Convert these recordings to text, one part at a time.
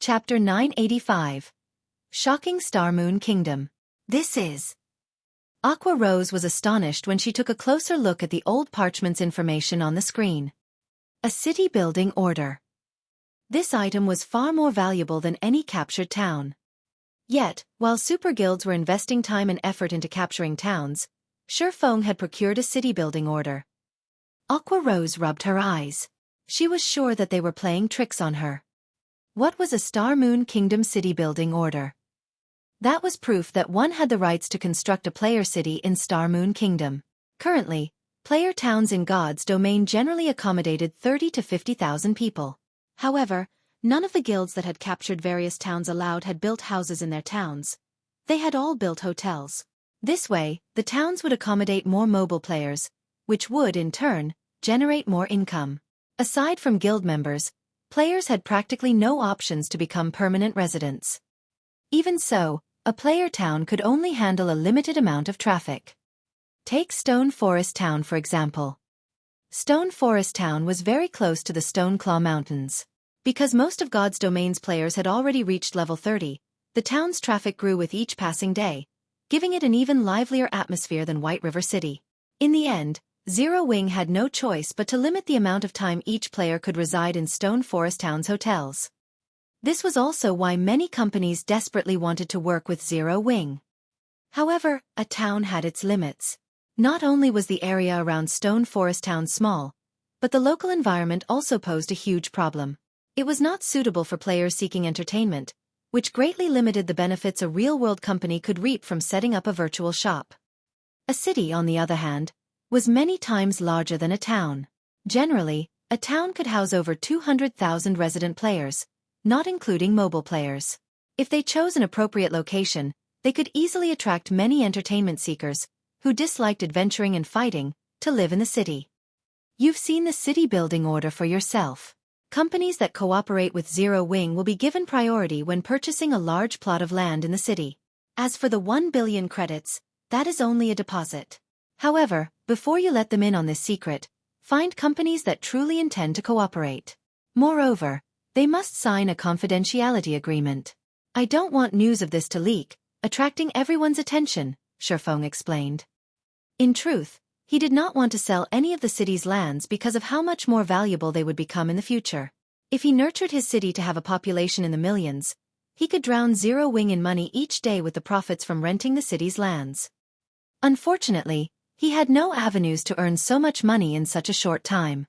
Chapter 985. Shocking Star Moon Kingdom. This is... Aqua Rose was astonished when she took a closer look at the old parchment's information on the screen. A city building order. This item was far more valuable than any captured town. Yet, while super guilds were investing time and effort into capturing towns, Xueqi had procured a city building order. Aqua Rose rubbed her eyes. She was sure that they were playing tricks on her. What was a Star Moon Kingdom city building order? That was proof that one had the rights to construct a player city in Star Moon Kingdom. Currently, player towns in God's domain generally accommodated 30 to 50,000 people. However, none of the guilds that had captured various towns allowed had built houses in their towns. They had all built hotels. This way, the towns would accommodate more mobile players, which would, in turn, generate more income. Aside from guild members, players had practically no options to become permanent residents. Even so, a player town could only handle a limited amount of traffic. Take Stone Forest Town for example. Stone Forest Town was very close to the Stone Claw Mountains. Because most of God's Domain's players had already reached level 30, the town's traffic grew with each passing day, giving it an even livelier atmosphere than White River City. In the end, Zero Wing had no choice but to limit the amount of time each player could reside in Stone Forest Town's hotels. This was also why many companies desperately wanted to work with Zero Wing. However, a town had its limits. Not only was the area around Stone Forest Town small, but the local environment also posed a huge problem. It was not suitable for players seeking entertainment, which greatly limited the benefits a real-world company could reap from setting up a virtual shop. A city, on the other hand, was many times larger than a town. Generally, a town could house over 200,000 resident players, not including mobile players. If they chose an appropriate location, they could easily attract many entertainment seekers, who disliked adventuring and fighting, to live in the city. You've seen the city building order for yourself. Companies that cooperate with Zero Wing will be given priority when purchasing a large plot of land in the city. As for the 1 billion credits, that is only a deposit. However, before you let them in on this secret, find companies that truly intend to cooperate. Moreover, they must sign a confidentiality agreement. I don't want news of this to leak, attracting everyone's attention, Xueqi explained. In truth, he did not want to sell any of the city's lands because of how much more valuable they would become in the future. If he nurtured his city to have a population in the millions, he could drown Zero Wing in money each day with the profits from renting the city's lands. Unfortunately, he had no avenues to earn so much money in such a short time.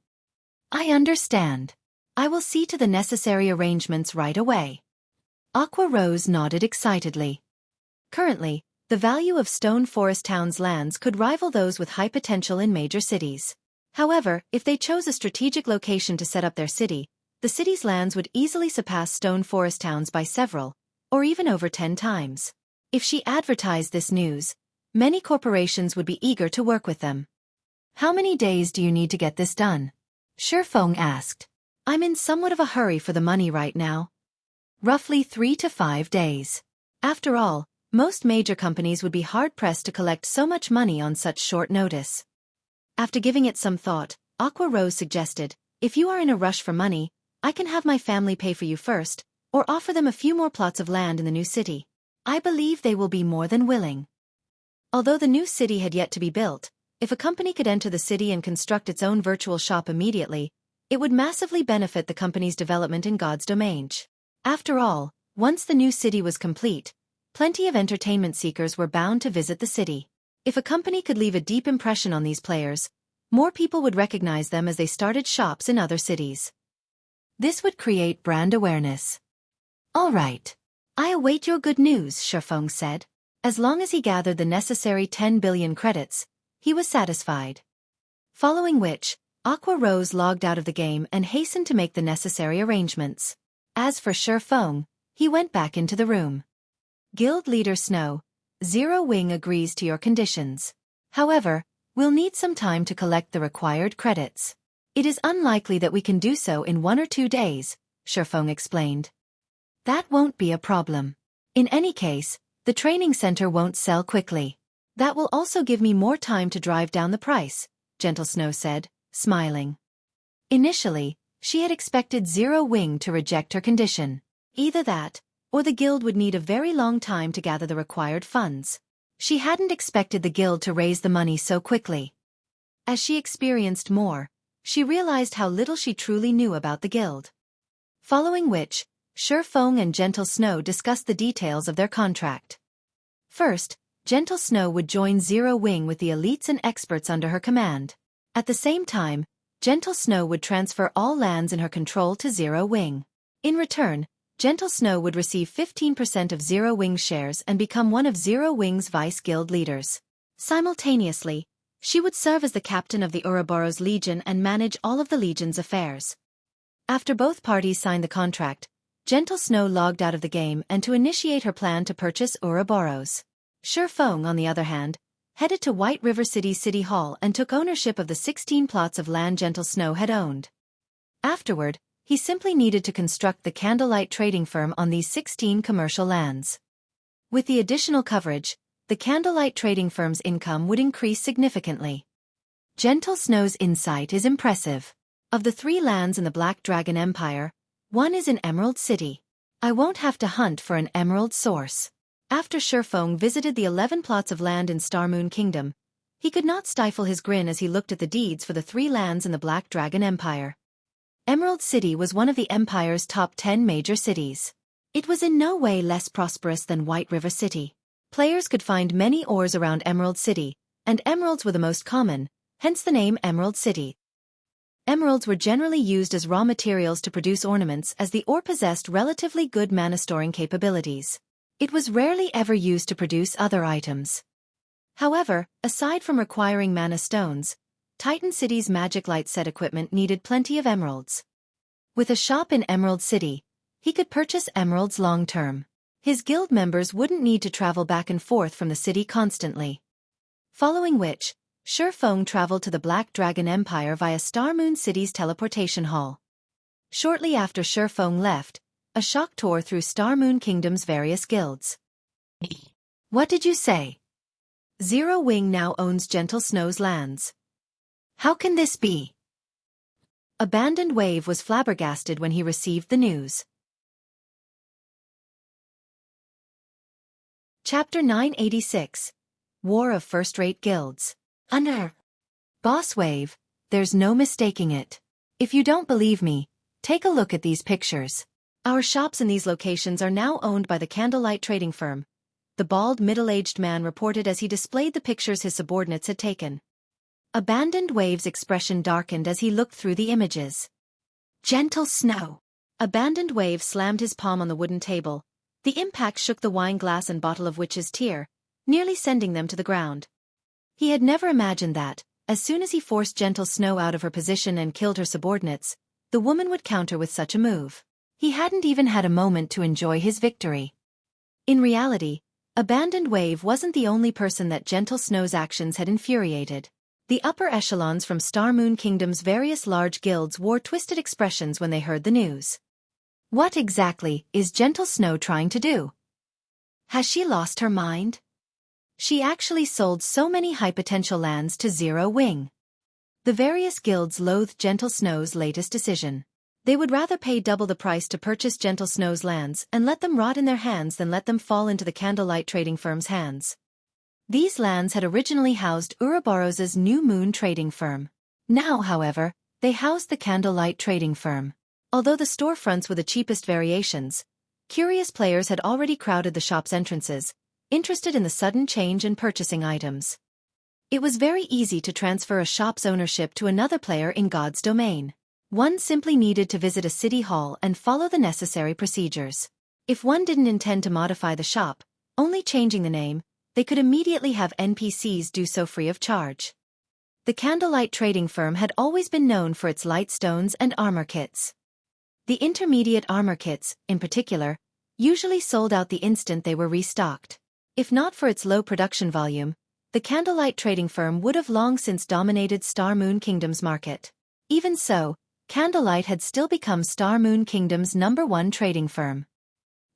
I understand. I will see to the necessary arrangements right away. Aqua Rose nodded excitedly. Currently, the value of Stone Forest Town's lands could rival those with high potential in major cities. However, if they chose a strategic location to set up their city, the city's lands would easily surpass Stone Forest Town's by several, or even over 10 times. If she advertised this news, many corporations would be eager to work with them. How many days do you need to get this done? Xueqi asked. I'm in somewhat of a hurry for the money right now. Roughly 3 to 5 days. After all, most major companies would be hard-pressed to collect so much money on such short notice. After giving it some thought, Aqua Rose suggested, if you are in a rush for money, I can have my family pay for you first, or offer them a few more plots of land in the new city. I believe they will be more than willing. Although the new city had yet to be built, if a company could enter the city and construct its own virtual shop immediately, it would massively benefit the company's development in God's domain. After all, once the new city was complete, plenty of entertainment seekers were bound to visit the city. If a company could leave a deep impression on these players, more people would recognize them as they started shops in other cities. This would create brand awareness. All right. I await your good news, Xueqi said. As long as he gathered the necessary 10 billion credits, he was satisfied. Following which, Aqua Rose logged out of the game and hastened to make the necessary arrangements. As for Xueqi, he went back into the room. Guild Leader Snow, Zero Wing agrees to your conditions. However, we'll need some time to collect the required credits. It is unlikely that we can do so in 1 or 2 days, Xueqi explained. That won't be a problem. In any case, the training center won't sell quickly. That will also give me more time to drive down the price, Gentle Snow said, smiling. Initially, she had expected Zero Wing to reject her condition. Either that, or the guild would need a very long time to gather the required funds. She hadn't expected the guild to raise the money so quickly. As she experienced more, she realized how little she truly knew about the guild. Following which, Xueqi and Gentle Snow discussed the details of their contract. First, Gentle Snow would join Zero Wing with the elites and experts under her command. At the same time, Gentle Snow would transfer all lands in her control to Zero Wing. In return, Gentle Snow would receive 15% of Zero Wing's shares and become one of Zero Wing's vice guild leaders. Simultaneously, she would serve as the captain of the Ouroboros Legion and manage all of the Legion's affairs. After both parties signed the contract, Gentle Snow logged out of the game and to initiate her plan to purchase Ouroboros. Xueqi, on the other hand, headed to White River City's City Hall and took ownership of the 16 plots of land Gentle Snow had owned. Afterward, he simply needed to construct the Candlelight trading firm on these 16 commercial lands. With the additional coverage, the Candlelight trading firm's income would increase significantly. Gentle Snow's insight is impressive. Of the 3 lands in the Black Dragon Empire, one is in Emerald City. I won't have to hunt for an emerald source. After Xueqi visited the 11 plots of land in Starmoon Kingdom, he could not stifle his grin as he looked at the deeds for the 3 lands in the Black Dragon Empire. Emerald City was one of the Empire's top 10 major cities. It was in no way less prosperous than White River City. Players could find many ores around Emerald City, and emeralds were the most common, hence the name Emerald City. Emeralds were generally used as raw materials to produce ornaments as the ore possessed relatively good mana storing capabilities. It was rarely ever used to produce other items. However, aside from requiring mana stones, Titan City's magic light set equipment needed plenty of emeralds. With a shop in Emerald City, he could purchase emeralds long-term. His guild members wouldn't need to travel back and forth from the city constantly. Following which, Xueqi traveled to the Black Dragon Empire via Starmoon City's teleportation hall. Shortly after Xueqi left, a shock tore through Starmoon Kingdom's various guilds. What did you say? Zero Wing now owns Gentle Snow's lands. How can this be? Abandoned Wave was flabbergasted when he received the news. Chapter 986. War of First-Rate Guilds. Under Boss Wave, there's no mistaking it. If you don't believe me, take a look at these pictures. Our shops in these locations are now owned by the Candlelight trading firm, the bald middle-aged man reported as he displayed the pictures his subordinates had taken. Abandoned Wave's expression darkened as he looked through the images. Gentle Snow. Abandoned Wave slammed his palm on the wooden table. The impact shook the wine glass and bottle of Witch's Tear, nearly sending them to the ground. He had never imagined that, as soon as he forced Gentle Snow out of her position and killed her subordinates, the woman would counter with such a move. He hadn't even had a moment to enjoy his victory. In reality, Abandoned Wave wasn't the only person that Gentle Snow's actions had infuriated. The upper echelons from Starmoon Kingdom's various large guilds wore twisted expressions when they heard the news. What exactly is Gentle Snow trying to do? Has she lost her mind? She actually sold so many high-potential lands to Zero Wing. The various guilds loathed Gentle Snow's latest decision. They would rather pay double the price to purchase Gentle Snow's lands and let them rot in their hands than let them fall into the Candlelight trading firm's hands. These lands had originally housed Ouroboros's New Moon trading firm. Now, however, they housed the Candlelight trading firm. Although the storefronts were the cheapest variations, curious players had already crowded the shop's entrances, interested in the sudden change in purchasing items. It was very easy to transfer a shop's ownership to another player in God's domain. One simply needed to visit a city hall and follow the necessary procedures. If one didn't intend to modify the shop, only changing the name, they could immediately have NPCs do so free of charge. The Candlelight trading firm had always been known for its light stones and armor kits. The intermediate armor kits, in particular, usually sold out the instant they were restocked. If not for its low production volume, the Candlelight trading firm would have long since dominated Starmoon Kingdom's market. Even so, Candlelight had still become Starmoon Kingdom's #1 trading firm.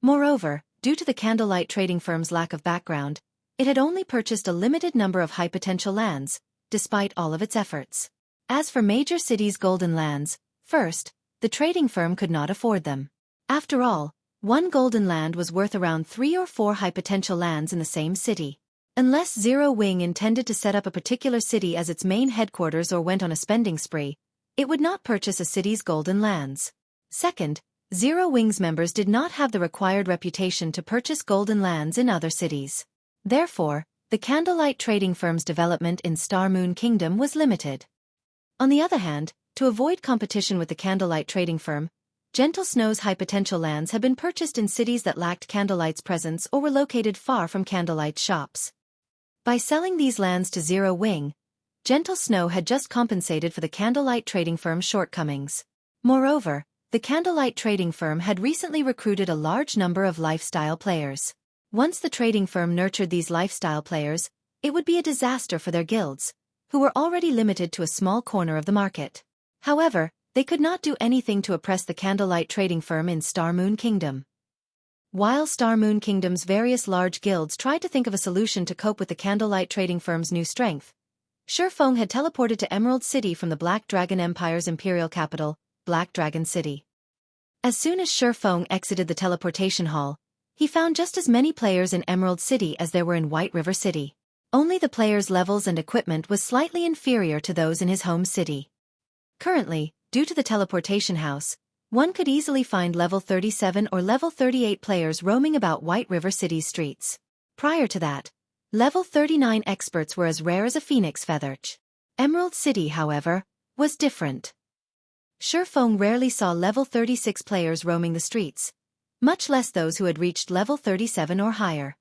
Moreover, due to the Candlelight trading firm's lack of background, it had only purchased a limited number of high-potential lands, despite all of its efforts. As for major cities' golden lands, first, the trading firm could not afford them. After all, One golden land was worth around 3 or 4 high-potential lands in the same city. Unless Zero Wing intended to set up a particular city as its main headquarters or went on a spending spree, it would not purchase a city's golden lands. Second, Zero Wing's members did not have the required reputation to purchase golden lands in other cities. Therefore, the Candlelight trading firm's development in Star Moon Kingdom was limited. On the other hand, to avoid competition with the Candlelight trading firm, Gentle Snow's high-potential lands had been purchased in cities that lacked Candlelight's presence or were located far from Candlelight's shops. By selling these lands to Zero Wing, Gentle Snow had just compensated for the Candlelight trading firm's shortcomings. Moreover, the Candlelight trading firm had recently recruited a large number of lifestyle players. Once the trading firm nurtured these lifestyle players, it would be a disaster for their guilds, who were already limited to a small corner of the market. However, they could not do anything to oppress the Candlelight trading firm in Star Moon Kingdom. While Star Moon Kingdom's various large guilds tried to think of a solution to cope with the Candlelight trading firm's new strength, Xueqi had teleported to Emerald City from the Black Dragon Empire's imperial capital, Black Dragon City. As soon as Xueqi exited the teleportation hall, he found just as many players in Emerald City as there were in White River City. Only the players' levels and equipment was slightly inferior to those in his home city. Currently, due to the teleportation house, one could easily find level 37 or level 38 players roaming about White River City's streets. Prior to that, level 39 experts were as rare as a phoenix feather. Emerald City, however, was different. Xueqi rarely saw level 36 players roaming the streets, much less those who had reached level 37 or higher.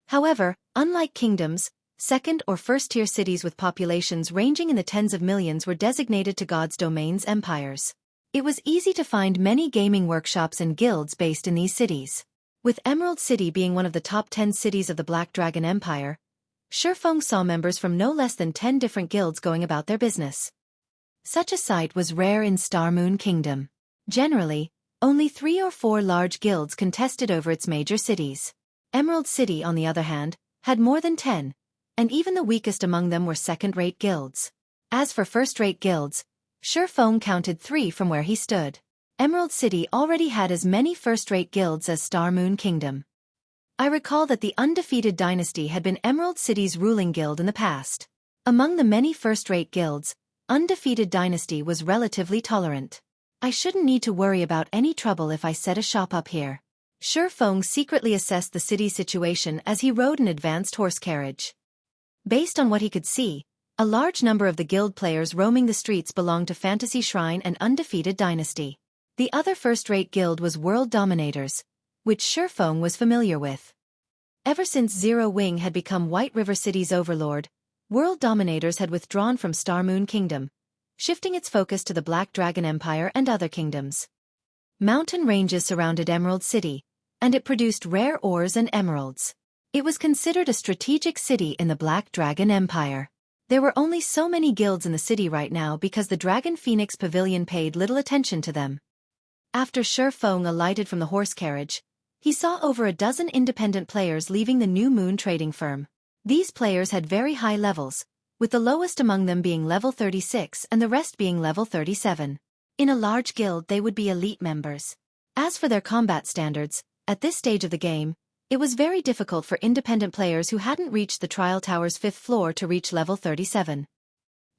However, unlike kingdoms, second- or first-tier cities with populations ranging in the tens of millions were designated to God's domains empires. It was easy to find many gaming workshops and guilds based in these cities. With Emerald City being one of the top 10 cities of the Black Dragon Empire, Xueqi saw members from no less than 10 different guilds going about their business. Such a sight was rare in Star Moon Kingdom. Generally, only 3 or 4 large guilds contested over its major cities. Emerald City, on the other hand, had more than 10, and even the weakest among them were second-rate guilds. As for first-rate guilds, Xueqi counted 3 from where he stood. Emerald City already had as many first-rate guilds as Star Moon Kingdom. I recall that the Undefeated Dynasty had been Emerald City's ruling guild in the past. Among the many first-rate guilds, Undefeated Dynasty was relatively tolerant. I shouldn't need to worry about any trouble if I set a shop up here. Xueqi secretly assessed the city's situation as he rode an advanced horse carriage. Based on what he could see, a large number of the guild players roaming the streets belonged to Fantasy Shrine and Undefeated Dynasty. The other first-rate guild was World Dominators, which Xueqi was familiar with. Ever since Zero Wing had become White River City's overlord, World Dominators had withdrawn from Star Moon Kingdom, shifting its focus to the Black Dragon Empire and other kingdoms. Mountain ranges surrounded Emerald City, and it produced rare ores and emeralds. It was considered a strategic city in the Black Dragon Empire. There were only so many guilds in the city right now because the Dragon Phoenix Pavilion paid little attention to them. After Xueqi alighted from the horse carriage, he saw over a dozen independent players leaving the New Moon trading firm. These players had very high levels, with the lowest among them being level 36 and the rest being level 37. In a large guild they would be elite members. As for their combat standards, at this stage of the game, it was very difficult for independent players who hadn't reached the Trial Tower's 5th floor to reach level 37.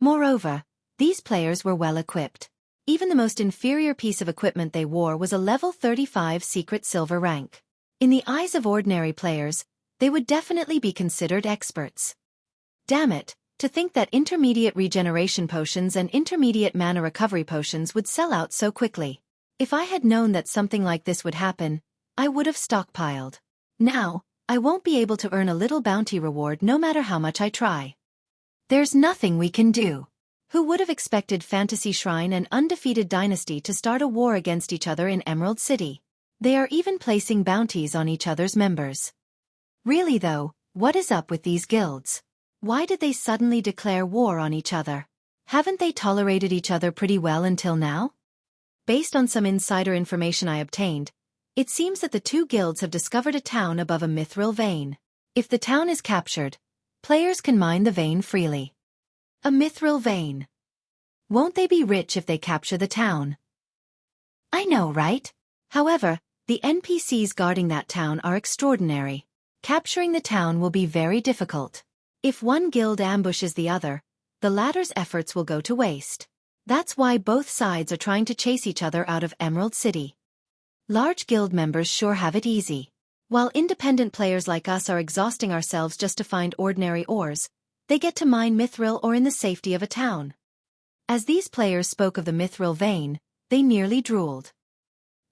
Moreover, these players were well equipped. Even the most inferior piece of equipment they wore was a level 35 secret silver rank. In the eyes of ordinary players, they would definitely be considered experts. Damn it, to think that intermediate regeneration potions and intermediate mana recovery potions would sell out so quickly. If I had known that something like this would happen, I would have stockpiled. Now, I won't be able to earn a little bounty reward no matter how much I try. There's nothing we can do. Who would have expected Fantasy Shrine and Undefeated Dynasty to start a war against each other in Emerald City? They are even placing bounties on each other's members. Really though, what is up with these guilds? Why did they suddenly declare war on each other? Haven't they tolerated each other pretty well until now? Based on some insider information I obtained, it seems that the two guilds have discovered a town above a mithril vein. If the town is captured, players can mine the vein freely. A mithril vein. Won't they be rich if they capture the town? I know, right? However, The NPCs guarding that town are extraordinary. Capturing the town will be very difficult. If one guild ambushes the other, the latter's efforts will go to waste. That's why both sides are trying to chase each other out of Emerald City. Large guild members sure have it easy. While independent players like us are exhausting ourselves just to find ordinary ores, they get to mine mithril ore in the safety of a town. As these players spoke of the mithril vein, they nearly drooled.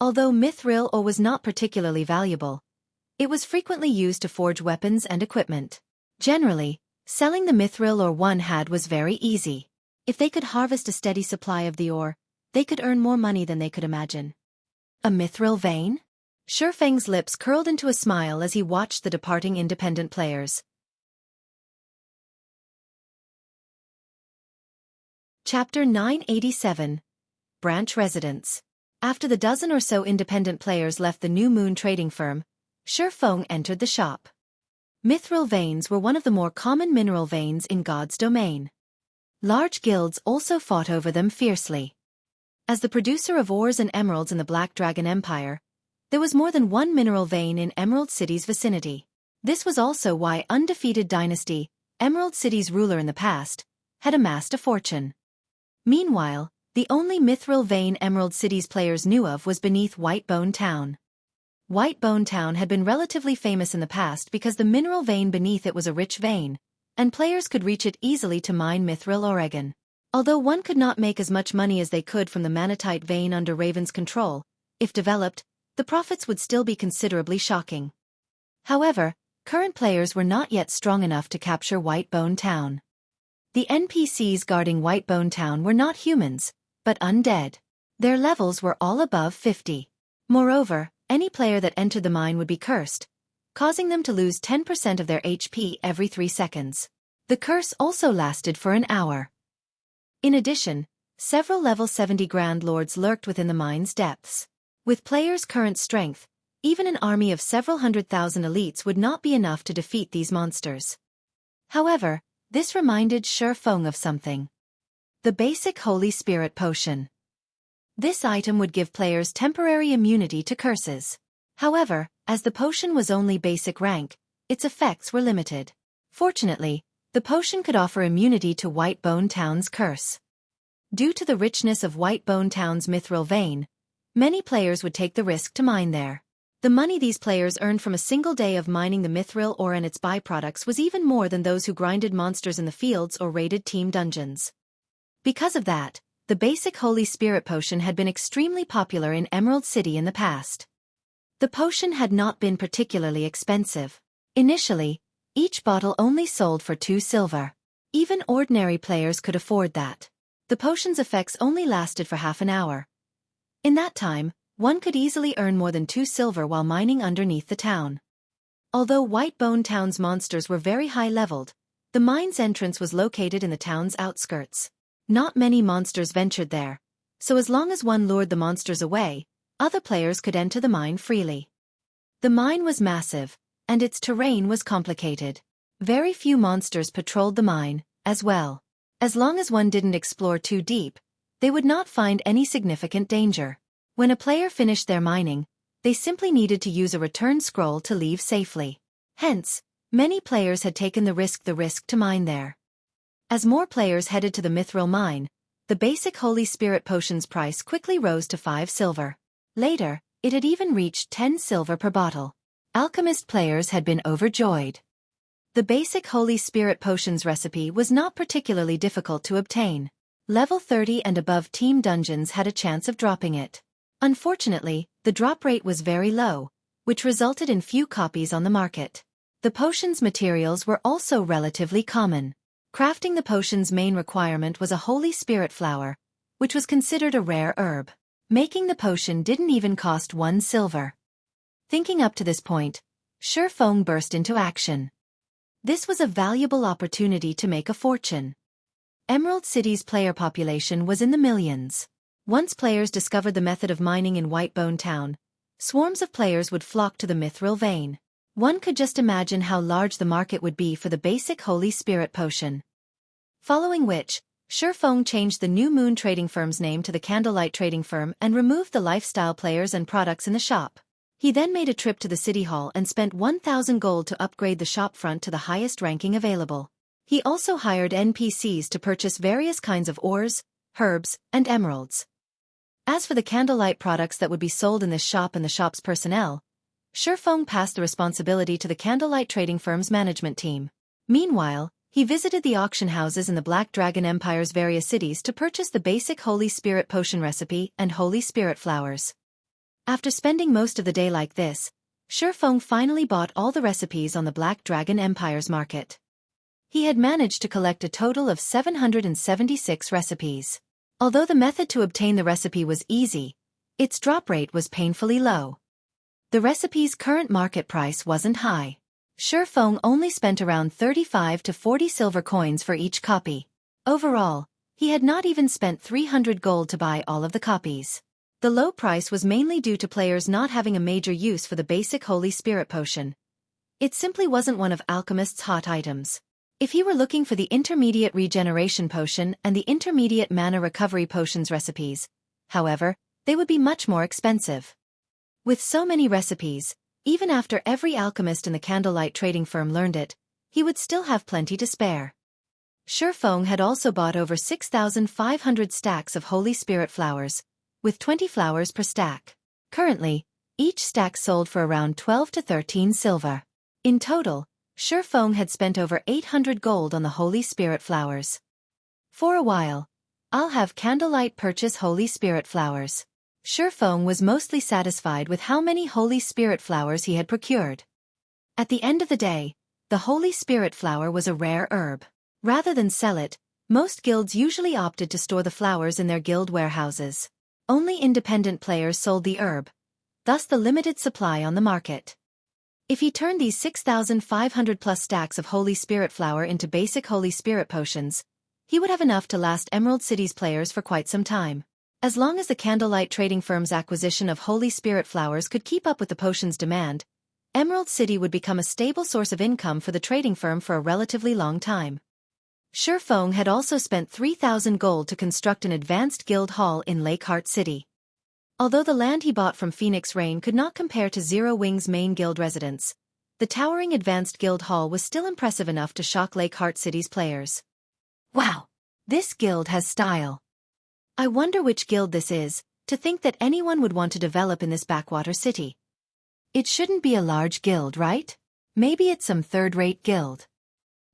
Although mithril ore was not particularly valuable, it was frequently used to forge weapons and equipment. Generally, selling the mithril ore one had was very easy. If they could harvest a steady supply of the ore, they could earn more money than they could imagine. A mithril vein? Xueqi's lips curled into a smile as he watched the departing independent players. Chapter 987. Branch Residence. After the dozen or so independent players left the New Moon trading firm, Xueqi entered the shop. Mithril veins were one of the more common mineral veins in God's domain. Large guilds also fought over them fiercely. As the producer of ores and emeralds in the Black Dragon Empire, there was more than one mineral vein in Emerald City's vicinity. This was also why Undefeated Dynasty, Emerald City's ruler in the past, had amassed a fortune. Meanwhile, the only mithril vein Emerald City's players knew of was beneath Whitebone Town. Whitebone Town had been relatively famous in the past because the mineral vein beneath it was a rich vein, and players could reach it easily to mine mithril ore. Although one could not make as much money as they could from the manatite vein under Raven's control, if developed, the profits would still be considerably shocking. However, current players were not yet strong enough to capture Whitebone Town. The NPCs guarding Whitebone Town were not humans, but undead. Their levels were all above 50. Moreover, any player that entered the mine would be cursed, causing them to lose 10% of their HP every 3 seconds. The curse also lasted for an hour. In addition, several level 70 Grand Lords lurked within the mine's depths. With players' current strength, even an army of several 100,000 elites would not be enough to defeat these monsters. However, this reminded Xueqi of something. The basic Holy Spirit Potion. This item would give players temporary immunity to curses. However, as the potion was only basic rank, its effects were limited. Fortunately, the potion could offer immunity to Whitebone Town's curse. Due to the richness of Whitebone Town's mithril vein, many players would take the risk to mine there. The money these players earned from a single day of mining the mithril ore and its byproducts was even more than those who grinded monsters in the fields or raided team dungeons. Because of that, the basic Holy Spirit Potion had been extremely popular in Emerald City in the past. The potion had not been particularly expensive. Initially, each bottle only sold for 2 silver. Even ordinary players could afford that. The potion's effects only lasted for half an hour. In that time, one could easily earn more than 2 silver while mining underneath the town. Although Whitebone Town's monsters were very high-leveled, the mine's entrance was located in the town's outskirts. Not many monsters ventured there, so as long as one lured the monsters away, other players could enter the mine freely. The mine was massive, and its terrain was complicated. Very few monsters patrolled the mine, as well. As long as one didn't explore too deep, they would not find any significant danger. When a player finished their mining, they simply needed to use a return scroll to leave safely. Hence, many players had taken the risk to mine there. As more players headed to the mithril mine, the basic Holy Spirit Potion's price quickly rose to 5 silver. Later, it had even reached 10 silver per bottle. Alchemist players had been overjoyed. The basic Holy Spirit Potion's recipe was not particularly difficult to obtain. Level 30 and above team dungeons had a chance of dropping it. Unfortunately, the drop rate was very low, which resulted in few copies on the market. The potion's materials were also relatively common. Crafting the potion's main requirement was a Holy Spirit flower, which was considered a rare herb. Making the potion didn't even cost 1 silver. Thinking up to this point, Xueqi burst into action. This was a valuable opportunity to make a fortune. Emerald City's player population was in the millions. Once players discovered the method of mining in Whitebone Town, swarms of players would flock to the mithril vein. One could just imagine how large the market would be for the basic Holy Spirit Potion. Following which, Xueqi changed the New Moon trading firm's name to the Candlelight Trading Firm and removed the lifestyle players and products in the shop. He then made a trip to the city hall and spent 1,000 gold to upgrade the shopfront to the highest ranking available. He also hired NPCs to purchase various kinds of ores, herbs, and emeralds. As for the candlelight products that would be sold in this shop and the shop's personnel, Xueqi passed the responsibility to the candlelight trading firm's management team. Meanwhile, he visited the auction houses in the Black Dragon Empire's various cities to purchase the basic Holy Spirit potion recipe and Holy Spirit flowers. After spending most of the day like this, Xueqi finally bought all the recipes on the Black Dragon Empire's market. He had managed to collect a total of 776 recipes. Although the method to obtain the recipe was easy, its drop rate was painfully low. The recipe's current market price wasn't high. Xueqi only spent around 35 to 40 silver coins for each copy. Overall, he had not even spent 300 gold to buy all of the copies. The low price was mainly due to players not having a major use for the basic Holy Spirit potion. It simply wasn't one of Alchemist's hot items. If he were looking for the intermediate regeneration potion and the intermediate mana recovery potions recipes, however, they would be much more expensive. With so many recipes, even after every alchemist in the candlelight trading firm learned it, he would still have plenty to spare. Xueqi had also bought over 6,500 stacks of Holy Spirit flowers, with 20 flowers per stack. Currently, each stack sold for around 12 to 13 silver. In total, Xueqi had spent over 800 gold on the Holy Spirit flowers. For a while, I'll have candlelight purchase Holy Spirit flowers. Xueqi was mostly satisfied with how many Holy Spirit flowers he had procured. At the end of the day, the Holy Spirit flower was a rare herb. Rather than sell it, most guilds usually opted to store the flowers in their guild warehouses. Only independent players sold the herb, thus the limited supply on the market. If he turned these 6,500 plus stacks of Holy Spirit flower into basic Holy Spirit potions, he would have enough to last Emerald City's players for quite some time. As long as the candlelight trading firm's acquisition of Holy Spirit flowers could keep up with the potion's demand, Emerald City would become a stable source of income for the trading firm for a relatively long time. Xueqi had also spent 3,000 gold to construct an advanced guild hall in Lakeheart City. Although the land he bought from Phoenix Rain could not compare to Zero Wing's main guild residence, the towering advanced guild hall was still impressive enough to shock Lakeheart City's players. Wow! This guild has style. I wonder which guild this is, to think that anyone would want to develop in this backwater city. It shouldn't be a large guild, right? Maybe it's some third-rate guild.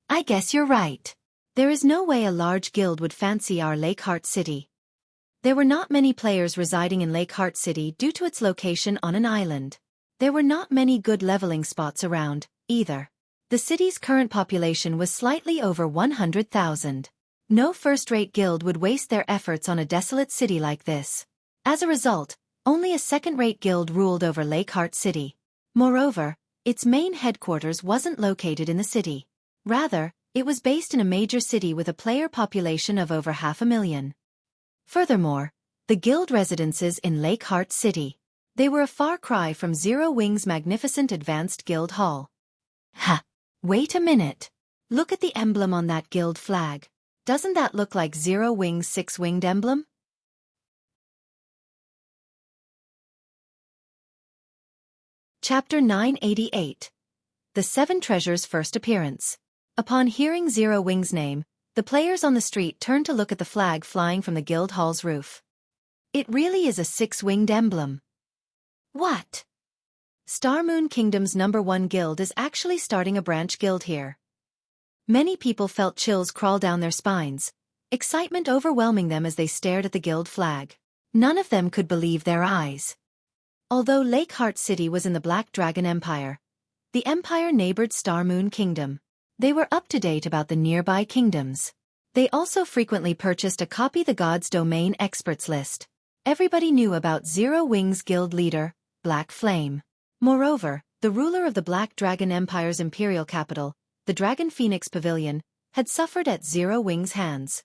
I guess you're right. There is no way a large guild would fancy our Lakeheart City. There were not many players residing in Lakeheart City due to its location on an island. There were not many good leveling spots around, either. The city's current population was slightly over 100,000. No first-rate guild would waste their efforts on a desolate city like this. As a result, only a second-rate guild ruled over Lakeheart City. Moreover, its main headquarters wasn't located in the city. Rather, it was based in a major city with a player population of over 500,000. Furthermore, the guild residences in Lakeheart City. They were a far cry from Zero Wing's magnificent advanced guild hall. Ha! Wait a minute. Look at the emblem on that guild flag. Doesn't that look like Zero Wing's six-winged emblem? Chapter 988. The Seven Treasures' First Appearance. Upon hearing Zero Wing's name, the players on the street turned to look at the flag flying from the guild hall's roof. It really is a six-winged emblem. What? Starmoon Kingdom's #1 guild is actually starting a branch guild here. Many people felt chills crawl down their spines, excitement overwhelming them as they stared at the guild flag. None of them could believe their eyes. Although Lakeheart City was in the Black Dragon Empire, the empire neighbored Starmoon Kingdom. They were up to date about the nearby kingdoms. They also frequently purchased a Copy the Gods domain experts list. Everybody knew about Zero Wing's guild leader, Black Flame. Moreover, the ruler of the Black Dragon Empire's imperial capital, the Dragon Phoenix Pavilion, had suffered at Zero Wing's hands.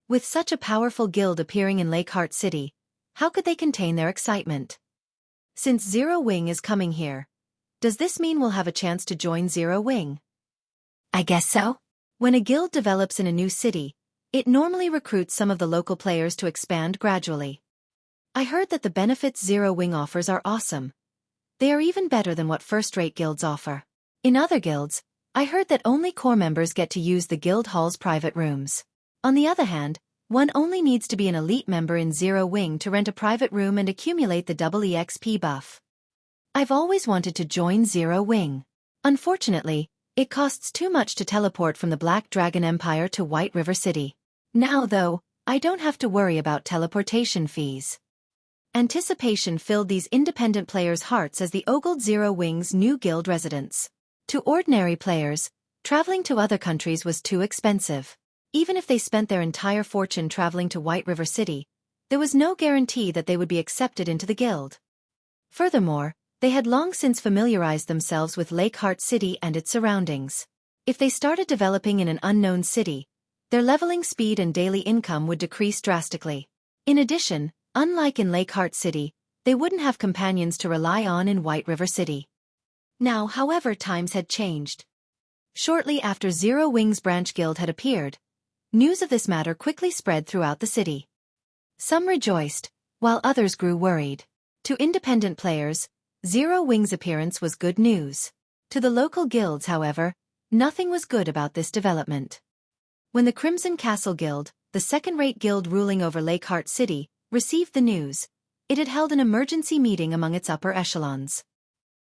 With such a powerful guild appearing in Lakeheart City, how could they contain their excitement? Since Zero Wing is coming here, does this mean we'll have a chance to join Zero Wing? I guess so. When a guild develops in a new city, it normally recruits some of the local players to expand gradually. I heard that the benefits Zero Wing offers are awesome. They are even better than what first-rate guilds offer. In other guilds, I heard that only core members get to use the guild hall's private rooms. On the other hand, one only needs to be an elite member in Zero Wing to rent a private room and accumulate the double EXP buff. I've always wanted to join Zero Wing. Unfortunately, it costs too much to teleport from the Black Dragon Empire to White River City. Now though, I don't have to worry about teleportation fees. Anticipation filled these independent players' hearts as they ogled Zero Wing's new guild residence. To ordinary players, traveling to other countries was too expensive. Even if they spent their entire fortune traveling to White River City, there was no guarantee that they would be accepted into the guild. Furthermore, they had long since familiarized themselves with Lakeheart City and its surroundings. If they started developing in an unknown city, their leveling speed and daily income would decrease drastically. In addition, unlike in Lakeheart City, they wouldn't have companions to rely on in White River City. Now, however, times had changed. Shortly after Zero Wing's branch guild had appeared, news of this matter quickly spread throughout the city. Some rejoiced, while others grew worried. To independent players, Zero Wing's appearance was good news. To the local guilds, however, nothing was good about this development. When the Crimson Castle Guild, the second-rate guild ruling over Lakeheart City, received the news, it had held an emergency meeting among its upper echelons.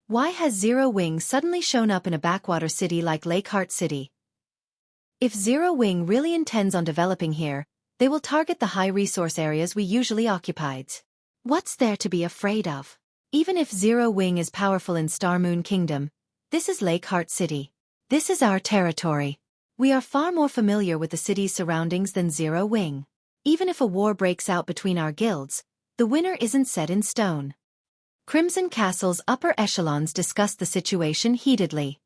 Why has Zero Wing suddenly shown up in a backwater city like Lakeheart City? If Zero Wing really intends on developing here, they will target the high-resource areas we usually occupied. What's there to be afraid of? Even if Zero Wing is powerful in Star Moon Kingdom, this is Lakeheart City. This is our territory. We are far more familiar with the city's surroundings than Zero Wing. Even if a war breaks out between our guilds, the winner isn't set in stone. Crimson Castle's upper echelons discussed the situation heatedly.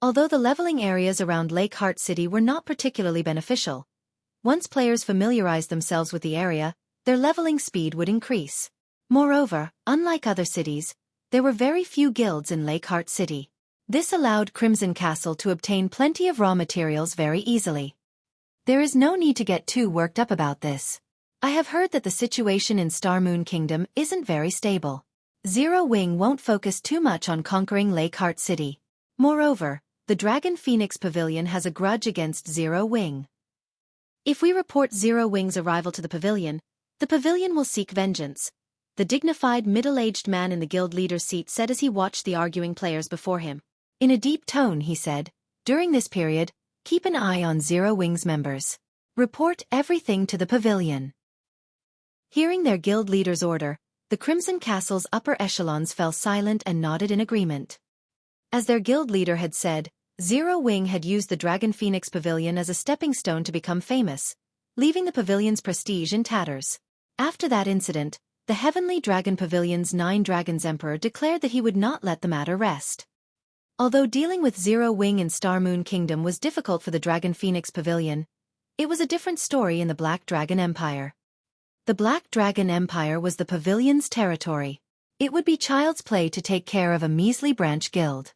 Although the leveling areas around Lakeheart City were not particularly beneficial, once players familiarized themselves with the area, their leveling speed would increase. Moreover, unlike other cities, there were very few guilds in Lakeheart City. This allowed Crimson Castle to obtain plenty of raw materials very easily. There is no need to get too worked up about this. I have heard that the situation in Star Moon Kingdom isn't very stable. Zero Wing won't focus too much on conquering Lakeheart City. Moreover, the Dragon Phoenix Pavilion has a grudge against Zero Wing. If we report Zero Wing's arrival to the pavilion will seek vengeance, the dignified middle-aged man in the guild leader's seat said as he watched the arguing players before him. In a deep tone he said, "During this period, keep an eye on Zero Wing's members. Report everything to the pavilion." Hearing their guild leader's order, the Crimson Castle's upper echelons fell silent and nodded in agreement. As their guild leader had said, Zero Wing had used the Dragon Phoenix Pavilion as a stepping stone to become famous, leaving the pavilion's prestige in tatters. After that incident, the Heavenly Dragon Pavilion's 9 Dragons Emperor declared that he would not let the matter rest. Although dealing with Zero Wing in Star Moon Kingdom was difficult for the Dragon Phoenix Pavilion, it was a different story in the Black Dragon Empire. The Black Dragon Empire was the pavilion's territory. It would be child's play to take care of a measly branch guild.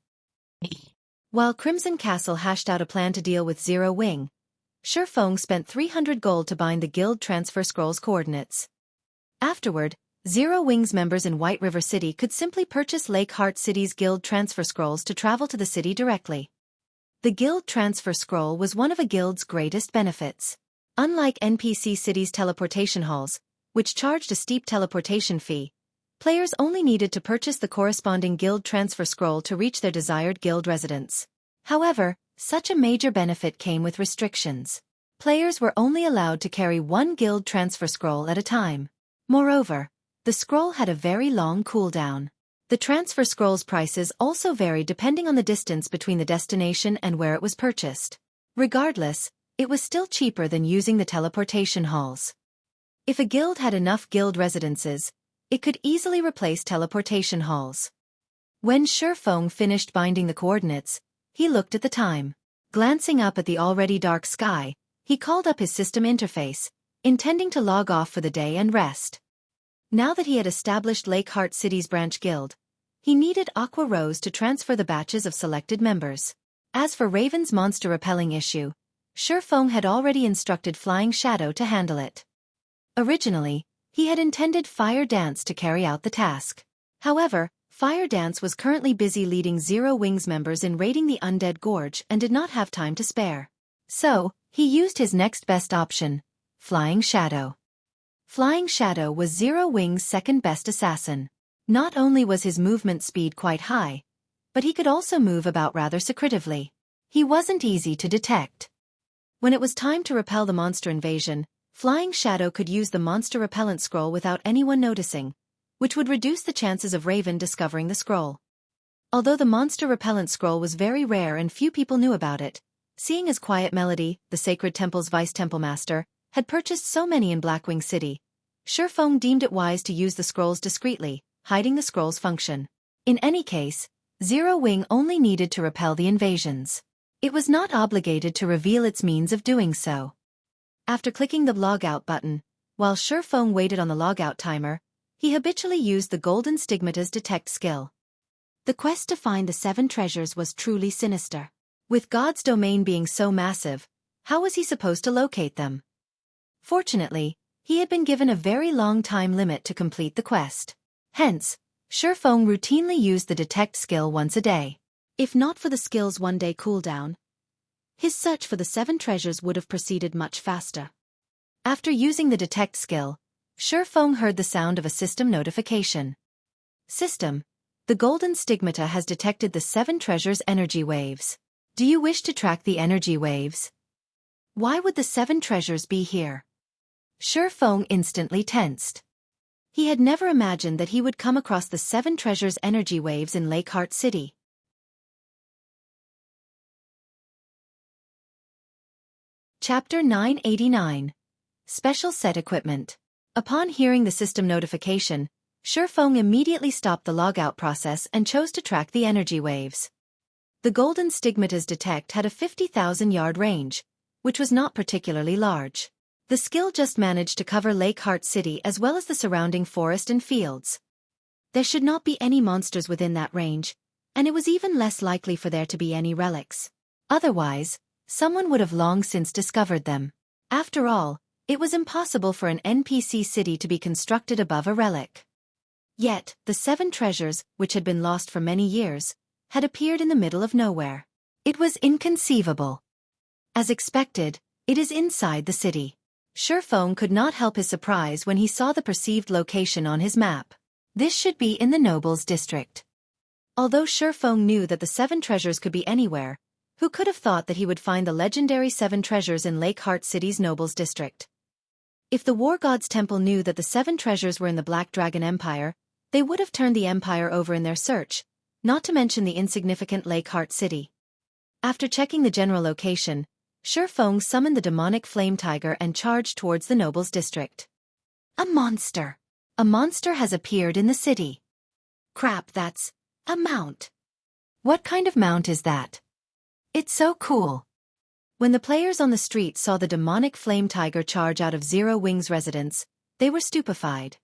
While Crimson Castle hashed out a plan to deal with Zero Wing, Xueqi spent 300 gold to bind the guild transfer scroll's coordinates. Afterward, Zero Wing's members in White River City could simply purchase Lakeheart City's guild transfer scrolls to travel to the city directly. The guild transfer scroll was one of a guild's greatest benefits. Unlike NPC City's teleportation halls, which charged a steep teleportation fee, players only needed to purchase the corresponding guild transfer scroll to reach their desired guild residence. However, such a major benefit came with restrictions. Players were only allowed to carry one guild transfer scroll at a time. Moreover, the scroll had a very long cooldown. The transfer scroll's prices also varied depending on the distance between the destination and where it was purchased. Regardless, it was still cheaper than using the teleportation halls. If a guild had enough guild residences, it could easily replace teleportation halls. When Xueqi finished binding the coordinates, he looked at the time. Glancing up at the already dark sky, he called up his system interface, intending to log off for the day and rest. Now that he had established Lakeheart City's branch guild, he needed Aqua Rose to transfer the batches of selected members. As for Raven's monster-repelling issue, Xueqi had already instructed Flying Shadow to handle it. Originally, he had intended Fire Dance to carry out the task. However, Fire Dance was currently busy leading Zero Wings members in raiding the Undead Gorge and did not have time to spare. So, he used his next best option, Flying Shadow. Flying Shadow was Zero Wings' second best assassin. Not only was his movement speed quite high, but he could also move about rather secretively. He wasn't easy to detect. When it was time to repel the monster invasion, Flying Shadow could use the monster repellent scroll without anyone noticing, which would reduce the chances of Raven discovering the scroll. Although the monster repellent scroll was very rare and few people knew about it, seeing as Quiet Melody, the Sacred Temple's vice temple master, had purchased so many in Blackwing City, Xueqi deemed it wise to use the scrolls discreetly, hiding the scroll's function. In any case, Zero Wing only needed to repel the invasions. It was not obligated to reveal its means of doing so. After clicking the logout button, while Xueqi waited on the logout timer, he habitually used the Golden Stigmata's detect skill. The quest to find the 7 treasures was truly sinister. With God's domain being so massive, how was he supposed to locate them? Fortunately, he had been given a very long time limit to complete the quest. Hence, Xueqi routinely used the detect skill once a day. If not for the skill's one-day cooldown, his search for the 7 treasures would have proceeded much faster. After using the detect skill, Xueqi heard the sound of a system notification. System, the Golden Stigmata has detected the 7 treasures' energy waves. Do you wish to track the energy waves? Why would the 7 treasures be here? Xueqi instantly tensed. He had never imagined that he would come across the 7 treasures' energy waves in Lakeheart City. Chapter 989. Special Set Equipment. Upon hearing the system notification, Xueqi immediately stopped the logout process and chose to track the energy waves. The Golden Stigmata's detect had a 50,000-yard range, which was not particularly large. The skill just managed to cover Lakeheart City as well as the surrounding forest and fields. There should not be any monsters within that range, and it was even less likely for there to be any relics. Otherwise, someone would have long since discovered them. After all, it was impossible for an NPC city to be constructed above a relic. Yet, the 7 treasures, which had been lost for many years, had appeared in the middle of nowhere. It was inconceivable. As expected, it is inside the city. Xueqi could not help his surprise when he saw the perceived location on his map. This should be in the Nobles District. Although Xueqi knew that the 7 treasures could be anywhere, who could have thought that he would find the legendary 7 treasures in Lakeheart City's Nobles District? If the War God's Temple knew that the 7 treasures were in the Black Dragon Empire, they would have turned the empire over in their search, not to mention the insignificant Lakeheart City. After checking the general location, Xueqi summoned the demonic flame tiger and charged towards the Nobles District. A monster! A monster has appeared in the city. Crap, that's a mount. What kind of mount is that? It's so cool. When the players on the street saw the demonic flame tiger charge out of Zero Wing's residence, they were stupefied.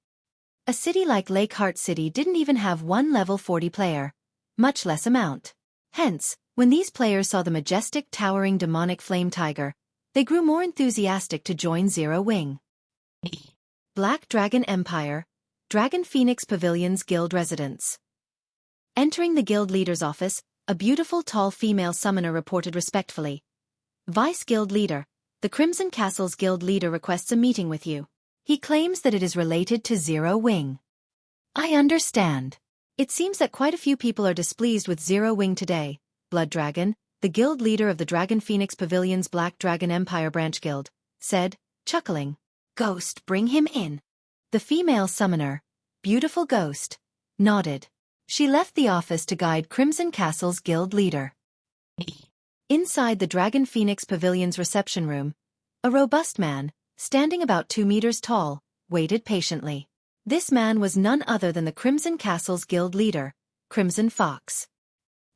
A city like Lakeheart City didn't even have one level 40 player, much less a mount. Hence, when these players saw the majestic towering demonic flame tiger, they grew more enthusiastic to join Zero Wing. Black Dragon Empire, Dragon Phoenix Pavilion's guild residence. Entering the guild leader's office, a beautiful tall female summoner reported respectfully. Vice Guild Leader, the Crimson Castle's guild leader requests a meeting with you. He claims that it is related to Zero Wing. I understand. It seems that quite a few people are displeased with Zero Wing today. Blood Dragon, the guild leader of the Dragon Phoenix Pavilion's Black Dragon Empire branch guild, said, chuckling. Ghost, bring him in. The female summoner, Beautiful Ghost, nodded. She left the office to guide Crimson Castle's guild leader. Inside the Dragon Phoenix Pavilion's reception room, a robust man, standing about 2 meters tall, waited patiently. This man was none other than the Crimson Castle's guild leader, Crimson Fox.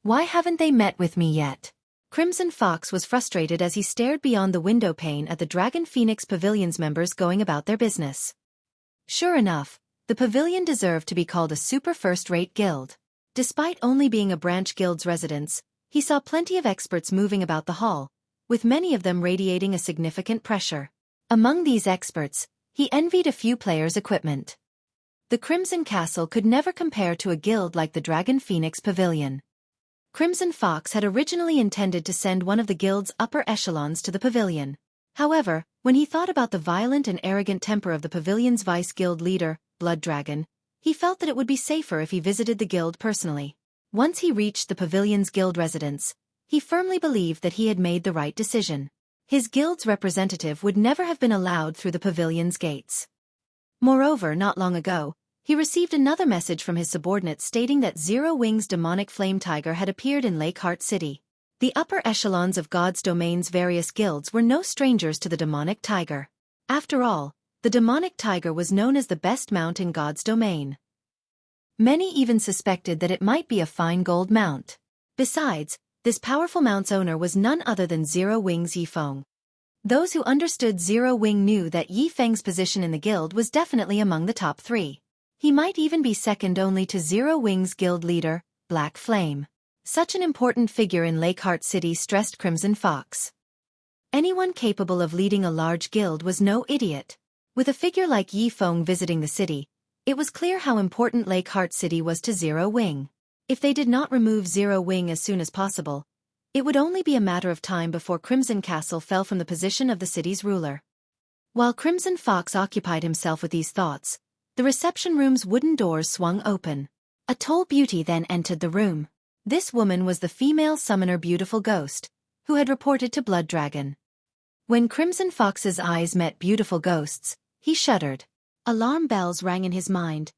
Why haven't they met with me yet? Crimson Fox was frustrated as he stared beyond the window pane at the Dragon Phoenix Pavilion's members going about their business. Sure enough, the pavilion deserved to be called a super first-rate guild. Despite only being a branch guild's residence, he saw plenty of experts moving about the hall, with many of them radiating a significant pressure. Among these experts, he envied a few players' equipment. the Crimson Castle could never compare to a guild like the Dragon Phoenix Pavilion. Crimson Fox had originally intended to send one of the guild's upper echelons to the pavilion. However, when he thought about the violent and arrogant temper of the pavilion's vice guild leader, Blood Dragon, he felt that it would be safer if he visited the guild personally. Once he reached the pavilion's guild residence, he firmly believed that he had made the right decision. His guild's representative would never have been allowed through the pavilion's gates. Moreover, not long ago, he received another message from his subordinate stating that Zero Wing's demonic flame tiger had appeared in Lakeheart City. The upper echelons of God's domain's various guilds were no strangers to the demonic tiger. After all, the demonic tiger was known as the best mount in God's domain. Many even suspected that it might be a fine gold mount. Besides, this powerful mount's owner was none other than Zero Wing's Yifeng. Those who understood Zero Wing knew that Yifeng's position in the guild was definitely among the top 3. He might even be second only to Zero Wing's guild leader, Black Flame. Such an important figure in Lakeheart City stressed Crimson Fox. Anyone capable of leading a large guild was no idiot. With a figure like Yifeng visiting the city, it was clear how important Lakeheart City was to Zero Wing. If they did not remove Zero Wing as soon as possible, it would only be a matter of time before Crimson Castle fell from the position of the city's ruler. While Crimson Fox occupied himself with these thoughts, the reception room's wooden doors swung open. A tall beauty then entered the room. This woman was the female summoner Beautiful Ghost, who had reported to Blood Dragon. When Crimson Fox's eyes met Beautiful Ghost's, he shuddered. Alarm bells rang in his mind,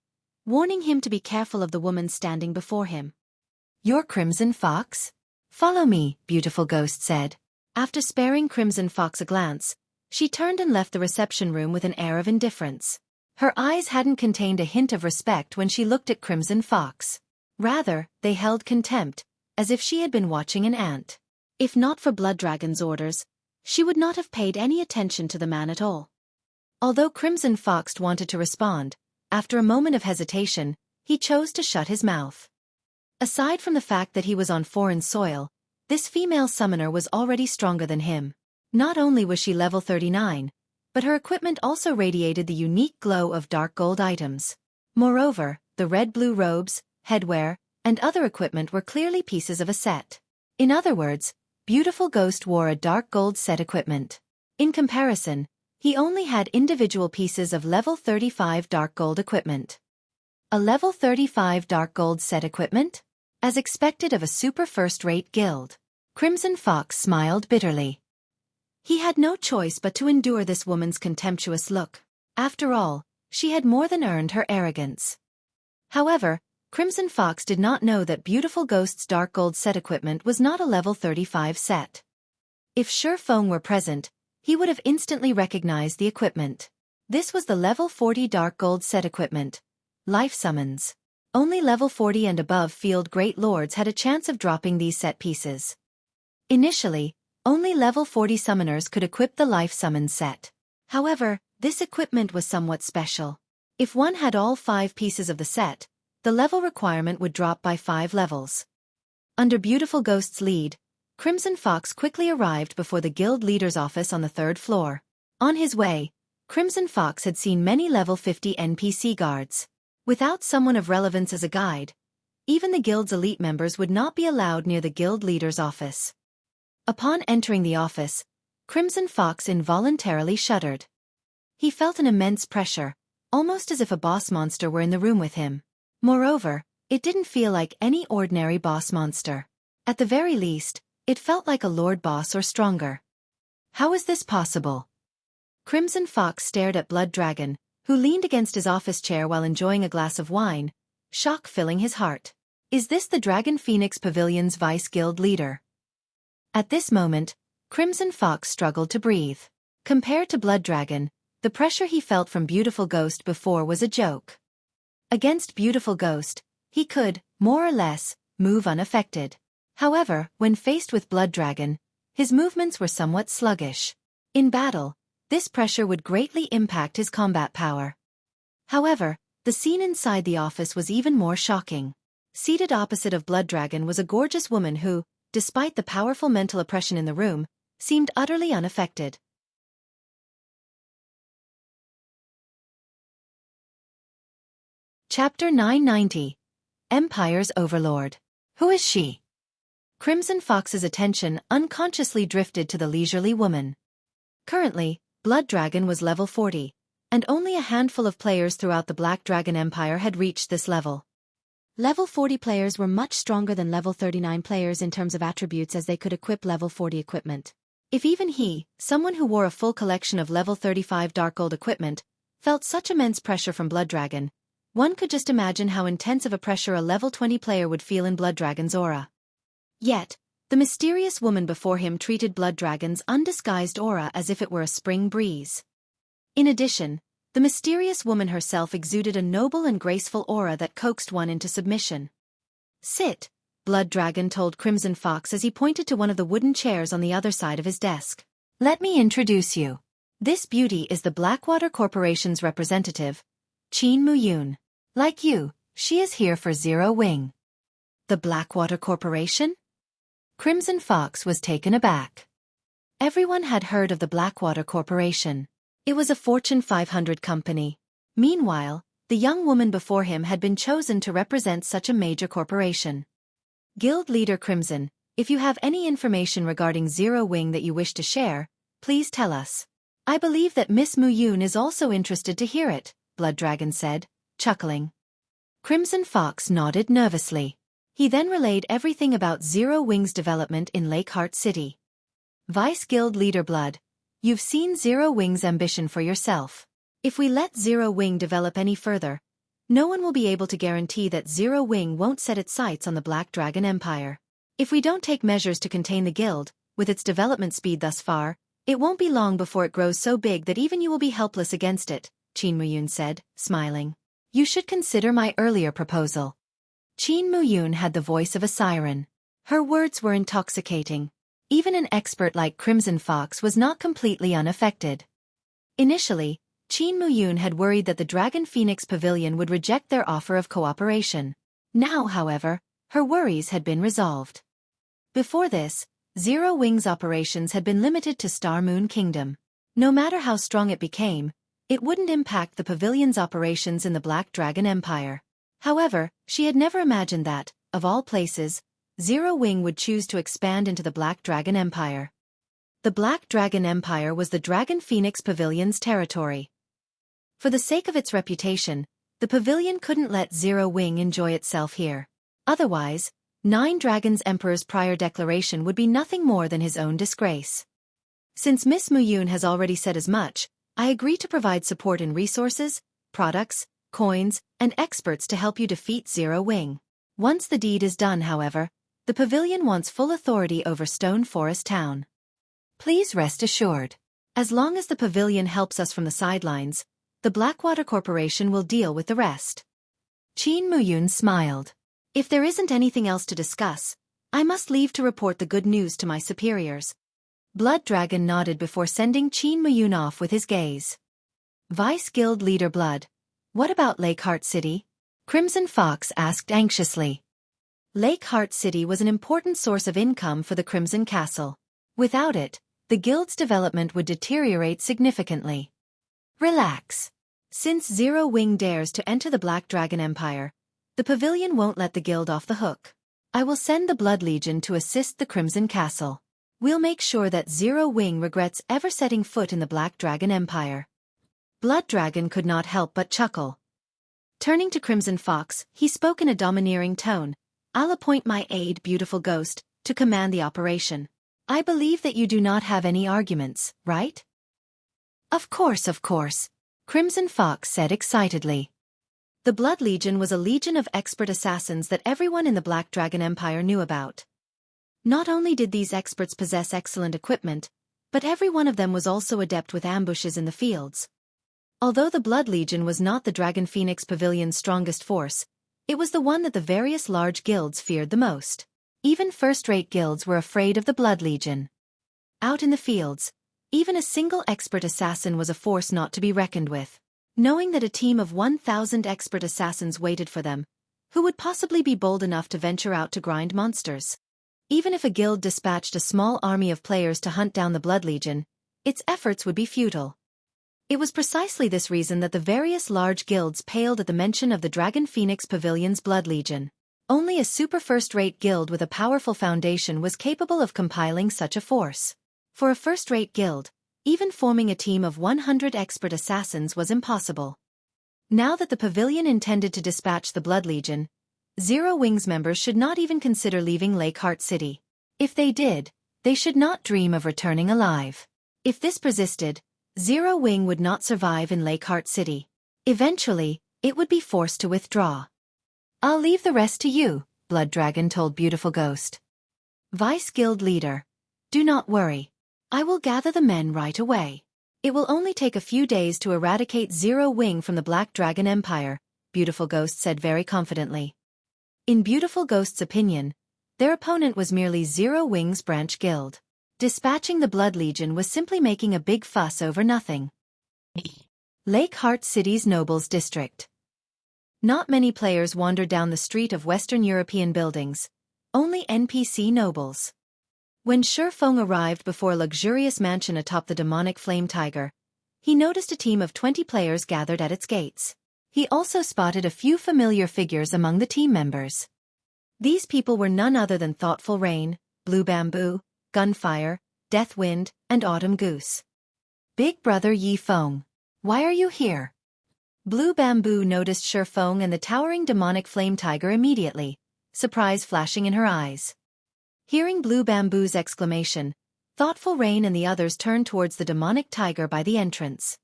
warning him to be careful of the woman standing before him. "You're Crimson Fox? Follow me," Beautiful Ghost said. After sparing Crimson Fox a glance, she turned and left the reception room with an air of indifference. Her eyes hadn't contained a hint of respect when she looked at Crimson Fox. Rather, they held contempt, as if she had been watching an ant. If not for Blood Dragon's orders, she would not have paid any attention to the man at all. Although Crimson Fox wanted to respond, after a moment of hesitation, he chose to shut his mouth. Aside from the fact that he was on foreign soil, this female summoner was already stronger than him. Not only was she level 39, but her equipment also radiated the unique glow of dark gold items. Moreover, the red-blue robes, headwear, and other equipment were clearly pieces of a set. In other words, Beautiful Ghost wore a dark gold set equipment. In comparison, he only had individual pieces of level 35 dark gold equipment. A level 35 dark gold set equipment? As expected of a super first-rate guild. Crimson Fox smiled bitterly. He had no choice but to endure this woman's contemptuous look. After all, she had more than earned her arrogance. However, Crimson Fox did not know that Beautiful Ghost's dark gold set equipment was not a level 35 set. If Xueqi were present, he would have instantly recognized the equipment. This was the level 40 dark gold set equipment. Life summons. Only level 40 and above field great lords had a chance of dropping these set pieces. Initially, only level 40 summoners could equip the life summon set. However, this equipment was somewhat special. If one had all 5 pieces of the set, the level requirement would drop by 5 levels. Under Beautiful Ghost's lead, Crimson Fox quickly arrived before the guild leader's office on the 3rd floor. On his way, Crimson Fox had seen many level 50 NPC guards. Without someone of relevance as a guide, even the guild's elite members would not be allowed near the guild leader's office. Upon entering the office, Crimson Fox involuntarily shuddered. He felt an immense pressure, almost as if a boss monster were in the room with him. Moreover, it didn't feel like any ordinary boss monster. At the very least, it felt like a lord boss or stronger. How is this possible? Crimson Fox stared at Blood Dragon, who leaned against his office chair while enjoying a glass of wine, shock filling his heart. Is this the Dragon Phoenix Pavilion's vice guild leader? At this moment, Crimson Fox struggled to breathe. Compared to Blood Dragon, the pressure he felt from Beautiful Ghost before was a joke. Against Beautiful Ghost, he could, more or less, move unaffected. However, when faced with Blood Dragon, his movements were somewhat sluggish. In battle, this pressure would greatly impact his combat power. However, the scene inside the office was even more shocking. Seated opposite of Blood Dragon was a gorgeous woman who, despite the powerful mental oppression in the room, seemed utterly unaffected. Chapter 990. Empire's Overlord. Who is she? Crimson Fox's attention unconsciously drifted to the leisurely woman. Currently, Blood Dragon was level 40, and only a handful of players throughout the Black Dragon Empire had reached this level. Level 40 players were much stronger than level 39 players in terms of attributes, as they could equip level 40 equipment. If even he, someone who wore a full collection of level 35 Dark Gold equipment, felt such immense pressure from Blood Dragon, one could just imagine how intense of a pressure a level 20 player would feel in Blood Dragon's aura. Yet, the mysterious woman before him treated Blood Dragon's undisguised aura as if it were a spring breeze. In addition, the mysterious woman herself exuded a noble and graceful aura that coaxed one into submission. "Sit," Blood Dragon told Crimson Fox as he pointed to one of the wooden chairs on the other side of his desk. "Let me introduce you. This beauty is the Blackwater Corporation's representative, Qin Muyun. Like you, she is here for Zero Wing." The Blackwater Corporation? Crimson Fox was taken aback. Everyone had heard of the Blackwater Corporation. It was a Fortune 500 company. Meanwhile, the young woman before him had been chosen to represent such a major corporation. Guild Leader Crimson, if you have any information regarding Zero Wing that you wish to share, please tell us. I believe that Miss Muyun is also interested to hear it, Blood Dragon said, chuckling. Crimson Fox nodded nervously. He then relayed everything about Zero Wing's development in Lakeheart City. Vice Guild Leader Blood, you've seen Zero Wing's ambition for yourself. If we let Zero Wing develop any further, no one will be able to guarantee that Zero Wing won't set its sights on the Black Dragon Empire. If we don't take measures to contain the guild, with its development speed thus far, it won't be long before it grows so big that even you will be helpless against it, Qin Muyun said, smiling. You should consider my earlier proposal. Qin Muyun had the voice of a siren. Her words were intoxicating. Even an expert like Crimson Fox was not completely unaffected. Initially, Qin Muyun had worried that the Dragon Phoenix Pavilion would reject their offer of cooperation. Now, however, her worries had been resolved. Before this, Zero Wing's operations had been limited to Star Moon Kingdom. No matter how strong it became, it wouldn't impact the pavilion's operations in the Black Dragon Empire. However, she had never imagined that, of all places, Zero Wing would choose to expand into the Black Dragon Empire. The Black Dragon Empire was the Dragon Phoenix Pavilion's territory. For the sake of its reputation, the pavilion couldn't let Zero Wing enjoy itself here. Otherwise, Nine Dragons Emperor's prior declaration would be nothing more than his own disgrace. Since Miss Muyun has already said as much, I agree to provide support in resources, products, coins, and experts to help you defeat Zero Wing. Once the deed is done, however, the pavilion wants full authority over Stone Forest Town. Please rest assured. As long as the pavilion helps us from the sidelines, the Blackwater Corporation will deal with the rest. Qin Muyun smiled. If there isn't anything else to discuss, I must leave to report the good news to my superiors. Blood Dragon nodded before sending Qin Muyun off with his gaze. Vice Guild Leader Blood, what about Lakeheart City? Crimson Fox asked anxiously. Lakeheart City was an important source of income for the Crimson Castle. Without it, the guild's development would deteriorate significantly. Relax. Since Zero Wing dares to enter the Black Dragon Empire, the pavilion won't let the guild off the hook. I will send the Blood Legion to assist the Crimson Castle. We'll make sure that Zero Wing regrets ever setting foot in the Black Dragon Empire. Blood Dragon could not help but chuckle. Turning to Crimson Fox, he spoke in a domineering tone. I'll appoint my aide, Beautiful Ghost, to command the operation. I believe that you do not have any arguments, right? Of course, Crimson Fox said excitedly. The Blood Legion was a legion of expert assassins that everyone in the Black Dragon Empire knew about. Not only did these experts possess excellent equipment, but every one of them was also adept with ambushes in the fields. Although the Blood Legion was not the Dragon Phoenix Pavilion's strongest force, it was the one that the various large guilds feared the most. Even first-rate guilds were afraid of the Blood Legion. Out in the fields, even a single expert assassin was a force not to be reckoned with. Knowing that a team of 1,000 expert assassins waited for them, who would possibly be bold enough to venture out to grind monsters? Even if a guild dispatched a small army of players to hunt down the Blood Legion, its efforts would be futile. It was precisely this reason that the various large guilds paled at the mention of the Dragon Phoenix Pavilion's Blood Legion. Only a super first-rate guild with a powerful foundation was capable of compiling such a force. For a first-rate guild, even forming a team of 100 expert assassins was impossible. Now that the pavilion intended to dispatch the Blood Legion, Zero Wings members should not even consider leaving Lakeheart City. If they did, they should not dream of returning alive. If this persisted, Zero Wing would not survive in Lakeheart City. Eventually, it would be forced to withdraw. "I'll leave the rest to you," Blood Dragon told Beautiful Ghost. "Vice Guild Leader, do not worry. I will gather the men right away. It will only take a few days to eradicate Zero Wing from the Black Dragon Empire," Beautiful Ghost said very confidently. In Beautiful Ghost's opinion, their opponent was merely Zero Wing's branch guild. Dispatching the Blood Legion was simply making a big fuss over nothing. Lakeheart City's Nobles District. Not many players wandered down the street of Western European buildings, only NPC nobles. When Xueqi arrived before a luxurious mansion atop the demonic flame tiger, he noticed a team of 20 players gathered at its gates. He also spotted a few familiar figures among the team members. These people were none other than Thoughtful Rain, Blue Bamboo, Gunfire, Deathwind, and Autumn Goose. "Big Brother Yi Feng, why are you here?" Blue Bamboo noticed Xueqi and the towering demonic flame tiger immediately, surprise flashing in her eyes. Hearing Blue Bamboo's exclamation, Thoughtful Rain and the others turned towards the demonic tiger by the entrance.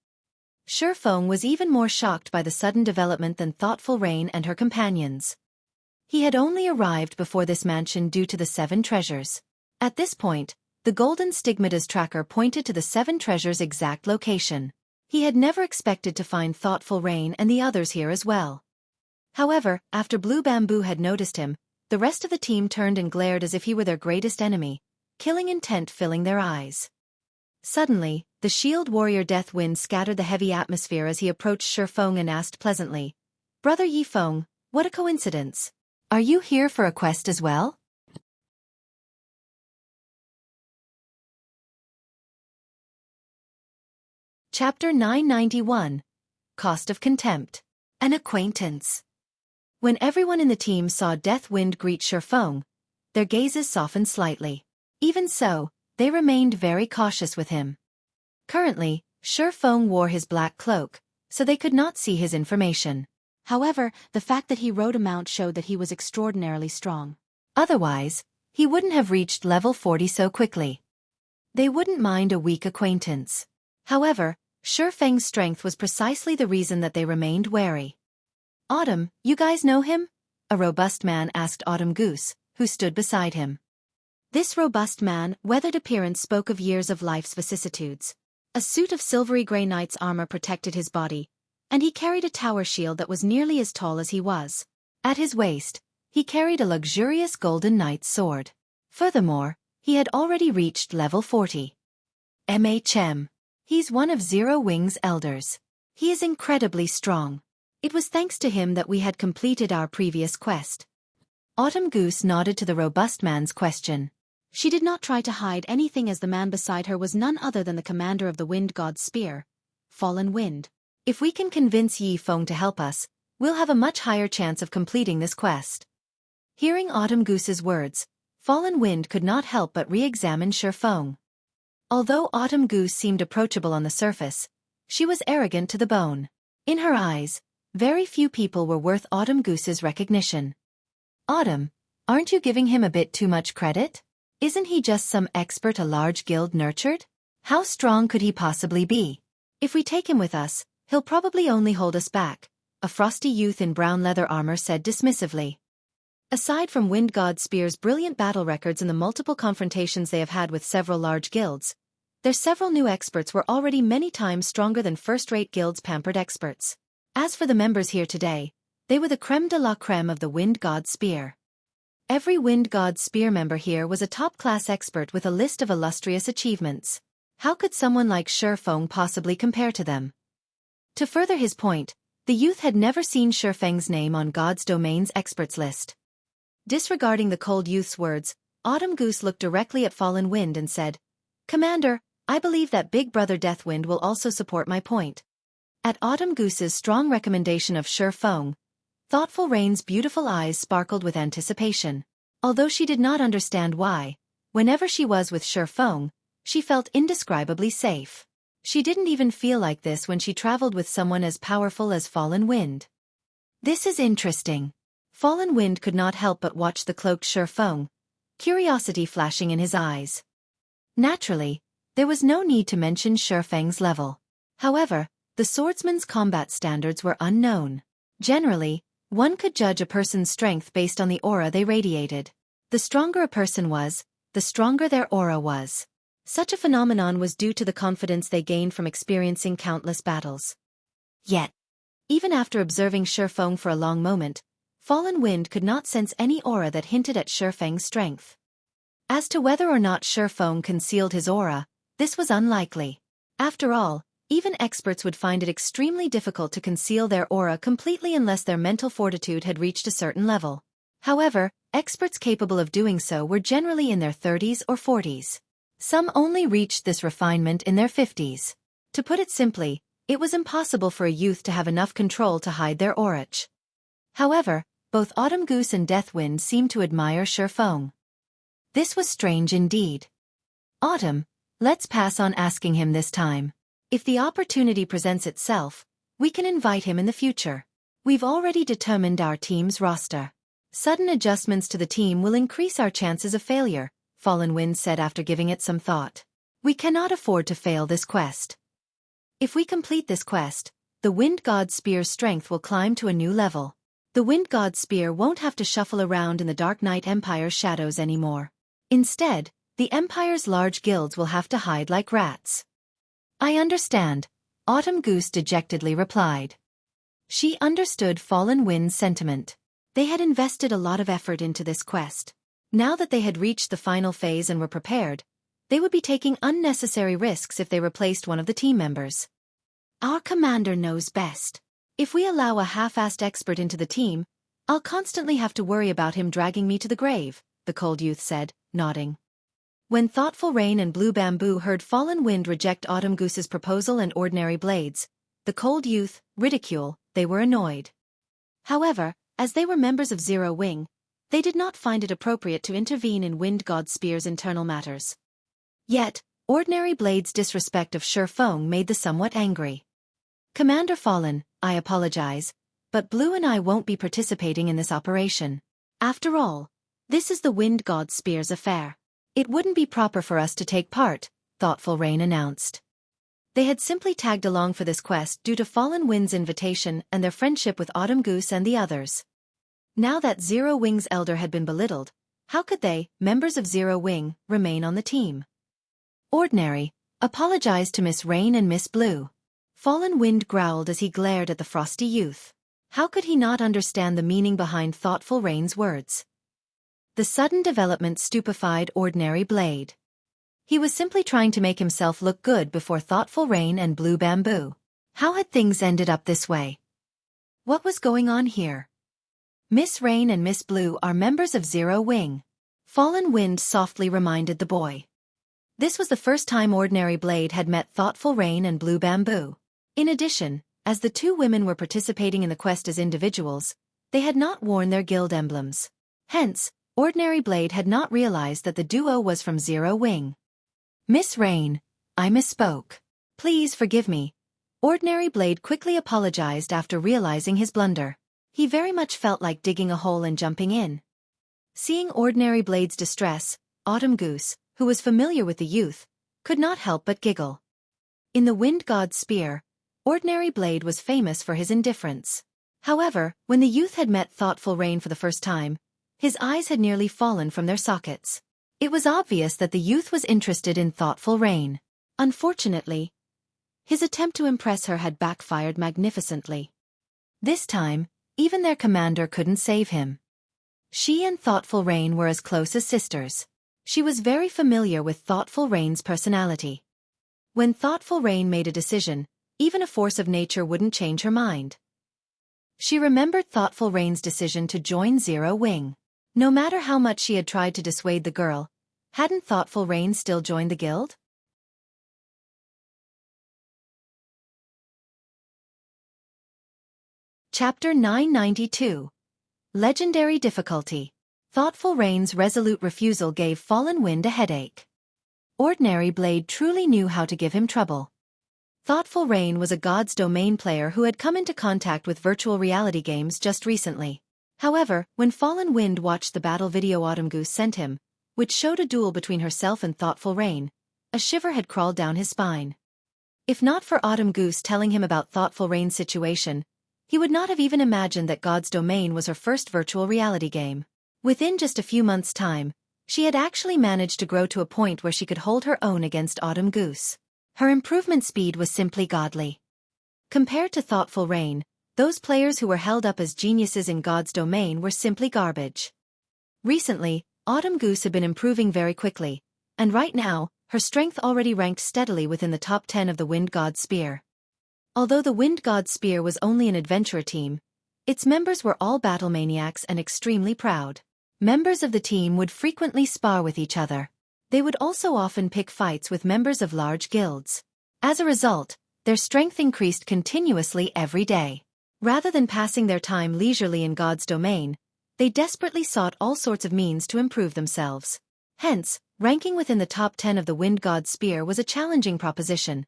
Xueqi was even more shocked by the sudden development than Thoughtful Rain and her companions. He had only arrived before this mansion due to the 7 treasures. At this point, the Golden Stigmata's tracker pointed to the 7 treasures' exact location. He had never expected to find Thoughtful Rain and the others here as well. However, after Blue Bamboo had noticed him, the rest of the team turned and glared as if he were their greatest enemy, killing intent filling their eyes. Suddenly, the shield warrior Deathwind scattered the heavy atmosphere as he approached Xueqi and asked pleasantly, "Brother Yi Feng, what a coincidence. Are you here for a quest as well?" Chapter 991. Cost of Contempt. An Acquaintance. When everyone in the team saw Deathwind greet Xueqi, their gazes softened slightly. Even so, they remained very cautious with him. Currently, Xueqi wore his black cloak, so they could not see his information. However, the fact that he rode a mount showed that he was extraordinarily strong. Otherwise, he wouldn't have reached level 40 so quickly. They wouldn't mind a weak acquaintance. However, Xueqi's strength was precisely the reason that they remained wary. "Autumn, you guys know him?" a robust man asked Autumn Goose, who stood beside him. This robust man, weathered appearance spoke of years of life's vicissitudes. A suit of silvery gray knight's armor protected his body, and he carried a tower shield that was nearly as tall as he was. At his waist, he carried a luxurious golden knight's sword. Furthermore, he had already reached level 40. MHM. He's one of Zero Wing's elders. He is incredibly strong. It was thanks to him that we had completed our previous quest. Autumn Goose nodded to the robust man's question. She did not try to hide anything as the man beside her was none other than the commander of the Wind God's Spear, Fallen Wind. "If we can convince Yi Feng to help us, we'll have a much higher chance of completing this quest." Hearing Autumn Goose's words, Fallen Wind could not help but re-examine Xueqi. Although Autumn Goose seemed approachable on the surface, she was arrogant to the bone. In her eyes, very few people were worth Autumn Goose's recognition. "Autumn, aren't you giving him a bit too much credit? Isn't he just some expert a large guild nurtured? How strong could he possibly be? If we take him with us, he'll probably only hold us back," a frosty youth in brown leather armor said dismissively. Aside from Wind God Spear's brilliant battle records and the multiple confrontations they have had with several large guilds, their several new experts were already many times stronger than first-rate guilds' pampered experts. As for the members here today, they were the creme de la creme of the Wind God Spear. Every Wind God Spear member here was a top-class expert with a list of illustrious achievements. How could someone like Xueqi possibly compare to them? To further his point, the youth had never seen Xueqi's name on God's Domain's experts list. Disregarding the cold youth's words, Autumn Goose looked directly at Fallen Wind and said, "Commander, I believe that Big Brother Deathwind will also support my point. At Autumn Goose's strong recommendation of Xueqi, Thoughtful Rain's beautiful eyes sparkled with anticipation. Although she did not understand why, whenever she was with Xueqi, she felt indescribably safe. She didn't even feel like this when she traveled with someone as powerful as Fallen Wind. This is interesting. Fallen Wind could not help but watch the cloaked Xueqi, curiosity flashing in his eyes. Naturally, there was no need to mention Xueqi's level. However, the swordsman's combat standards were unknown. Generally, one could judge a person's strength based on the aura they radiated. The stronger a person was, the stronger their aura was. Such a phenomenon was due to the confidence they gained from experiencing countless battles. Yet, even after observing Xueqi for a long moment, Fallen Wind could not sense any aura that hinted at Xueqi's strength. As to whether or not Xueqi concealed his aura, this was unlikely. After all, even experts would find it extremely difficult to conceal their aura completely unless their mental fortitude had reached a certain level. However, experts capable of doing so were generally in their 30s or 40s. Some only reached this refinement in their 50s. To put it simply, it was impossible for a youth to have enough control to hide their aura. However, both Autumn Goose and Deathwind seemed to admire Xueqi. This was strange indeed. Autumn, let's pass on asking him this time. If the opportunity presents itself, we can invite him in the future. We've already determined our team's roster. Sudden adjustments to the team will increase our chances of failure, Fallen Wind said after giving it some thought. We cannot afford to fail this quest. If we complete this quest, the Wind God's Spear's strength will climb to a new level. The Wind God's Spear won't have to shuffle around in the Dark Knight Empire's shadows anymore. Instead, the Empire's large guilds will have to hide like rats. I understand, Autumn Goose dejectedly replied. She understood Fallen Wind's sentiment. They had invested a lot of effort into this quest. Now that they had reached the final phase and were prepared, they would be taking unnecessary risks if they replaced one of the team members. Our commander knows best. If we allow a half-assed expert into the team, I'll constantly have to worry about him dragging me to the grave, the cold youth said, nodding. When Thoughtful Rain and Blue Bamboo heard Fallen Wind reject Autumn Goose's proposal and Ordinary Blades, the cold youth, ridicule, they were annoyed. However, as they were members of Zero Wing, they did not find it appropriate to intervene in Wind God Spear's internal matters. Yet, Ordinary Blade's disrespect of Xueqi made them somewhat angry. Commander Fallen, I apologize, but Blue and I won't be participating in this operation. After all, this is the Wind God Spear's affair. It wouldn't be proper for us to take part, Thoughtful Rain announced. They had simply tagged along for this quest due to Fallen Wind's invitation and their friendship with Autumn Goose and the others. Now that Zero Wing's elder had been belittled, how could they, members of Zero Wing, remain on the team? Ordinary, apologized to Miss Rain and Miss Blue. Fallen Wind growled as he glared at the frosty youth. How could he not understand the meaning behind Thoughtful Rain's words? The sudden development stupefied Ordinary Blade. He was simply trying to make himself look good before Thoughtful Rain and Blue Bamboo. How had things ended up this way? What was going on here? Miss Rain and Miss Blue are members of Zero Wing. Fallen Wind softly reminded the boy. This was the first time Ordinary Blade had met Thoughtful Rain and Blue Bamboo. In addition, as the two women were participating in the quest as individuals, they had not worn their guild emblems. Hence, Ordinary Blade had not realized that the duo was from Zero Wing. Miss Rain, I misspoke. Please forgive me. Ordinary Blade quickly apologized after realizing his blunder. He very much felt like digging a hole and jumping in. Seeing Ordinary Blade's distress, Autumn Goose, who was familiar with the youth, could not help but giggle. In the Wind God's Spear, Ordinary Blade was famous for his indifference. However, when the youth had met Thoughtful Rain for the first time, his eyes had nearly fallen from their sockets. It was obvious that the youth was interested in Thoughtful Rain. Unfortunately, his attempt to impress her had backfired magnificently. This time, even their commander couldn't save him. She and Thoughtful Rain were as close as sisters. She was very familiar with Thoughtful Rain's personality. When Thoughtful Rain made a decision, even a force of nature wouldn't change her mind. She remembered Thoughtful Rain's decision to join Zero Wing. No matter how much she had tried to dissuade the girl, hadn't Thoughtful Rain still joined the guild? Chapter 992. Legendary Difficulty. Thoughtful Rain's resolute refusal gave Fallen Wind a headache. Ordinary Blade truly knew how to give him trouble. Thoughtful Rain was a God's Domain player who had come into contact with virtual reality games just recently. However, when Fallen Wind watched the battle video Audiobook sent him, which showed a duel between herself and Thoughtful Rain, a shiver had crawled down his spine. If not for Audiobook telling him about Thoughtful Rain's situation, he would not have even imagined that God's Domain was her first virtual reality game. Within just a few months' time, she had actually managed to grow to a point where she could hold her own against Audiobook. Her improvement speed was simply godly. Compared to Thoughtful Rain, those players who were held up as geniuses in God's Domain were simply garbage. Recently, Audiobook had been improving very quickly, and right now, her strength already ranked steadily within the top 10 of the Wind God's Spear. Although the Wind God's Spear was only an adventurer team, its members were all battle maniacs and extremely proud. Members of the team would frequently spar with each other. They would also often pick fights with members of large guilds. As a result, their strength increased continuously every day. Rather than passing their time leisurely in God's Domain, they desperately sought all sorts of means to improve themselves. Hence, ranking within the top 10 of the Wind God's Spear was a challenging proposition,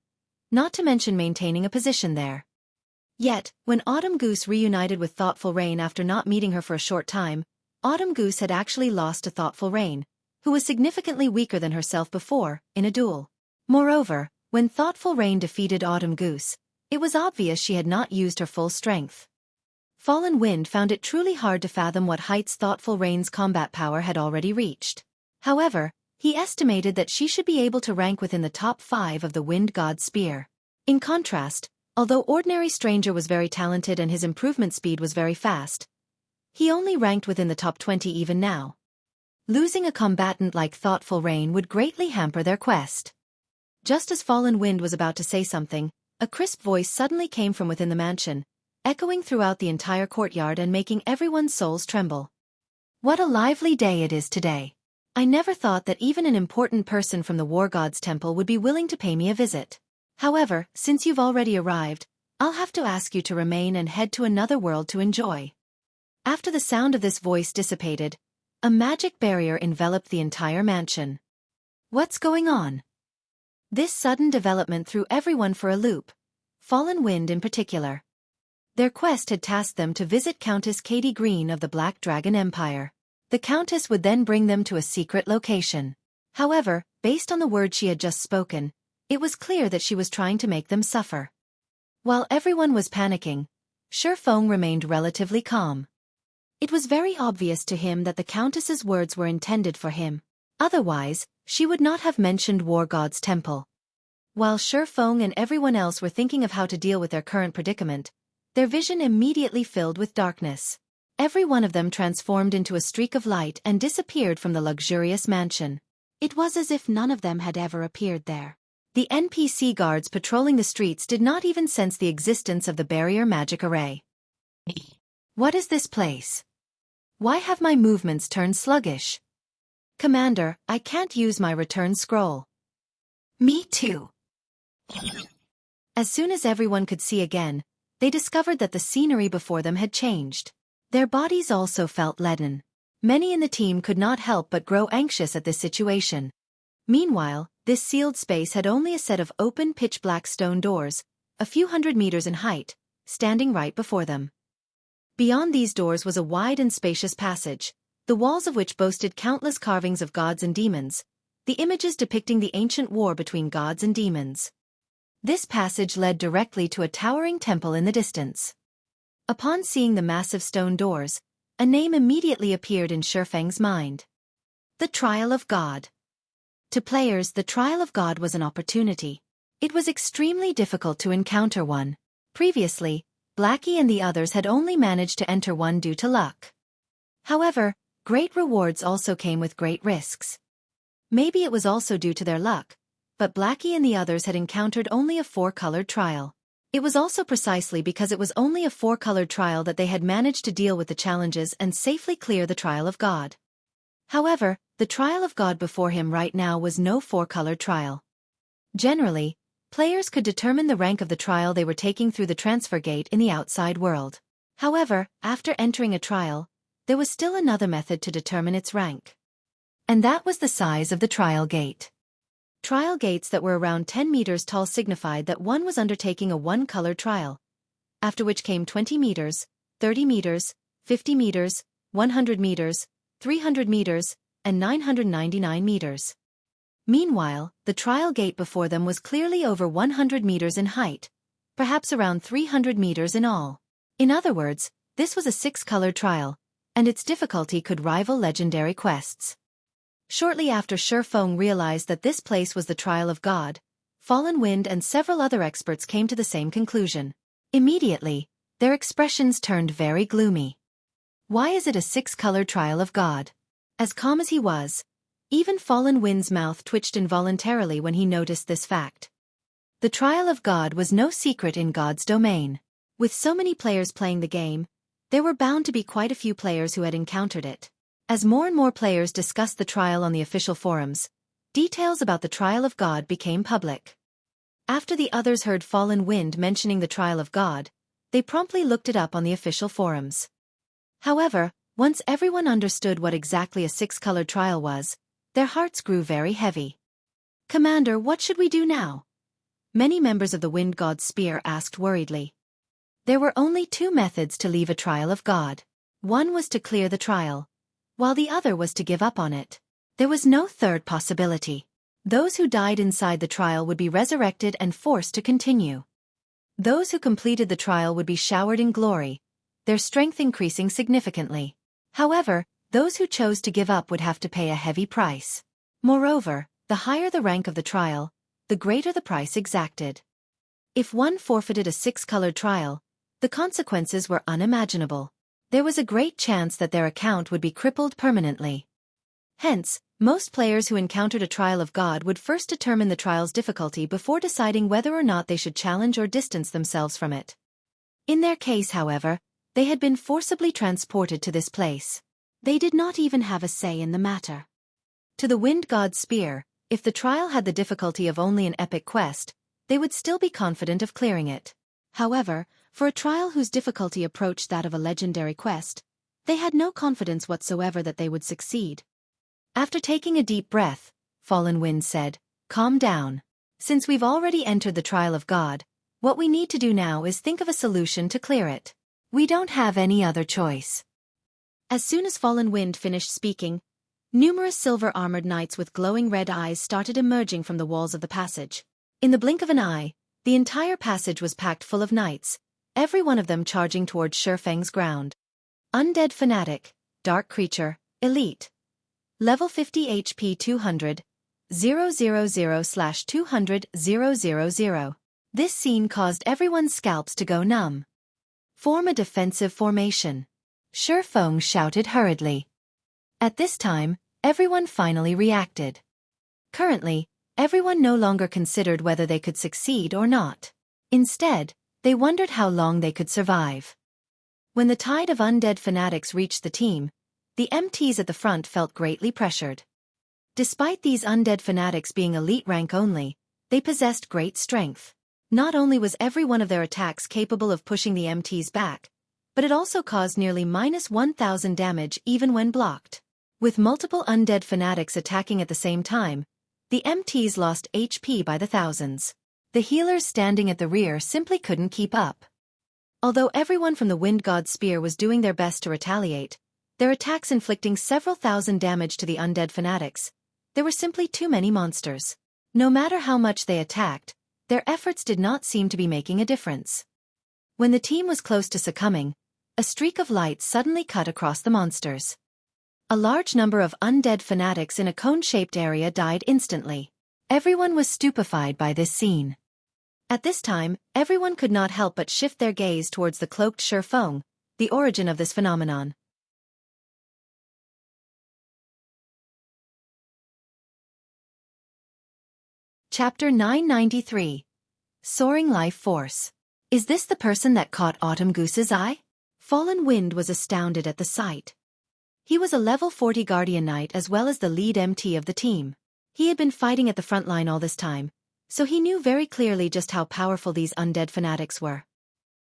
not to mention maintaining a position there. Yet, when Audiobook reunited with Thoughtful Rain after not meeting her for a short time, Audiobook had actually lost to Thoughtful Rain, who was significantly weaker than herself before, in a duel. Moreover, when Thoughtful Rain defeated Audiobook, it was obvious she had not used her full strength. Fallen Wind found it truly hard to fathom what heights Thoughtful Rain's combat power had already reached. However, he estimated that she should be able to rank within the top 5 of the Wind God's Spear. In contrast, although Ordinary Stranger was very talented and his improvement speed was very fast, he only ranked within the top 20 even now. Losing a combatant like Thoughtful Rain would greatly hamper their quest. Just as Fallen Wind was about to say something, a crisp voice suddenly came from within the mansion, echoing throughout the entire courtyard and making everyone's souls tremble. What a lively day it is today. I never thought that even an important person from the War God's Temple would be willing to pay me a visit. However, since you've already arrived, I'll have to ask you to remain and head to another world to enjoy. After the sound of this voice dissipated, a magic barrier enveloped the entire mansion. What's going on? This sudden development threw everyone for a loop, Fallen Wind in particular. Their quest had tasked them to visit Countess Katie Green of the Black Dragon Empire. The Countess would then bring them to a secret location. However, based on the words she had just spoken, it was clear that she was trying to make them suffer. While everyone was panicking, Xueqi remained relatively calm. It was very obvious to him that the Countess's words were intended for him. Otherwise, she would not have mentioned War God's Temple. While Xueqi and everyone else were thinking of how to deal with their current predicament, their vision immediately filled with darkness. Every one of them transformed into a streak of light and disappeared from the luxurious mansion. It was as if none of them had ever appeared there. The NPC guards patrolling the streets did not even sense the existence of the barrier magic array. What is this place? Why have my movements turned sluggish? Commander, I can't use my return scroll. Me too. As soon as everyone could see again, they discovered that the scenery before them had changed. Their bodies also felt leaden. Many in the team could not help but grow anxious at this situation. Meanwhile, this sealed space had only a set of open pitch-black stone doors, a few hundred meters in height, standing right before them. Beyond these doors was a wide and spacious passage, the walls of which boasted countless carvings of gods and demons, the images depicting the ancient war between gods and demons. This passage led directly to a towering temple in the distance. Upon seeing the massive stone doors, a name immediately appeared in Xueqi's mind. The Trial of God. To players, the Trial of God was an opportunity. It was extremely difficult to encounter one. Previously, Blackie and the others had only managed to enter one due to luck. However, great rewards also came with great risks. Maybe it was also due to their luck, but Blackie and the others had encountered only a 4-colored trial. It was also precisely because it was only a 4-colored trial that they had managed to deal with the challenges and safely clear the Trial of God. However, the Trial of God before him right now was no 4-colored trial. Generally, players could determine the rank of the trial they were taking through the transfer gate in the outside world. However, after entering a trial, there was still another method to determine its rank. And that was the size of the trial gate. Trial gates that were around 10 meters tall signified that one was undertaking a one-color trial, after which came 20 meters, 30 meters, 50 meters, 100 meters, 300 meters, and 999 meters. Meanwhile, the trial gate before them was clearly over 100 meters in height, perhaps around 300 meters in all. In other words, this was a 6-color trial, and its difficulty could rival legendary quests. Shortly after Xueqi realized that this place was the trial of God, Fallen Wind and several other experts came to the same conclusion. Immediately, their expressions turned very gloomy. Why is it a 6-color trial of God? As calm as he was, even Fallen Wind's mouth twitched involuntarily when he noticed this fact. The trial of God was no secret in God's domain. With so many players playing the game, there were bound to be quite a few players who had encountered it. As more and more players discussed the trial on the official forums, details about the trial of God became public. After the others heard Fallen Wind mentioning the trial of God, they promptly looked it up on the official forums. However, once everyone understood what exactly a 6-color trial was, their hearts grew very heavy. "Commander, what should we do now?" Many members of the Wind God's Spear asked worriedly. There were only 2 methods to leave a trial of God. One was to clear the trial, while the other was to give up on it. There was no third possibility. Those who died inside the trial would be resurrected and forced to continue. Those who completed the trial would be showered in glory, their strength increasing significantly. However, those who chose to give up would have to pay a heavy price. Moreover, the higher the rank of the trial, the greater the price exacted. If one forfeited a 6-colored trial, the consequences were unimaginable. There was a great chance that their account would be crippled permanently. Hence, most players who encountered a trial of God would first determine the trial's difficulty before deciding whether or not they should challenge or distance themselves from it. In their case, however, they had been forcibly transported to this place. They did not even have a say in the matter. To the Wind God's Spear, if the trial had the difficulty of only an epic quest, they would still be confident of clearing it. However, for a trial whose difficulty approached that of a legendary quest, they had no confidence whatsoever that they would succeed. After taking a deep breath, Fallen Wind said, "Calm down. Since we've already entered the trial of God, what we need to do now is think of a solution to clear it. We don't have any other choice." As soon as Fallen Wind finished speaking, numerous silver-armored knights with glowing red eyes started emerging from the walls of the passage. In the blink of an eye, the entire passage was packed full of knights, every one of them charging towards Xueqi's ground. Undead Fanatic, Dark Creature, Elite. Level 50 HP 200, 000/200 000. This scene caused everyone's scalps to go numb. Form a defensive formation. Xueqi shouted hurriedly. At this time, everyone finally reacted. Currently, everyone no longer considered whether they could succeed or not. Instead, they wondered how long they could survive. When the tide of undead fanatics reached the team, the MTs at the front felt greatly pressured. Despite these undead fanatics being elite rank only, they possessed great strength. Not only was every one of their attacks capable of pushing the MTs back, but it also caused nearly -1000 damage even when blocked. With multiple undead fanatics attacking at the same time, the MTs lost HP by the thousands. The healers standing at the rear simply couldn't keep up. Although everyone from the Wind God's Spear was doing their best to retaliate, their attacks inflicting several thousand damage to the undead fanatics, there were simply too many monsters. No matter how much they attacked, their efforts did not seem to be making a difference. When the team was close to succumbing, a streak of light suddenly cut across the monsters. A large number of undead fanatics in a cone-shaped area died instantly. Everyone was stupefied by this scene. At this time, everyone could not help but shift their gaze towards the cloaked Xueqi, the origin of this phenomenon. Chapter 993. Soaring Life Force. Is this the person that caught Autumn Goose's eye? Fallen Wind was astounded at the sight. He was a level 40 Guardian Knight as well as the lead MT of the team. He had been fighting at the front line all this time, so he knew very clearly just how powerful these undead fanatics were.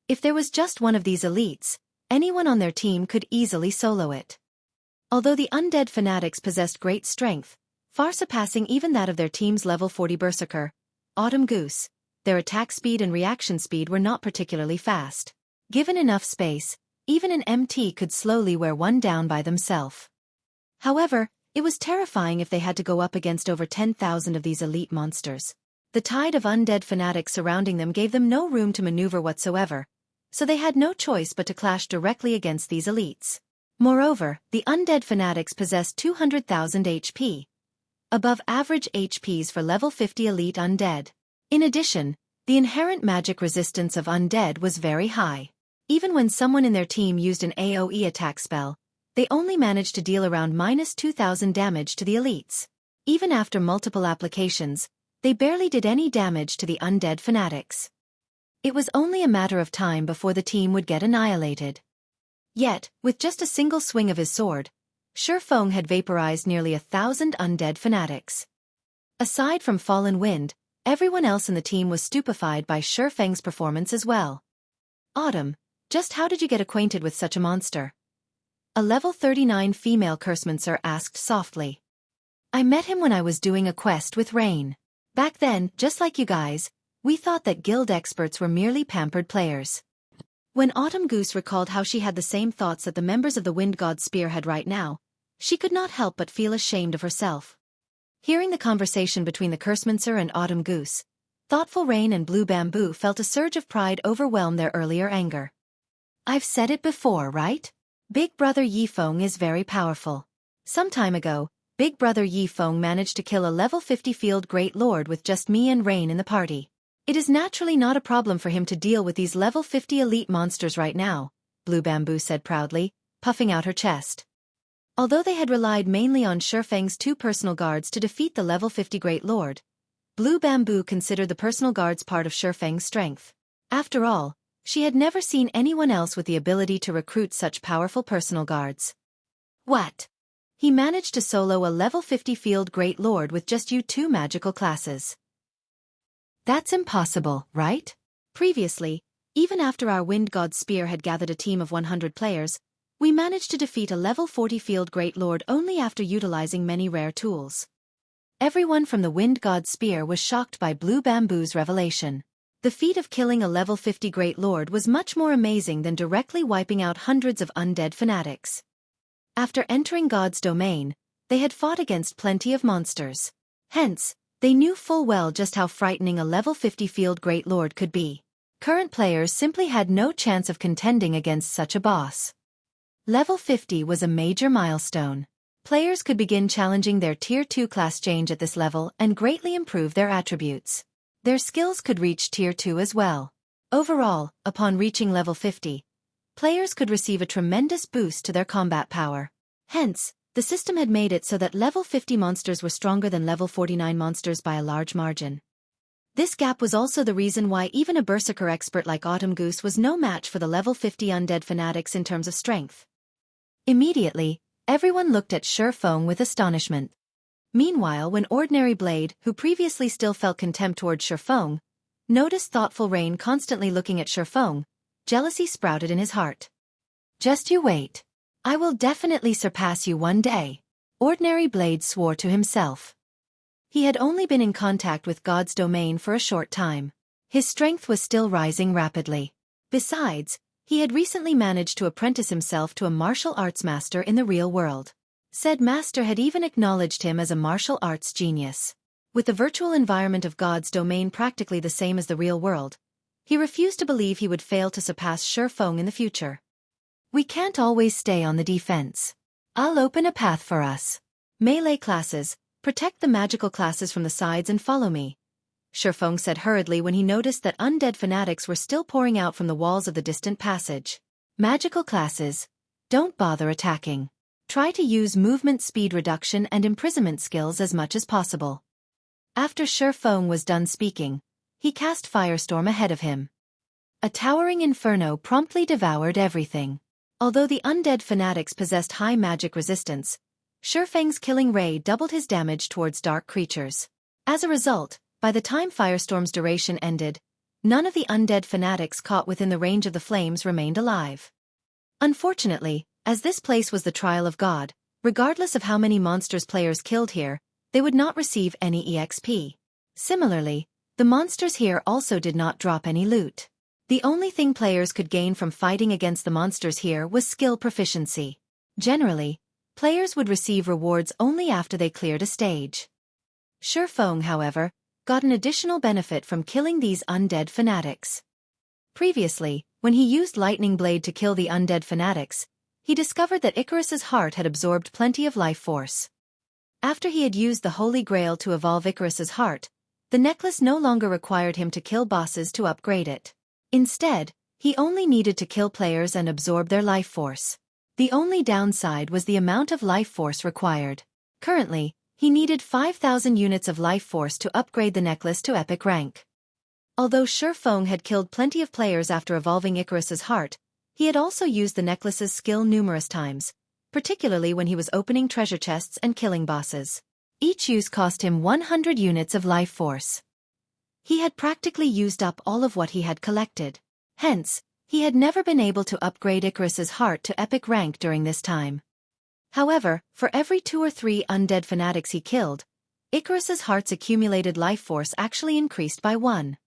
If there was just one of these elites, anyone on their team could easily solo it. Although the undead fanatics possessed great strength, far surpassing even that of their team's level 40 berserker, Autumn Goose, their attack speed and reaction speed were not particularly fast. Given enough space, even an MT could slowly wear one down by themselves. However, it was terrifying if they had to go up against over 10,000 of these elite monsters. The tide of undead fanatics surrounding them gave them no room to maneuver whatsoever, so they had no choice but to clash directly against these elites. Moreover, the undead fanatics possessed 200,000 HP, above average HPs for level 50 elite undead. In addition, the inherent magic resistance of undead was very high. Even when someone in their team used an AoE attack spell, they only managed to deal around -2,000 damage to the elites. Even after multiple applications, they barely did any damage to the undead fanatics. It was only a matter of time before the team would get annihilated. Yet, with just a single swing of his sword, Xueqi had vaporized nearly 1,000 undead fanatics. Aside from Fallen Wind, everyone else in the team was stupefied by Xueqi's performance as well. Autumn, just how did you get acquainted with such a monster? A level 39 female cursemancer asked softly. I met him when I was doing a quest with Rain. Back then, just like you guys, we thought that guild experts were merely pampered players. When Autumn Goose recalled how she had the same thoughts that the members of the Wind God Spear had right now, she could not help but feel ashamed of herself. Hearing the conversation between the cursemancer and Autumn Goose, thoughtful Rain and Blue Bamboo felt a surge of pride overwhelm their earlier anger. I've said it before, right? Big Brother Yifeng is very powerful. Some time ago, Big Brother Yifeng managed to kill a level 50 field Great Lord with just me and Rain in the party. It is naturally not a problem for him to deal with these level 50 elite monsters right now, Blue Bamboo said proudly, puffing out her chest. Although they had relied mainly on Xueqi's 2 personal guards to defeat the level 50 Great Lord, Blue Bamboo considered the personal guards part of Xueqi's strength. After all, she had never seen anyone else with the ability to recruit such powerful personal guards. What? He managed to solo a level 50 field Great Lord with just you 2 magical classes. That's impossible, right? Previously, even after our Wind God Spear had gathered a team of 100 players, we managed to defeat a level 40 field Great Lord only after utilizing many rare tools. Everyone from the Wind God Spear was shocked by Blue Bamboo's revelation. The feat of killing a level 50 Great Lord was much more amazing than directly wiping out hundreds of undead fanatics. After entering God's domain, they had fought against plenty of monsters. Hence, they knew full well just how frightening a level 50 field Great Lord could be. Current players simply had no chance of contending against such a boss. Level 50 was a major milestone. Players could begin challenging their Tier 2 class change at this level and greatly improve their attributes. Their skills could reach Tier 2 as well. Overall, upon reaching level 50, players could receive a tremendous boost to their combat power. Hence, the system had made it so that level 50 monsters were stronger than level 49 monsters by a large margin. This gap was also the reason why even a berserker expert like Autumn Goose was no match for the level 50 undead fanatics in terms of strength. Immediately, everyone looked at Xueqi with astonishment. Meanwhile, when Ordinary Blade, who previously still felt contempt toward Xueqi, noticed thoughtful Rain constantly looking at Xueqi, jealousy sprouted in his heart. Just you wait. I will definitely surpass you one day, Ordinary Blade swore to himself. He had only been in contact with God's domain for a short time. His strength was still rising rapidly. Besides, he had recently managed to apprentice himself to a martial arts master in the real world. Said master had even acknowledged him as a martial arts genius. With the virtual environment of God's domain practically the same as the real world, he refused to believe he would fail to surpass Xueqi in the future. We can't always stay on the defense. I'll open a path for us. Melee classes, protect the magical classes from the sides and follow me, Xueqi said hurriedly when he noticed that undead fanatics were still pouring out from the walls of the distant passage. Magical classes, don't bother attacking. Try to use movement speed reduction and imprisonment skills as much as possible. After Xueqi was done speaking, he cast Firestorm ahead of him. A towering inferno promptly devoured everything. Although the undead fanatics possessed high magic resistance, Xueqi's killing ray doubled his damage towards dark creatures. As a result, by the time Firestorm's duration ended, none of the undead fanatics caught within the range of the flames remained alive. Unfortunately, as this place was the trial of God, regardless of how many monsters players killed here, they would not receive any EXP. Similarly, the monsters here also did not drop any loot. The only thing players could gain from fighting against the monsters here was skill proficiency. Generally, players would receive rewards only after they cleared a stage. Xueqi, however, got an additional benefit from killing these undead fanatics. Previously, when he used Lightning Blade to kill the undead fanatics, he discovered that Icarus's heart had absorbed plenty of life force. After he had used the Holy Grail to evolve Icarus's heart, the necklace no longer required him to kill bosses to upgrade it. Instead, he only needed to kill players and absorb their life force. The only downside was the amount of life force required. Currently, he needed 5,000 units of life force to upgrade the necklace to epic rank. Although Xueqi had killed plenty of players after evolving Icarus's heart, he had also used the necklace's skill numerous times, particularly when he was opening treasure chests and killing bosses. Each use cost him 100 units of life force. He had practically used up all of what he had collected. Hence, he had never been able to upgrade Icarus's heart to epic rank during this time. However, for every 2 or 3 undead fanatics he killed, Icarus's heart's accumulated life force actually increased by 1.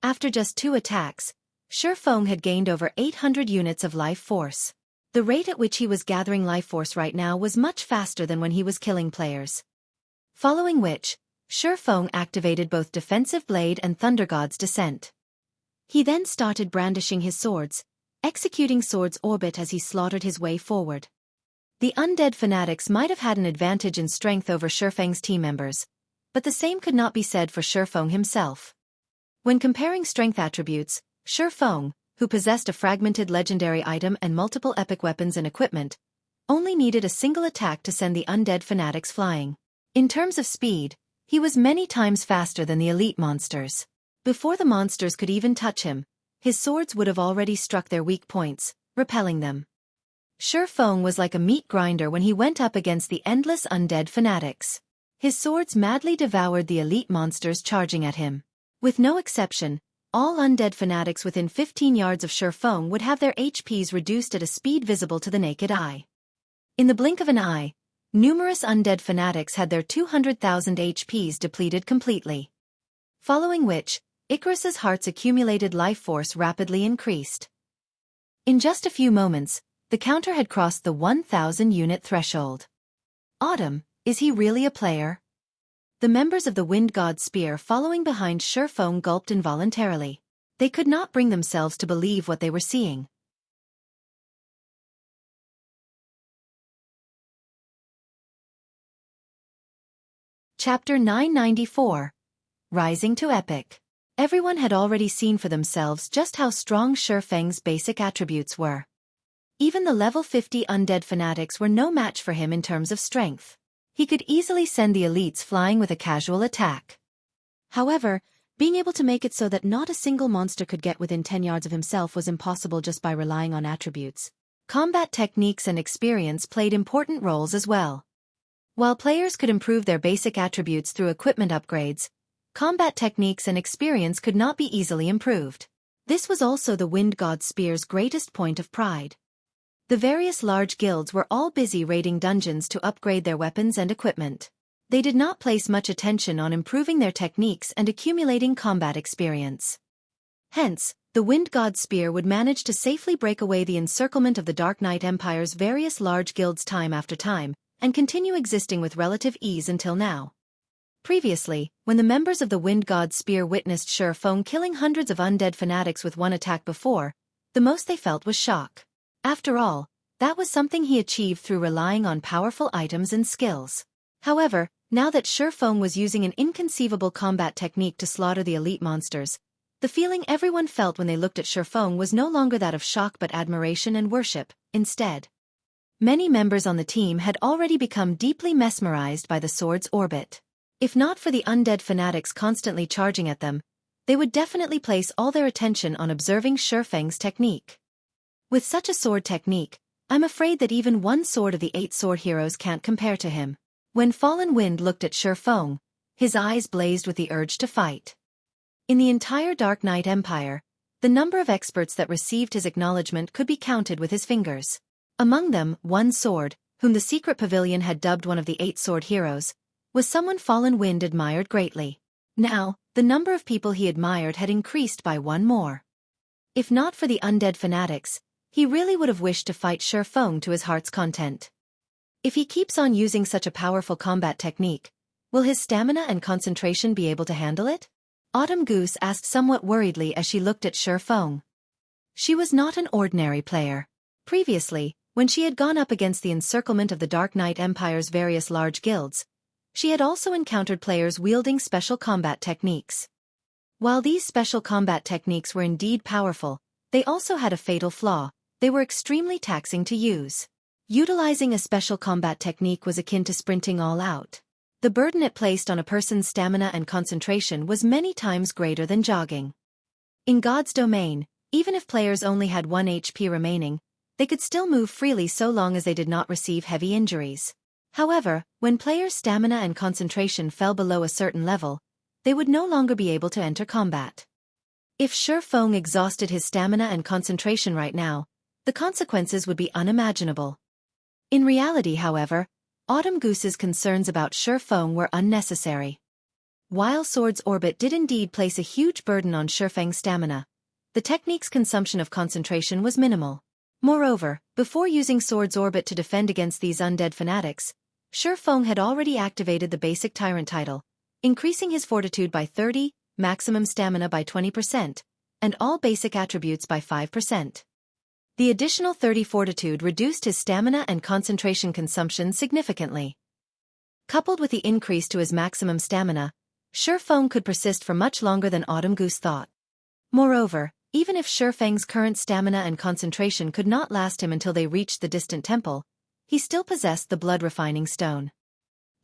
After just 2 attacks, Xueqi had gained over 800 units of life force. The rate at which he was gathering life force right now was much faster than when he was killing players. Following which, Xueqi activated both Defensive Blade and Thunder God's Descent. He then started brandishing his swords, executing Sword's Orbit as he slaughtered his way forward. The undead fanatics might have had an advantage in strength over Xueqi's team members, but the same could not be said for Xueqi himself. When comparing strength attributes, Xueqi, who possessed a fragmented legendary item and multiple epic weapons and equipment, only needed a single attack to send the undead fanatics flying. In terms of speed, he was many times faster than the elite monsters. Before the monsters could even touch him, his swords would have already struck their weak points, repelling them. Xueqi was like a meat grinder when he went up against the endless undead fanatics. His swords madly devoured the elite monsters charging at him. With no exception, all undead fanatics within 15 yards of Xueqi would have their HPs reduced at a speed visible to the naked eye. In the blink of an eye, numerous undead fanatics had their 200,000 HPs depleted completely. Following which, Icarus's heart's accumulated life force rapidly increased. In just a few moments, the counter had crossed the 1,000-unit threshold. Autumn, is he really a player? The members of the Wind God's Spear following behind Xueqi gulped involuntarily. They could not bring themselves to believe what they were seeing. Chapter 994. Rising to Epic. Everyone had already seen for themselves just how strong Xueqi's basic attributes were. Even the level 50 undead fanatics were no match for him in terms of strength. He could easily send the elites flying with a casual attack. However, being able to make it so that not a single monster could get within 10 yards of himself was impossible just by relying on attributes. Combat techniques and experience played important roles as well. While players could improve their basic attributes through equipment upgrades, combat techniques and experience could not be easily improved. This was also the Wind God's Spear's greatest point of pride. The various large guilds were all busy raiding dungeons to upgrade their weapons and equipment. They did not place much attention on improving their techniques and accumulating combat experience. Hence, the Wind God's Spear would manage to safely break away the encirclement of the Dark Knight Empire's various large guilds time after time, and continue existing with relative ease until now. Previously, when the members of the Wind God's Spear witnessed Xueqi killing hundreds of undead fanatics with one attack before, the most they felt was shock. After all, that was something he achieved through relying on powerful items and skills. However, now that Xueqi was using an inconceivable combat technique to slaughter the elite monsters, the feeling everyone felt when they looked at Xueqi was no longer that of shock but admiration and worship, instead. Many members on the team had already become deeply mesmerized by the sword's orbit. If not for the undead fanatics constantly charging at them, they would definitely place all their attention on observing Xueqi's technique. With such a sword technique, I'm afraid that even one sword of the 8 sword heroes can't compare to him. When Fallen Wind looked at Xueqi, his eyes blazed with the urge to fight. In the entire Dark Knight Empire, The number of experts that received his acknowledgement could be counted with his fingers. Among them, one sword, whom the secret pavilion had dubbed one of the 8 sword heroes, was someone Fallen Wind admired greatly. Now, the number of people he admired had increased by one more. If not for the undead fanatics, he really would have wished to fight Xueqi to his heart's content. If he keeps on using such a powerful combat technique, will his stamina and concentration be able to handle it? Autumn Goose asked somewhat worriedly as she looked at Xueqi. She was not an ordinary player. Previously, when she had gone up against the encirclement of the Dark Knight Empire's various large guilds, she had also encountered players wielding special combat techniques. While these special combat techniques were indeed powerful, they also had a fatal flaw: they were extremely taxing to use. Utilizing a special combat technique was akin to sprinting all out. The burden it placed on a person's stamina and concentration was many times greater than jogging. In God's domain, even if players only had 1 HP remaining, they could still move freely so long as they did not receive heavy injuries. However, when players' stamina and concentration fell below a certain level, they would no longer be able to enter combat. If Xueqi exhausted his stamina and concentration right now, the consequences would be unimaginable. In reality, however, Autumn Goose's concerns about Xueqi were unnecessary. While Sword's orbit did indeed place a huge burden on Xueqi's stamina, the technique's consumption of concentration was minimal. Moreover, before using Sword's orbit to defend against these undead fanatics, Xueqi had already activated the basic Tyrant title, increasing his fortitude by 30, maximum stamina by 20%, and all basic attributes by 5%. The additional 30 fortitude reduced his stamina and concentration consumption significantly. Coupled with the increase to his maximum stamina, Xueqi could persist for much longer than Autumn Goose thought. Moreover, even if Xueqi's current stamina and concentration could not last him until they reached the distant temple, he still possessed the Blood Refining Stone.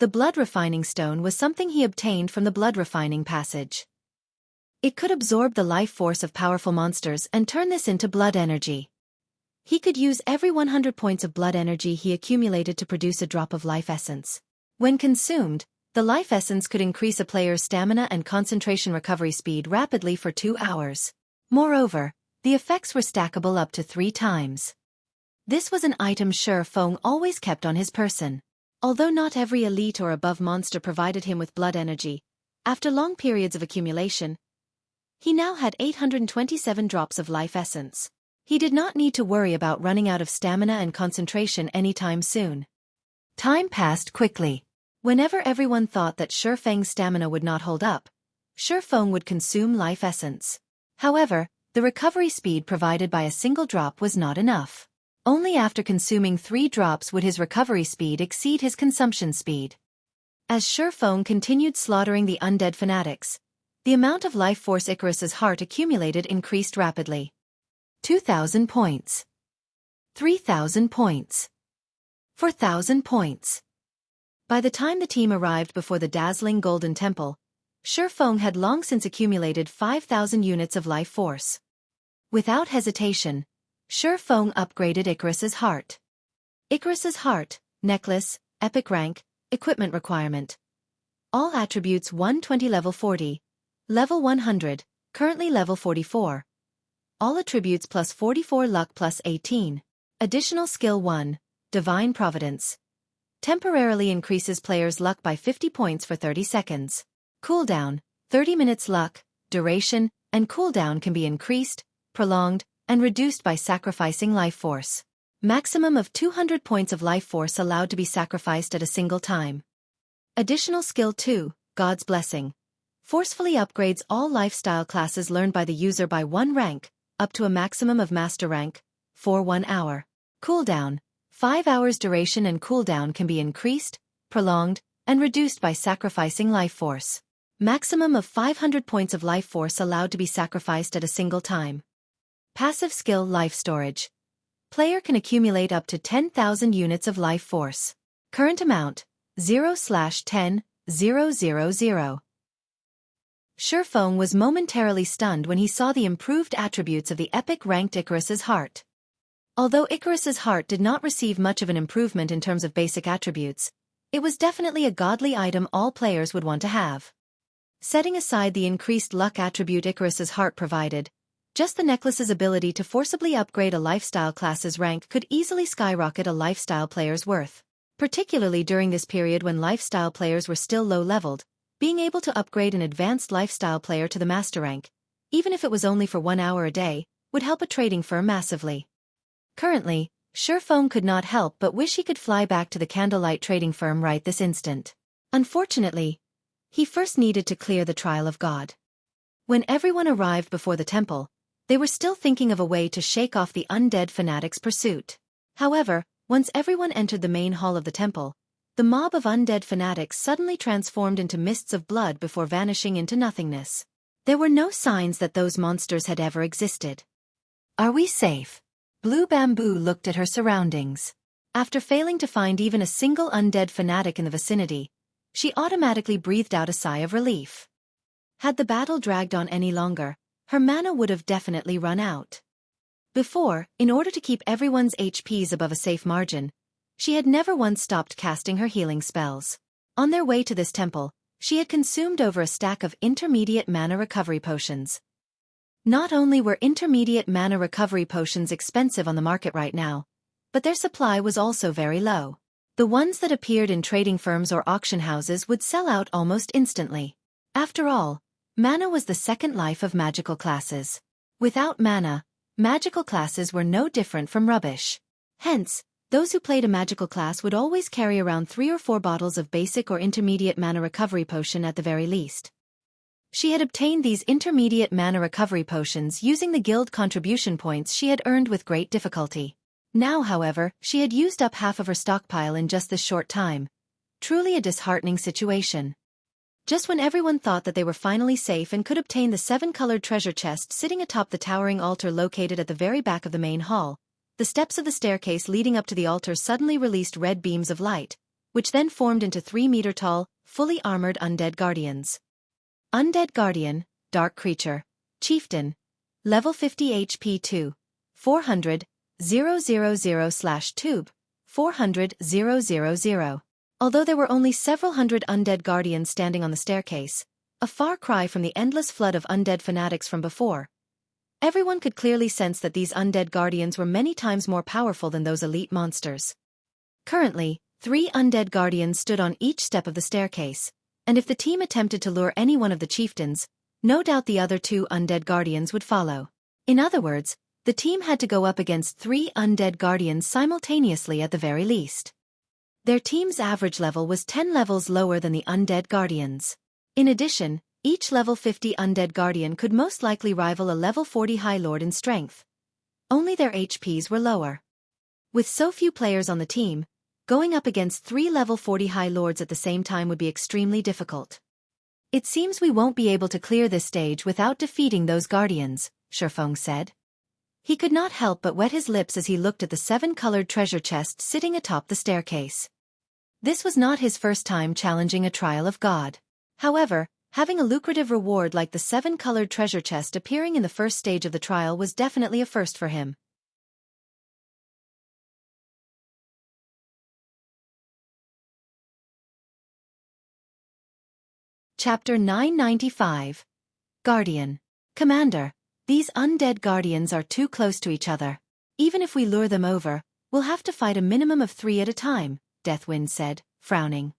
The Blood Refining Stone was something he obtained from the Blood Refining Passage. It could absorb the life force of powerful monsters and turn this into blood energy. He could use every 100 points of blood energy he accumulated to produce a drop of life essence. When consumed, the life essence could increase a player's stamina and concentration recovery speed rapidly for 2 hours. Moreover, the effects were stackable up to 3 times. This was an item Xueqi always kept on his person. Although not every elite or above monster provided him with blood energy, after long periods of accumulation, he now had 827 drops of life essence. He did not need to worry about running out of stamina and concentration anytime soon. Time passed quickly. Whenever everyone thought that Xueqi's stamina would not hold up, Xueqi would consume life essence. However, the recovery speed provided by a single drop was not enough. Only after consuming 3 drops would his recovery speed exceed his consumption speed. As Xueqi continued slaughtering the undead fanatics, the amount of life force Icarus's heart accumulated increased rapidly. 2,000 points. 3,000 points. 4,000 points. By the time the team arrived before the dazzling Golden Temple, Xueqi had long since accumulated 5,000 units of life force. Without hesitation, Xueqi upgraded Icarus's heart. Icarus's heart, necklace, epic rank, equipment requirement. All attributes 120 level 40, level 100, currently level 44. All attributes plus 44 luck plus 18. Additional skill 1, Divine Providence. Temporarily increases player's luck by 50 points for 30 seconds. Cooldown, 30 minutes luck, duration, and cooldown can be increased, prolonged, and reduced by sacrificing life force. Maximum of 200 points of life force allowed to be sacrificed at a single time. Additional skill 2, God's Blessing. Forcefully upgrades all lifestyle classes learned by the user by 1 rank, up to a maximum of Master rank, for 1 hour. Cooldown, 5 hours duration and cooldown can be increased, prolonged, and reduced by sacrificing life force. Maximum of 500 points of life force allowed to be sacrificed at a single time. Passive skill Life Storage. Player can accumulate up to 10,000 units of life force. Current amount, 0/10,000. Xueqi was momentarily stunned when he saw the improved attributes of the epic-ranked Icarus's heart. Although Icarus's heart did not receive much of an improvement in terms of basic attributes, it was definitely a godly item all players would want to have. Setting aside the increased luck attribute Icarus's heart provided, Just the necklace's ability to forcibly upgrade a lifestyle class's rank could easily skyrocket a lifestyle player's worth. Particularly during this period when lifestyle players were still low-leveled, being able to upgrade an advanced lifestyle player to the master rank, even if it was only for 1 hour a day, would help a trading firm massively. Currently, Xueqi could not help but wish he could fly back to the candlelight trading firm right this instant. Unfortunately, he first needed to clear the trial of God. When everyone arrived before the temple, they were still thinking of a way to shake off the undead fanatics' pursuit. However, once everyone entered the main hall of the temple, the mob of undead fanatics suddenly transformed into mists of blood before vanishing into nothingness. There were no signs that those monsters had ever existed. Are we safe? Blue Bamboo looked at her surroundings. After failing to find even a single undead fanatic in the vicinity, she automatically breathed out a sigh of relief. Had the battle dragged on any longer, her mana would have definitely run out. Before, in order to keep everyone's HPs above a safe margin, she had never once stopped casting her healing spells. On their way to this temple, she had consumed over a stack of intermediate mana recovery potions. Not only were intermediate mana recovery potions expensive on the market right now, but their supply was also very low. The ones that appeared in trading firms or auction houses would sell out almost instantly. After all, mana was the second life of magical classes. Without mana, magical classes were no different from rubbish. Hence, those who played a magical class would always carry around 3 or 4 bottles of basic or intermediate mana recovery potion at the very least. She had obtained these intermediate mana recovery potions using the guild contribution points she had earned with great difficulty. Now, however, she had used up half of her stockpile in just this short time. Truly a disheartening situation. Just when everyone thought that they were finally safe and could obtain the 7-colored treasure chest sitting atop the towering altar located at the very back of the main hall, the steps of the staircase leading up to the altar suddenly released red beams of light, which then formed into 3-meter-tall, fully armored undead guardians. Undead Guardian, Dark Creature, Chieftain, Level 50 HP 2, 400, 000/tube, 400, 000. Although there were only several hundred undead guardians standing on the staircase, a far cry from the endless flood of undead fanatics from before, everyone could clearly sense that these undead guardians were many times more powerful than those elite monsters. Currently, 3 undead guardians stood on each step of the staircase, and if the team attempted to lure any one of the chieftains, no doubt the other 2 undead guardians would follow. In other words, the team had to go up against 3 undead guardians simultaneously at the very least. Their team's average level was 10 levels lower than the undead guardians. In addition, each level 50 undead guardian could most likely rival a level 40 High Lord in strength. Only their HPs were lower. With so few players on the team, going up against 3 level 40 High Lords at the same time would be extremely difficult. It seems we won't be able to clear this stage without defeating those guardians, Xueqi said. He could not help but wet his lips as he looked at the 7-colored treasure chest sitting atop the staircase. This was not his first time challenging a trial of God. However, having a lucrative reward like the 7-colored treasure chest appearing in the first stage of the trial was definitely a first for him. Chapter 995. Guardian. Commander, these undead guardians are too close to each other. Even if we lure them over, we'll have to fight a minimum of 3 at a time, Deathwind said, frowning.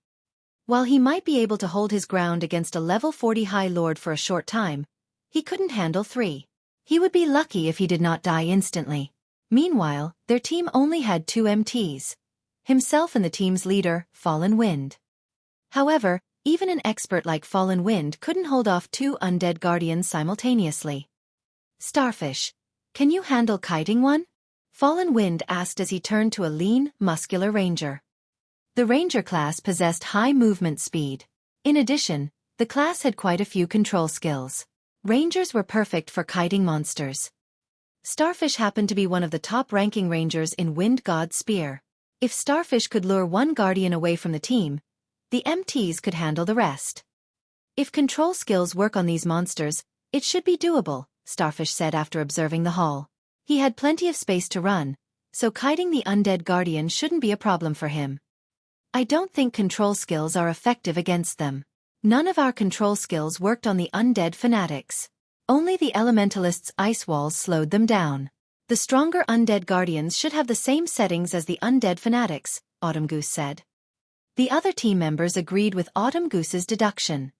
While he might be able to hold his ground against a level 40 High Lord for a short time, he couldn't handle 3. He would be lucky if he did not die instantly. Meanwhile, their team only had 2 MTs. Himself and the team's leader, Fallen Wind. However, even an expert like Fallen Wind couldn't hold off 2 undead guardians simultaneously. Starfish, can you handle kiting one? Fallen Wind asked as he turned to a lean, muscular ranger. The ranger class possessed high movement speed. In addition, the class had quite a few control skills. Rangers were perfect for kiting monsters. Starfish happened to be one of the top-ranking rangers in Wind God's Spear. If Starfish could lure one guardian away from the team, the MTs could handle the rest. If control skills work on these monsters, it should be doable, Starfish said after observing the hall. He had plenty of space to run, so kiting the undead guardian shouldn't be a problem for him. I don't think control skills are effective against them. None of our control skills worked on the undead fanatics. Only the elementalist's ice walls slowed them down. The stronger undead guardians should have the same settings as the undead fanatics, Autumn Goose said. The other team members agreed with Autumn Goose's deduction.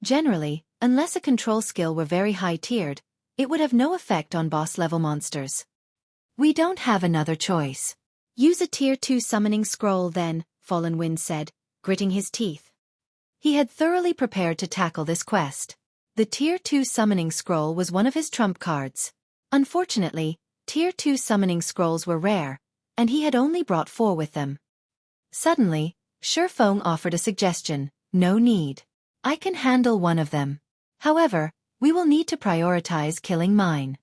Generally, unless a control skill were very high-tiered, it would have no effect on boss-level monsters. We don't have another choice. Use a Tier 2 summoning scroll then, Fallen Wind said, gritting his teeth. He had thoroughly prepared to tackle this quest. The Tier 2 summoning scroll was one of his trump cards. Unfortunately, Tier 2 summoning scrolls were rare, and he had only brought 4 with them. Suddenly, Xueqi offered a suggestion. No need. I can handle one of them. However, we will need to prioritize killing mine.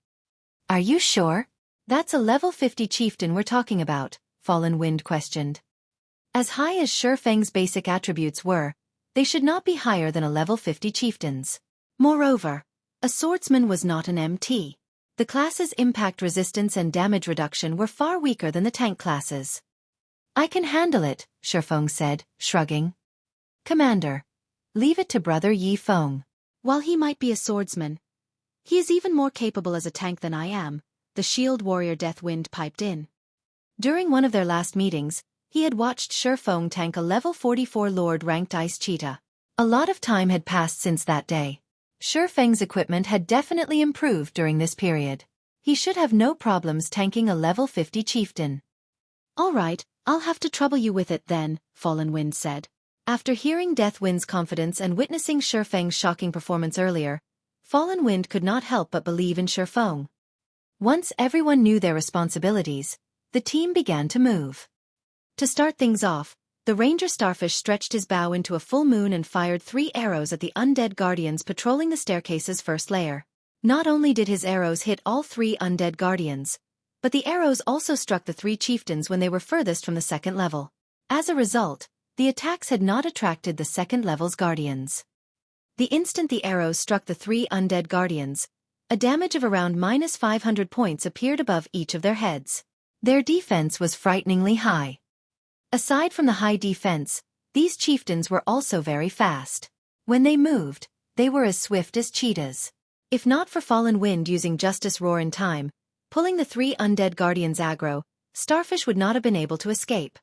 Are you sure? That's a level 50 chieftain we're talking about, Fallen Wind questioned. As high as Xueqi's basic attributes were, they should not be higher than a level 50 chieftains. Moreover, a swordsman was not an MT. The class's impact resistance and damage reduction were far weaker than the tank classes. I can handle it, Xueqi said, shrugging. Commander, leave it to Brother Yi Feng. While he might be a swordsman, he is even more capable as a tank than I am, the shield warrior Deathwind piped in. During one of their last meetings, he had watched Xueqi tank a level 44 Lord-ranked ice cheetah. A lot of time had passed since that day. Xueqi's equipment had definitely improved during this period. He should have no problems tanking a level 50 chieftain. All right, I'll have to trouble you with it then, Fallen Wind said. After hearing Deathwind's confidence and witnessing Xueqi's shocking performance earlier, Fallen Wind could not help but believe in Xueqi. Once everyone knew their responsibilities, the team began to move. To start things off, the Ranger Starfish stretched his bow into a full moon and fired 3 arrows at the undead guardians patrolling the staircase's first layer. Not only did his arrows hit all 3 undead guardians, but the arrows also struck the 3 chieftains when they were furthest from the second level. As a result, the attacks had not attracted the second level's guardians. The instant the arrows struck the 3 undead guardians, a damage of around -500 points appeared above each of their heads. Their defense was frighteningly high. Aside from the high defense, these chieftains were also very fast. When they moved, they were as swift as cheetahs. If not for Fallen Wind using Justice Roar in time, pulling the 3 undead guardians aggro, Starfish would not have been able to escape.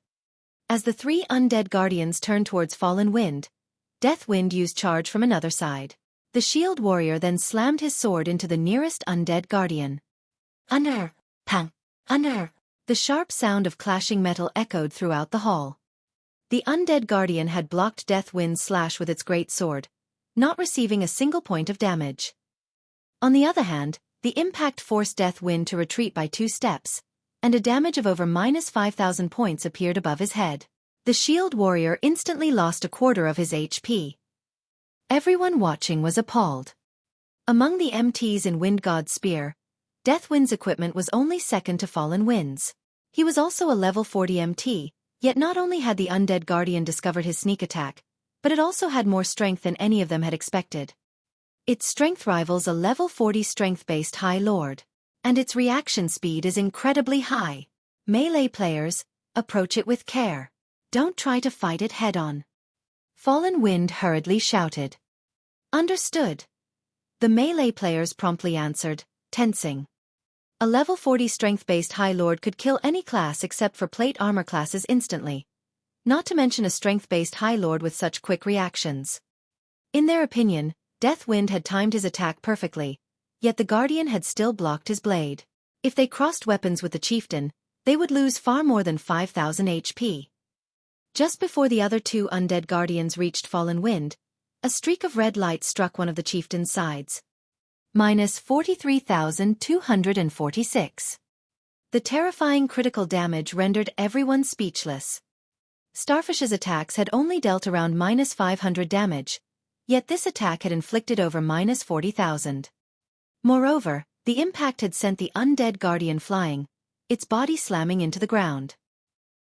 As the 3 undead guardians turned towards Fallen Wind, Deathwind used charge from another side. The shield warrior then slammed his sword into the nearest undead guardian. Under! Pang! Under! The sharp sound of clashing metal echoed throughout the hall. The undead guardian had blocked Deathwind's slash with its great sword, not receiving a single point of damage. On the other hand, the impact forced Deathwind to retreat by 2 steps, and a damage of over -5,000 points appeared above his head. The shield warrior instantly lost a quarter of his HP. Everyone watching was appalled. Among the MTs in Wind God's Spear, Deathwind's equipment was only second to Fallen Wind's. He was also a level 40 MT, yet not only had the undead guardian discovered his sneak attack, but it also had more strength than any of them had expected. Its strength rivals a level 40 strength-based High Lord, and its reaction speed is incredibly high. Melee players, approach it with care. Don't try to fight it head-on. Fallen Wind hurriedly shouted. Understood. The melee players promptly answered, tensing. A level 40 strength-based High Lord could kill any class except for plate armor classes instantly. Not to mention a strength-based High Lord with such quick reactions. In their opinion, Deathwind had timed his attack perfectly, yet the Guardian had still blocked his blade. If they crossed weapons with the chieftain, they would lose far more than 5,000 HP. Just before the other 2 undead Guardians reached Fallen Wind, a streak of red light struck one of the chieftain's sides. -43,246. The terrifying critical damage rendered everyone speechless. Starfish's attacks had only dealt around -500 damage, yet this attack had inflicted over -40,000. Moreover, the impact had sent the undead guardian flying, its body slamming into the ground.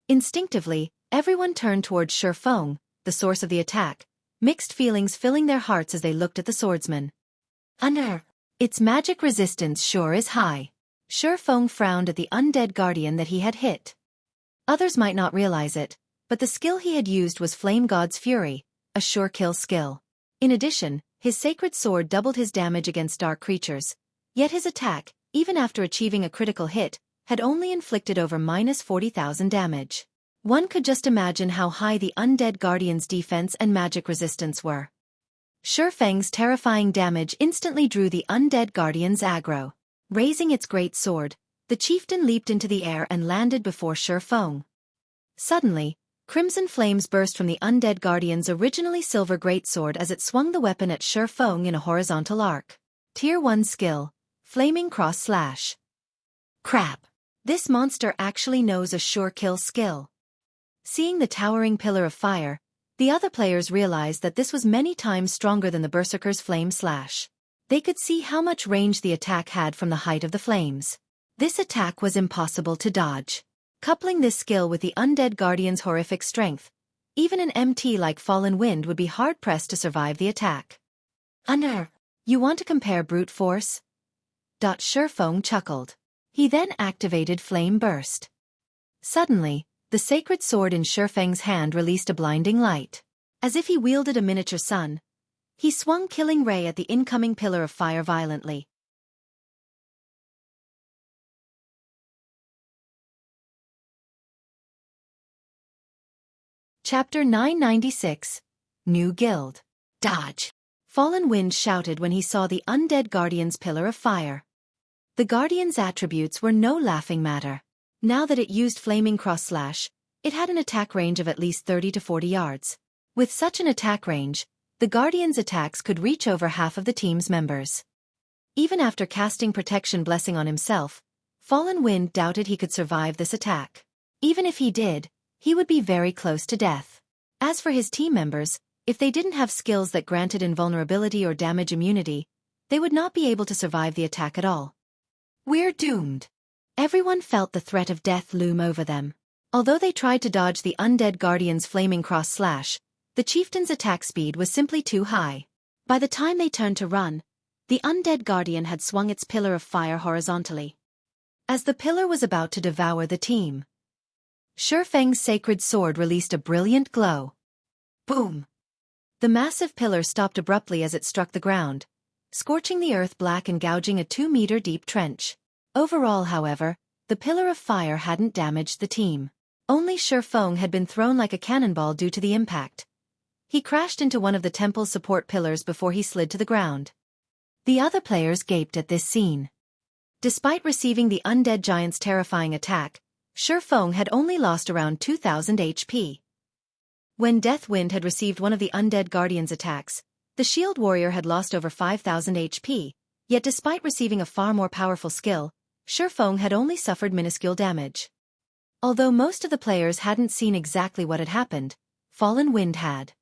Instinctively, everyone turned towards Xueqi, the source of the attack, mixed feelings filling their hearts as they looked at the swordsman. Under! Its magic resistance sure is high. Xueqi frowned at the undead guardian that he had hit. Others might not realize it, but the skill he had used was Flame God's Fury, a sure kill skill. In addition, His sacred sword doubled his damage against dark creatures, yet his attack, even after achieving a critical hit, had only inflicted over -40,000 damage. One could just imagine how high the undead guardian's defense and magic resistance were. Xueqi's terrifying damage instantly drew the undead guardian's aggro. Raising its great sword, the chieftain leaped into the air and landed before Xueqi. Suddenly, crimson flames burst from the undead guardian's originally silver greatsword as it swung the weapon at Xueqi in a horizontal arc. Tier 1 skill, Flaming Cross Slash. Crap! This monster actually knows a sure kill skill. Seeing the towering pillar of fire, the other players realized that this was many times stronger than the berserker's flame slash. They could see how much range the attack had from the height of the flames. This attack was impossible to dodge. Coupling this skill with the undead guardian's horrific strength, even an MT like Fallen Wind would be hard-pressed to survive the attack. You want to compare brute force? Xueqi chuckled. He then activated Flame Burst. Suddenly, the sacred sword in Xueqi's hand released a blinding light. As if he wielded a miniature sun, he swung Killing Ray at the incoming pillar of fire violently. Chapter 996. New Guild. Dodge! Fallen Wind shouted when he saw the undead guardian's pillar of fire. The guardian's attributes were no laughing matter. Now that it used Flaming Cross Slash, it had an attack range of at least 30 to 40 yards. With such an attack range, the guardian's attacks could reach over half of the team's members. Even after casting Protection Blessing on himself, Fallen Wind doubted he could survive this attack. Even if he did, he would be very close to death. As for his team members, if they didn't have skills that granted invulnerability or damage immunity, they would not be able to survive the attack at all. We're doomed. Everyone felt the threat of death loom over them. Although they tried to dodge the undead guardian's Flaming Cross Slash, the chieftain's attack speed was simply too high. By the time they turned to run, the undead guardian had swung its pillar of fire horizontally. As the pillar was about to devour the team, Xueqi's sacred sword released a brilliant glow. Boom! The massive pillar stopped abruptly as it struck the ground, scorching the earth black and gouging a 2-meter-deep trench. Overall, however, the pillar of fire hadn't damaged the team. Only Xueqi had been thrown like a cannonball due to the impact. He crashed into one of the temple's support pillars before he slid to the ground. The other players gaped at this scene. Despite receiving the undead giant's terrifying attack, Xueqi had only lost around 2,000 HP. When Deathwind had received one of the undead guardian's attacks, the shield warrior had lost over 5,000 HP, yet despite receiving a far more powerful skill, Xueqi had only suffered minuscule damage. Although most of the players hadn't seen exactly what had happened, Fallen Wind had.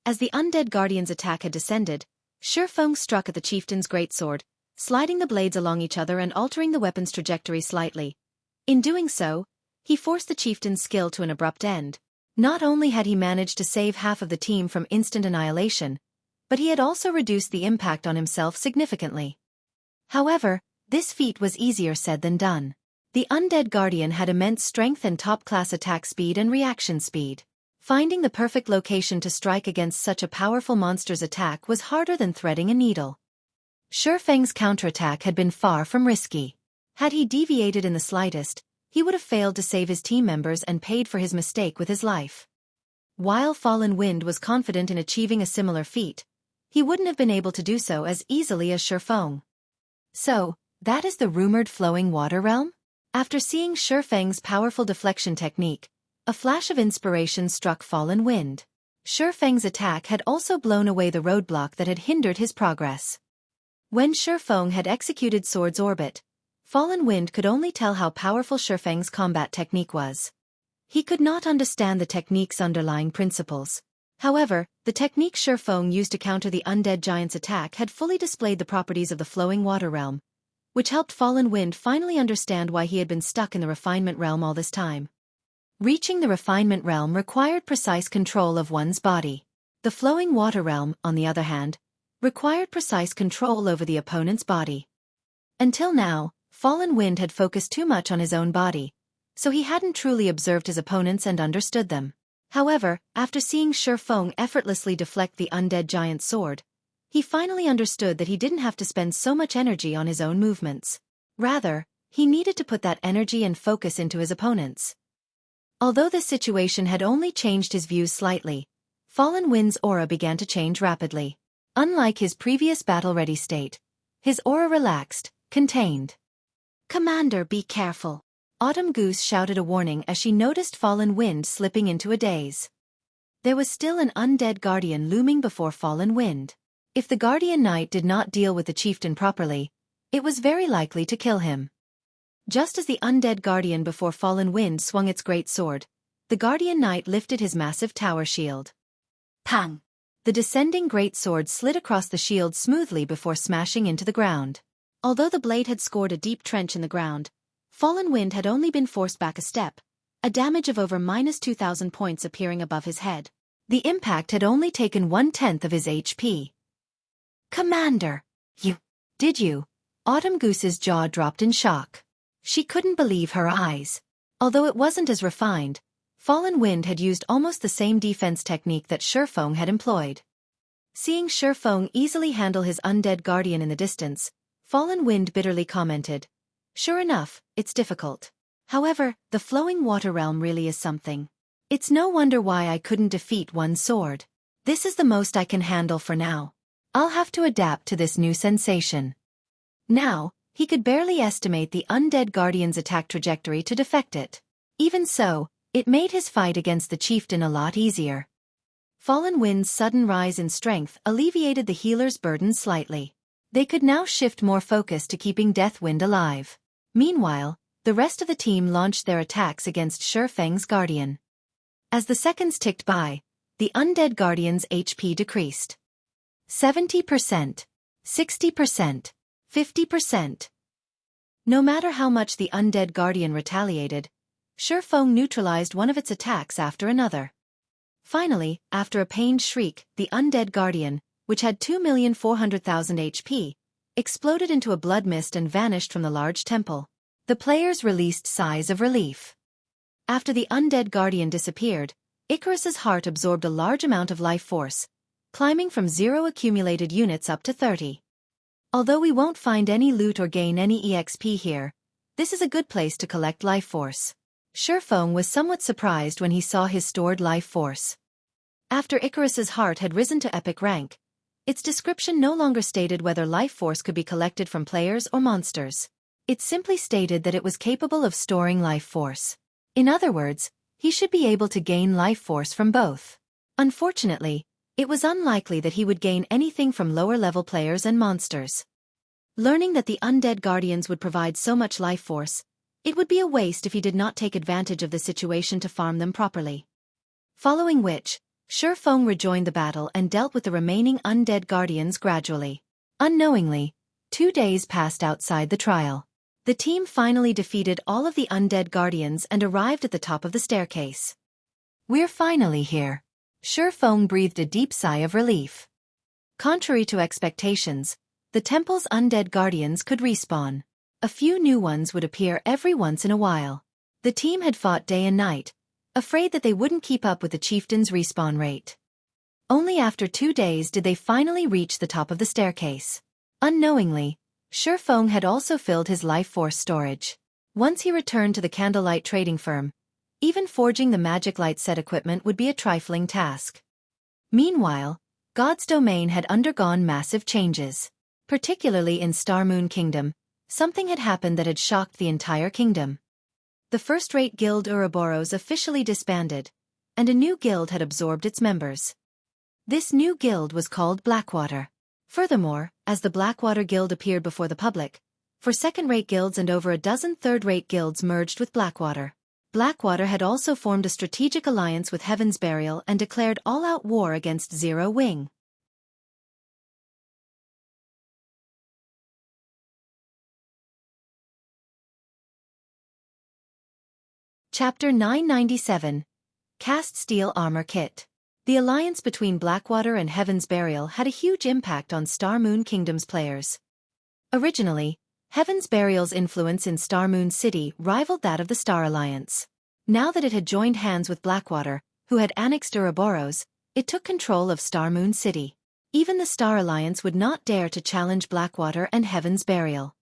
As the undead guardian's attack had descended, Xueqi struck at the chieftain's greatsword, sliding the blades along each other and altering the weapon's trajectory slightly. In doing so, he forced the chieftain's skill to an abrupt end. Not only had he managed to save half of the team from instant annihilation, but he had also reduced the impact on himself significantly. However, this feat was easier said than done. The undead guardian had immense strength and top-class attack speed and reaction speed. Finding the perfect location to strike against such a powerful monster's attack was harder than threading a needle. Xueqi's counterattack had been far from risky. Had he deviated in the slightest, he would have failed to save his team members and paid for his mistake with his life. While Fallen Wind was confident in achieving a similar feat, he wouldn't have been able to do so as easily as Xueqi. So, that is the rumored flowing water realm? After seeing Xueqi's powerful deflection technique, a flash of inspiration struck Fallen Wind. Xueqi's attack had also blown away the roadblock that had hindered his progress. When Xueqi had executed Sword's Orbit, Fallen Wind could only tell how powerful Xueqi's combat technique was. He could not understand the technique's underlying principles. However, the technique Xueqi used to counter the undead giant's attack had fully displayed the properties of the flowing water realm, which helped Fallen Wind finally understand why he had been stuck in the refinement realm all this time. Reaching the refinement realm required precise control of one's body. The flowing water realm, on the other hand, required precise control over the opponent's body. Until now, Fallen Wind had focused too much on his own body, so he hadn't truly observed his opponents and understood them. However, after seeing Xueqi effortlessly deflect the undead giant's sword, He finally understood that he didn't have to spend so much energy on his own movements. Rather, he needed to put that energy and focus into his opponents. Although this situation had only changed his views slightly, Fallen Wind's aura began to change rapidly. Unlike his previous battle-ready state, his aura relaxed, contained. "Commander, be careful." Autumn Goose shouted a warning as she noticed Fallen Wind slipping into a daze. There was still an undead guardian looming before Fallen Wind. If the Guardian Knight did not deal with the chieftain properly, it was very likely to kill him. Just as the undead guardian before Fallen Wind swung its great sword, the Guardian Knight lifted his massive tower shield. Pang! The descending great sword slid across the shield smoothly before smashing into the ground. Although the blade had scored a deep trench in the ground, Fallen Wind had only been forced back a step, a damage of over -2,000 points appearing above his head. The impact had only taken 1/10 of his HP. "Commander! Did you?" Autumn Goose's jaw dropped in shock. She couldn't believe her eyes. Although it wasn't as refined, Fallen Wind had used almost the same defense technique that Xueqi had employed. Seeing Xueqi easily handle his undead guardian in the distance, Fallen Wind bitterly commented, "Sure enough, it's difficult. However, the flowing water realm really is something. It's no wonder why I couldn't defeat one sword. This is the most I can handle for now. I'll have to adapt to this new sensation." Now, he could barely estimate the undead guardian's attack trajectory to defect it. Even so, it made his fight against the chieftain a lot easier. Fallen Wind's sudden rise in strength alleviated the healer's burden slightly. They could now shift more focus to keeping Deathwind alive. Meanwhile, the rest of the team launched their attacks against Xueqi's guardian. As the seconds ticked by, the undead guardian's HP decreased. 70%, 60%, 50%. No matter how much the undead guardian retaliated, Xueqi neutralized one of its attacks after another. Finally, after a pained shriek, the undead guardian, which had 2,400,000 HP, exploded into a blood mist and vanished from the large temple. The players released sighs of relief. After the undead guardian disappeared, Icarus's heart absorbed a large amount of life force, climbing from 0 accumulated units up to 30. Although we won't find any loot or gain any EXP here, this is a good place to collect life force. Xueqi was somewhat surprised when he saw his stored life force. After Icarus's heart had risen to epic rank, its description no longer stated whether life force could be collected from players or monsters. It simply stated that it was capable of storing life force. In other words, he should be able to gain life force from both. Unfortunately, it was unlikely that he would gain anything from lower-level players and monsters. Learning that the undead guardians would provide so much life force, it would be a waste if he did not take advantage of the situation to farm them properly. Following which, Xueqi rejoined the battle and dealt with the remaining undead guardians gradually. Unknowingly, 2 days passed outside the trial. The team finally defeated all of the undead guardians and arrived at the top of the staircase. "We're finally here." Xueqi breathed a deep sigh of relief. Contrary to expectations, the temple's undead guardians could respawn. A few new ones would appear every once in a while. The team had fought day and night, afraid that they wouldn't keep up with the chieftain's respawn rate. Only after 2 days did they finally reach the top of the staircase. Unknowingly, Xueqi had also filled his life force storage. Once he returned to the candlelight trading firm, even forging the magic light set equipment would be a trifling task. Meanwhile, God's domain had undergone massive changes. Particularly in Star Moon Kingdom, something had happened that had shocked the entire kingdom. The first-rate guild Ouroboros officially disbanded, and a new guild had absorbed its members. This new guild was called Blackwater. Furthermore, as the Blackwater Guild appeared before the public, for second-rate guilds and over a dozen third-rate guilds merged with Blackwater. Blackwater had also formed a strategic alliance with Heaven's Burial and declared all-out war against Zero Wing. Chapter 997. Cast Steel Armor Kit. The alliance between Blackwater and Heaven's Burial had a huge impact on Star Moon Kingdom's players. Originally, Heaven's Burial's influence in Star Moon City rivaled that of the Star Alliance. Now that it had joined hands with Blackwater, who had annexed Ouroboros, it took control of Star Moon City. Even the Star Alliance would not dare to challenge Blackwater and Heaven's Burial.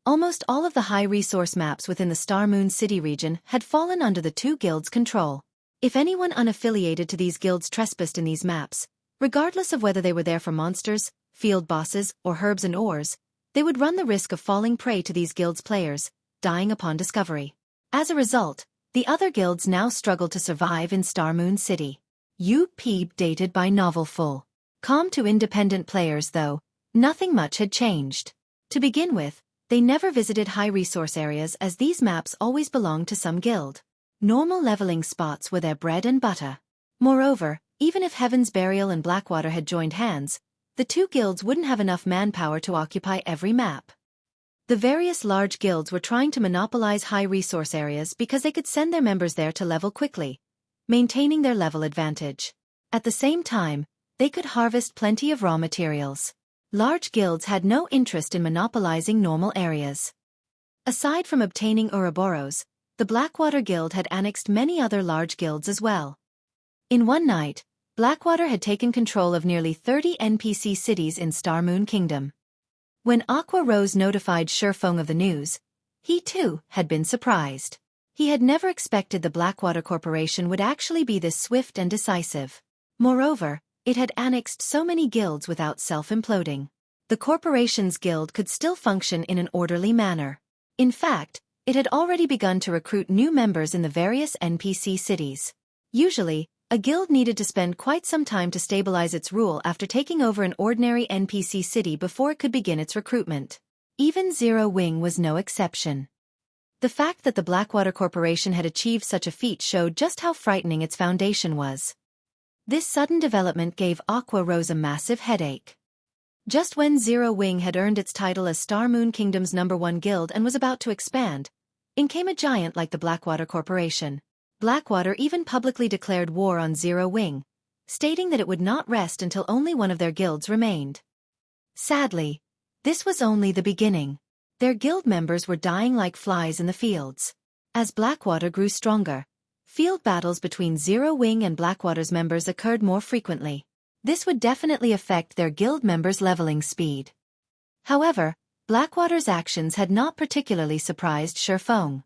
Almost all of the high-resource maps within the Star Moon City region had fallen under the two guilds' control. If anyone unaffiliated to these guilds trespassed in these maps, regardless of whether they were there for monsters, field bosses, or herbs and ores, they would run the risk of falling prey to these guilds' players, dying upon discovery. As a result, the other guilds now struggled to survive in Star Moon City. UP dated by novel full. Com to independent players though, nothing much had changed. To begin with, they never visited high-resource areas as these maps always belonged to some guild. Normal leveling spots were their bread and butter. Moreover, even if Heaven's Burial and Blackwater had joined hands, the two guilds wouldn't have enough manpower to occupy every map. The various large guilds were trying to monopolize high-resource areas because they could send their members there to level quickly, maintaining their level advantage. At the same time, they could harvest plenty of raw materials. Large guilds had no interest in monopolizing normal areas. Aside from obtaining Ouroboros, the Blackwater Guild had annexed many other large guilds as well. In one night, Blackwater had taken control of nearly 30 NPC cities in Star Moon Kingdom. When Aqua Rose notified Xueqi of the news, he too had been surprised. He had never expected the Blackwater Corporation would actually be this swift and decisive. Moreover, it had annexed so many guilds without self-imploding. The corporation's guild could still function in an orderly manner. In fact, it had already begun to recruit new members in the various NPC cities. Usually, a guild needed to spend quite some time to stabilize its rule after taking over an ordinary NPC city before it could begin its recruitment. Even Zero Wing was no exception. The fact that the Blackwater Corporation had achieved such a feat showed just how frightening its foundation was. This sudden development gave Aqua Rose a massive headache. Just when Zero Wing had earned its title as Star Moon Kingdom's #1 guild and was about to expand, in came a giant like the Blackwater Corporation. Blackwater even publicly declared war on Zero Wing, stating that it would not rest until only one of their guilds remained. Sadly, this was only the beginning. Their guild members were dying like flies in the fields. As Blackwater grew stronger, field battles between Zero Wing and Blackwater's members occurred more frequently. This would definitely affect their guild members' leveling speed. However, Blackwater's actions had not particularly surprised Xueqi.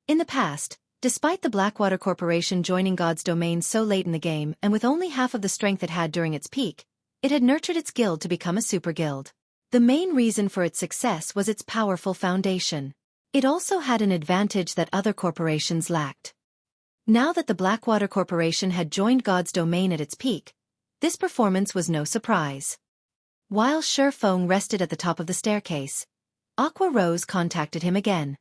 In the past, despite the Blackwater Corporation joining God's domain so late in the game and with only half of the strength it had during its peak, it had nurtured its guild to become a super guild. The main reason for its success was its powerful foundation. It also had an advantage that other corporations lacked. Now that the Blackwater Corporation had joined God's domain at its peak, this performance was no surprise. While Xueqi rested at the top of the staircase, Aqua Rose contacted him again.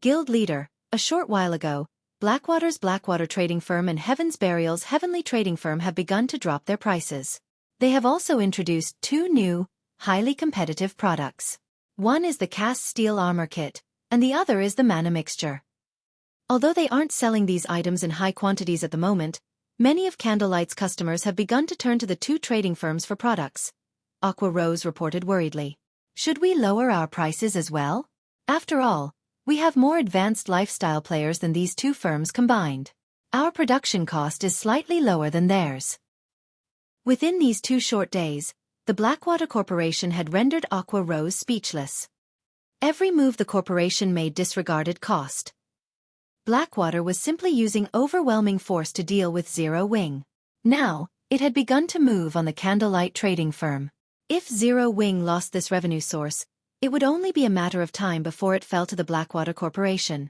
Guild leader, a short while ago, Blackwater's Blackwater Trading Firm and Heaven's Burial's Heavenly Trading Firm have begun to drop their prices. They have also introduced two new, highly competitive products. One is the cast steel armor kit, and the other is the mana mixture. Although they aren't selling these items in high quantities at the moment, many of Candlelight's customers have begun to turn to the two trading firms for products. Aqua Rose reported worriedly. Should we lower our prices as well? After all, we have more advanced lifestyle players than these two firms combined. Our production cost is slightly lower than theirs. Within these 2 short days, the Blackwater Corporation had rendered Aqua Rose speechless. Every move the corporation made disregarded cost. Blackwater was simply using overwhelming force to deal with Zero Wing. Now, it had begun to move on the Candlelight trading firm. If Zero Wing lost this revenue source, it would only be a matter of time before it fell to the Blackwater Corporation.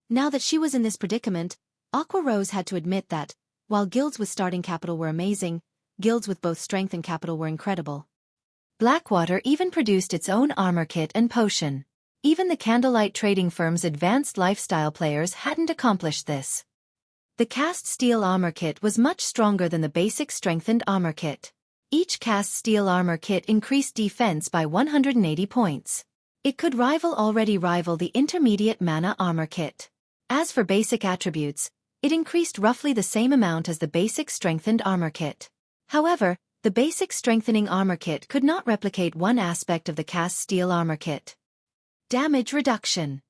Now that she was in this predicament, Aqua Rose had to admit that, while guilds with starting capital were amazing, guilds with both strength and capital were incredible. Blackwater even produced its own armor kit and potion. Even the Candlelight trading firm's advanced lifestyle players hadn't accomplished this. The cast steel armor kit was much stronger than the basic strengthened armor kit. Each cast steel armor kit increased defense by 180 points. It could already rival the intermediate mana armor kit. As for basic attributes, it increased roughly the same amount as the basic strengthened armor kit. However, the basic strengthening armor kit could not replicate one aspect of the cast steel armor kit. Damage reduction.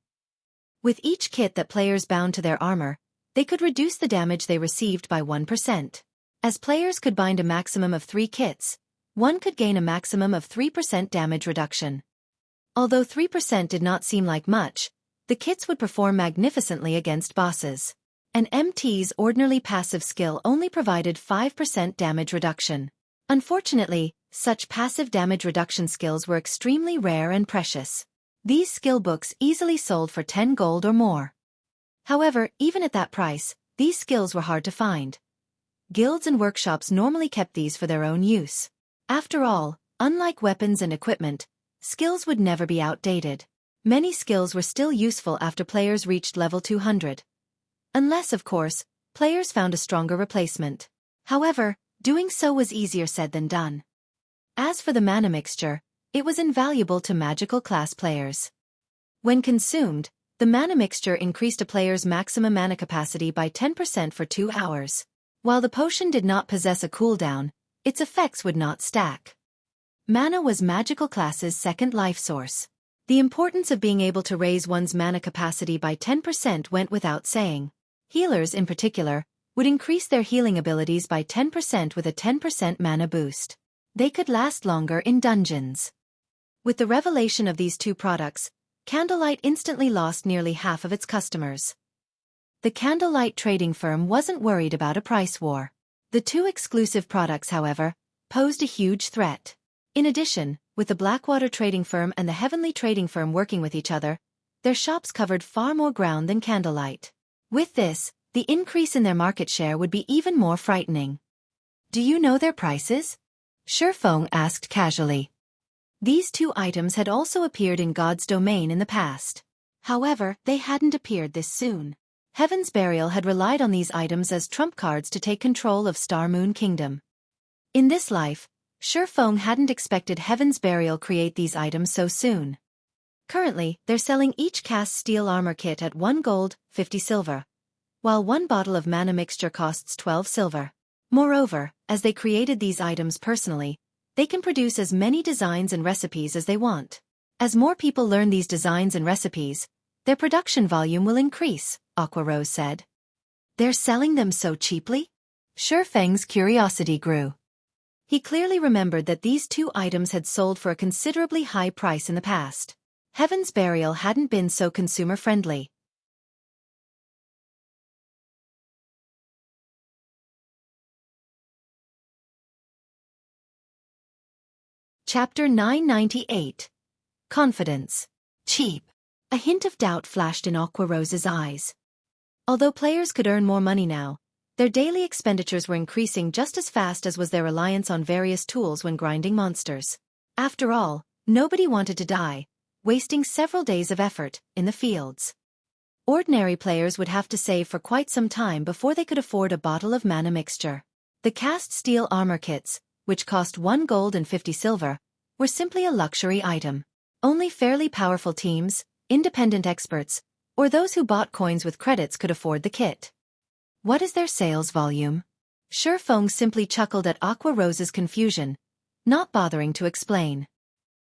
With each kit that players bound to their armor, they could reduce the damage they received by 1%. As players could bind a maximum of 3 kits, one could gain a maximum of 3% damage reduction. Although 3% did not seem like much, the kits would perform magnificently against bosses. An MT's ordinarily passive skill only provided 5% damage reduction. Unfortunately, such passive damage reduction skills were extremely rare and precious. These skill books easily sold for 10 gold or more. However, even at that price, these skills were hard to find. Guilds and workshops normally kept these for their own use. After all, unlike weapons and equipment, skills would never be outdated. Many skills were still useful after players reached level 200. Unless, of course, players found a stronger replacement. However, doing so was easier said than done. As for the mana mixture, it was invaluable to magical class players. When consumed, the mana mixture increased a player's maximum mana capacity by 10% for 2 hours. While the potion did not possess a cooldown, its effects would not stack. Mana was magical class's second life source. The importance of being able to raise one's mana capacity by 10% went without saying. Healers in particular would increase their healing abilities by 10% with a 10% mana boost. They could last longer in dungeons. With the revelation of these two products, Candlelight instantly lost nearly half of its customers. The Candlelight trading firm wasn't worried about a price war. The two exclusive products, however, posed a huge threat. In addition, with the Blackwater trading firm and the Heavenly trading firm working with each other, their shops covered far more ground than Candlelight. With this, the increase in their market share would be even more frightening. Do you know their prices? Xueqi asked casually. These two items had also appeared in God's domain in the past. However, they hadn't appeared this soon. Heaven's Burial had relied on these items as trump cards to take control of Star Moon Kingdom. In this life, Xueqi hadn't expected Heaven's Burial create these items so soon. Currently, they're selling each cast steel armor kit at 1 gold, 50 silver, while one bottle of mana mixture costs 12 silver. Moreover, as they created these items personally, they can produce as many designs and recipes as they want. As more people learn these designs and recipes, their production volume will increase, Aqua Rose said. They're selling them so cheaply? Xueqi's curiosity grew. He clearly remembered that these two items had sold for a considerably high price in the past. Heaven's Burial hadn't been so consumer-friendly. Chapter 998. Confidence. Cheap. A hint of doubt flashed in Aqua Rose's eyes. Although players could earn more money now, their daily expenditures were increasing just as fast as was their reliance on various tools when grinding monsters. After all, nobody wanted to die, wasting several days of effort in the fields. Ordinary players would have to save for quite some time before they could afford a bottle of mana mixture. The cast steel armor kits, which cost 1 gold and 50 silver, were simply a luxury item. Only fairly powerful teams, independent experts, or those who bought coins with credits could afford the kit. What is their sales volume? Xueqi simply chuckled at Aqua Rose's confusion, not bothering to explain.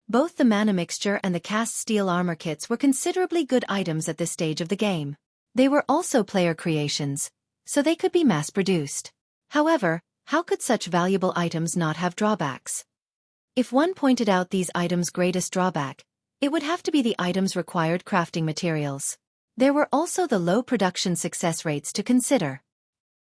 Both the mana mixture and the cast steel armor kits were considerably good items at this stage of the game. They were also player creations, so they could be mass-produced. However, how could such valuable items not have drawbacks? If one pointed out these items' greatest drawback, it would have to be the items' required crafting materials. There were also the low production success rates to consider.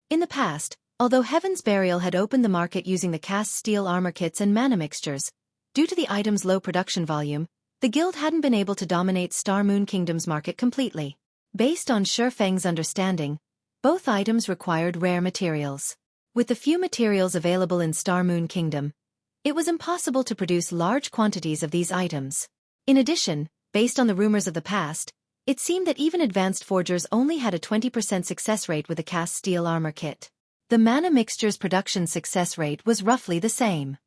In the past, although Heaven's Burial had opened the market using the cast steel armor kits and mana mixtures, due to the items' low production volume, the guild hadn't been able to dominate Star Moon Kingdom's market completely. Based on Xueqi's understanding, both items required rare materials. With the few materials available in Star Moon Kingdom, it was impossible to produce large quantities of these items. In addition, based on the rumors of the past, it seemed that even advanced forgers only had a 20% success rate with a cast steel armor kit. The mana mixture's production success rate was roughly the same.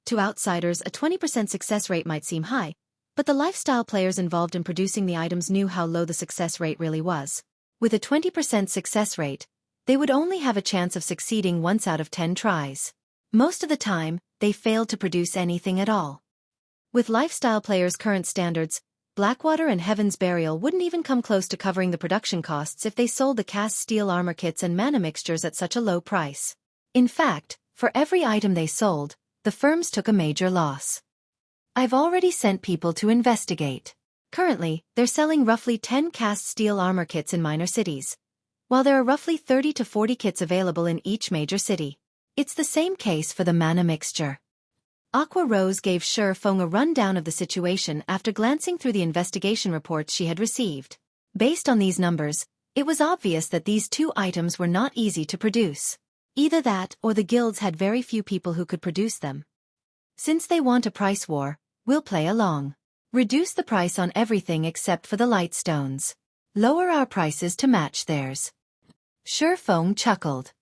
To outsiders, a 20% success rate might seem high, but the lifestyle players involved in producing the items knew how low the success rate really was. With a 20% success rate, they would only have a chance of succeeding once out of 10 tries. Most of the time, they failed to produce anything at all. With lifestyle players' current standards, Blackwater and Heaven's Burial wouldn't even come close to covering the production costs if they sold the cast steel armor kits and mana mixtures at such a low price. In fact, for every item they sold, the firms took a major loss. I've already sent people to investigate. Currently, they're selling roughly 10 cast steel armor kits in minor cities, while there are roughly 30 to 40 kits available in each major city. It's the same case for the mana mixture. Aqua Rose gave Xueqi a rundown of the situation after glancing through the investigation reports she had received. Based on these numbers, it was obvious that these two items were not easy to produce. Either that or the guilds had very few people who could produce them. Since they want a price war, we'll play along. Reduce the price on everything except for the light stones. Lower our prices to match theirs. Xueqi chuckled.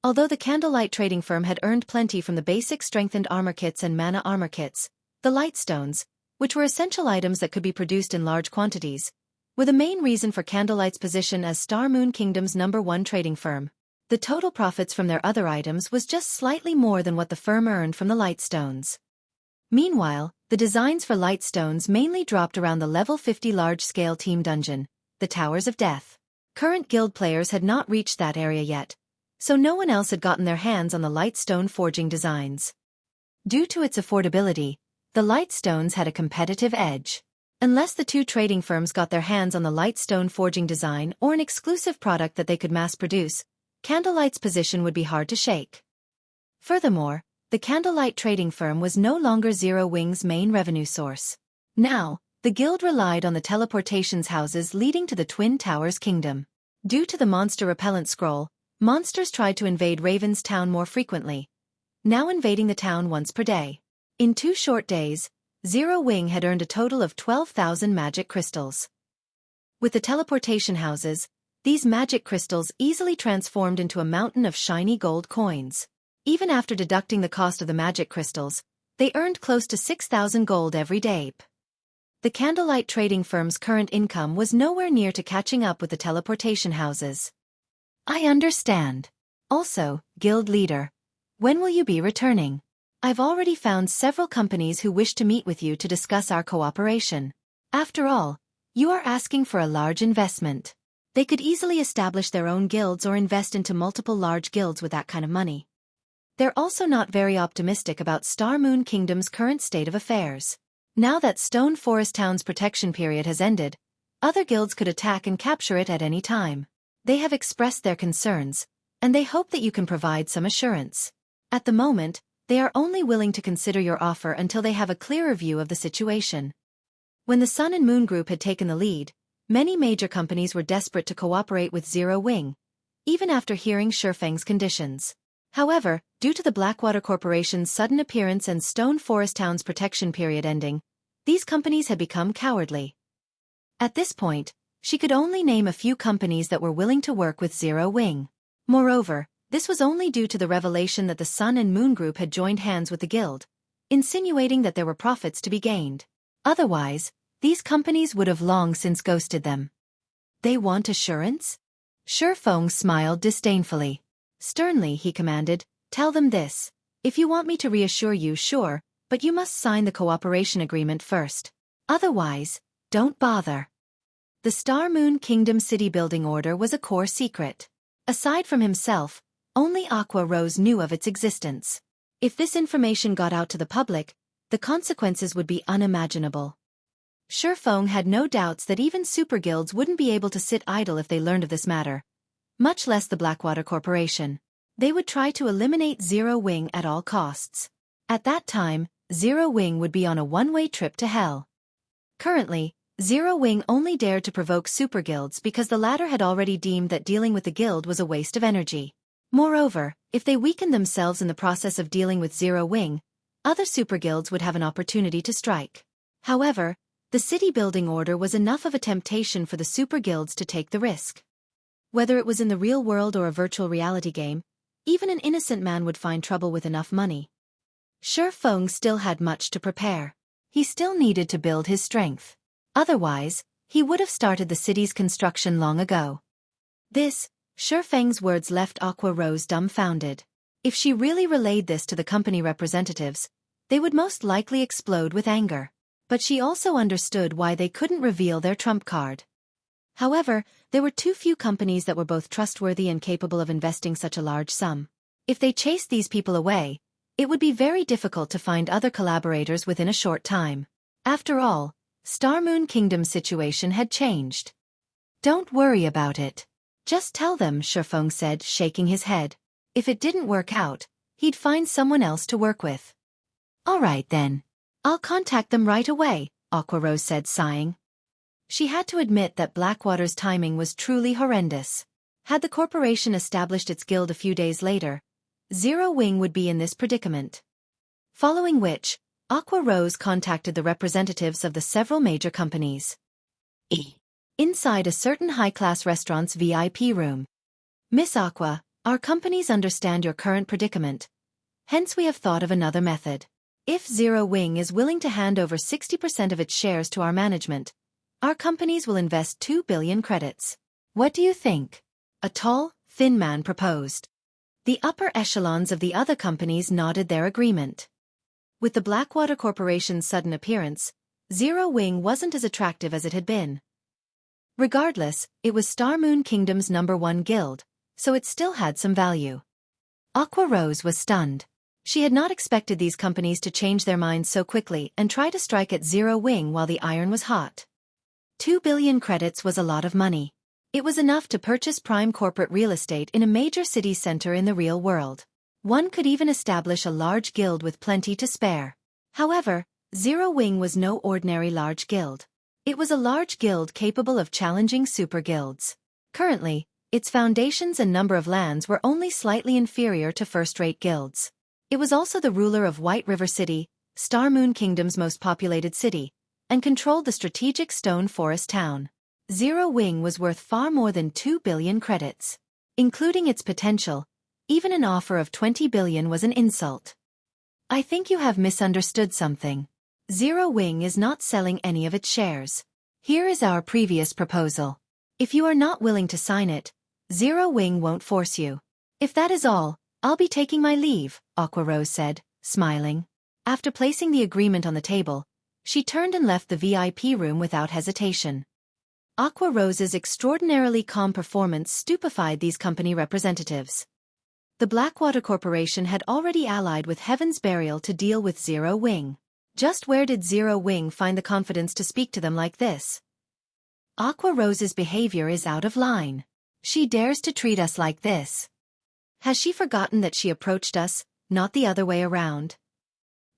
Although the candlelight trading firm had earned plenty from the basic strengthened armor kits and mana armor kits, the light stones, which were essential items that could be produced in large quantities, were the main reason for Candlelight's position as Star Moon Kingdom's #1 trading firm. The total profits from their other items was just slightly more than what the firm earned from the light stones. Meanwhile, the designs for light stones mainly dropped around the level 50 large-scale team dungeon, the Towers of Death. Current guild players had not reached that area yet, so no one else had gotten their hands on the light stone forging designs. Due to its affordability, the light stones had a competitive edge. Unless the two trading firms got their hands on the light stone forging design or an exclusive product that they could mass-produce, Candlelight's position would be hard to shake. Furthermore, the Candlelight trading firm was no longer Zero Wing's main revenue source. Now, the guild relied on the teleportations houses leading to the Twin Towers Kingdom. Due to the monster repellent scroll, monsters tried to invade Raven's town more frequently, now invading the town once per day. In 2 short days, Zero Wing had earned a total of 12,000 magic crystals. With the teleportation houses, these magic crystals easily transformed into a mountain of shiny gold coins. Even after deducting the cost of the magic crystals, they earned close to 6,000 gold every day. The Candlelight trading firm's current income was nowhere near to catching up with the teleportation houses. I understand. Also, guild leader, when will you be returning? I've already found several companies who wish to meet with you to discuss our cooperation. After all, you are asking for a large investment. They could easily establish their own guilds or invest into multiple large guilds with that kind of money. They're also not very optimistic about Star Moon Kingdom's current state of affairs. Now that Stone Forest Town's protection period has ended, other guilds could attack and capture it at any time. They have expressed their concerns, and they hope that you can provide some assurance. At the moment, they are only willing to consider your offer until they have a clearer view of the situation. When the Sun and Moon Group had taken the lead, many major companies were desperate to cooperate with Zero Wing, even after hearing Xueqi's conditions. However, due to the Blackwater Corporation's sudden appearance and Stone Forest Town's protection period ending, these companies had become cowardly. At this point, she could only name a few companies that were willing to work with Zero Wing. Moreover, this was only due to the revelation that the Sun and Moon Group had joined hands with the guild, insinuating that there were profits to be gained. Otherwise, these companies would have long since ghosted them. They want assurance? Xueqi smiled disdainfully. Sternly, he commanded, tell them this. If you want me to reassure you, sure, but you must sign the cooperation agreement first. Otherwise, don't bother. The Star Moon Kingdom city building order was a core secret. Aside from himself, only Aqua Rose knew of its existence. If this information got out to the public, the consequences would be unimaginable. Xueqi had no doubts that even super guilds wouldn't be able to sit idle if they learned of this matter, much less the Blackwater Corporation. They would try to eliminate Zero Wing at all costs. At that time, Zero Wing would be on a one-way trip to hell. Currently, Zero Wing only dared to provoke super guilds because the latter had already deemed that dealing with the guild was a waste of energy. Moreover, if they weakened themselves in the process of dealing with Zero Wing, other super guilds would have an opportunity to strike. However, the city building order was enough of a temptation for the super guilds to take the risk. Whether it was in the real world or a virtual reality game, even an innocent man would find trouble with enough money. Xueqi still had much to prepare. He still needed to build his strength. Otherwise, he would have started the city's construction long ago. Xueqi's words left Aqua Rose dumbfounded. If she really relayed this to the company representatives, they would most likely explode with anger. But she also understood why they couldn't reveal their trump card. However, there were too few companies that were both trustworthy and capable of investing such a large sum. If they chased these people away, It would be very difficult to find other collaborators within a short time. After all, Star Moon Kingdom's situation had changed. Don't worry about it. Just tell them, Xueqi said, shaking his head. If it didn't work out, he'd find someone else to work with. All right then. I'll contact them right away, Aqua Rose said, sighing. She had to admit that Blackwater's timing was truly horrendous. Had the corporation established its guild a few days later, Zero Wing would be in this predicament. Following which, Aqua Rose contacted the representatives of the several major companies. Inside a certain high-class restaurant's VIP room. Miss Aqua, our companies understand your current predicament. Hence we have thought of another method. If Zero Wing is willing to hand over 60% of its shares to our management, our companies will invest 2 billion credits. What do you think? A tall, thin man proposed. The upper echelons of the other companies nodded their agreement. With the Blackwater Corporation's sudden appearance, Zero Wing wasn't as attractive as it had been. Regardless, it was Star Moon Kingdom's #1 guild, so it still had some value. Aqua Rose was stunned. She had not expected these companies to change their minds so quickly and try to strike at Zero Wing while the iron was hot. 2 billion credits was a lot of money. It was enough to purchase prime corporate real estate in a major city center in the real world. One could even establish a large guild with plenty to spare. However, Zero Wing was no ordinary large guild. It was a large guild capable of challenging super guilds. Currently, its foundations and number of lands were only slightly inferior to first-rate guilds. It was also the ruler of White River City, Star Moon Kingdom's most populated city, and controlled the strategic Stone Forest town. Zero Wing was worth far more than 2 billion credits. Including its potential, even an offer of 20 billion was an insult. I think you have misunderstood something. Zero Wing is not selling any of its shares. Here is our previous proposal. If you are not willing to sign it, Zero Wing won't force you. If that is all, I'll be taking my leave, Aqua Rose said, smiling. After placing the agreement on the table, she turned and left the VIP room without hesitation. Aqua Rose's extraordinarily calm performance stupefied these company representatives. The Blackwater Corporation had already allied with Heaven's Burial to deal with Zero Wing. Just where did Zero Wing find the confidence to speak to them like this? Aqua Rose's behavior is out of line. She dares to treat us like this. Has she forgotten that she approached us, not the other way around?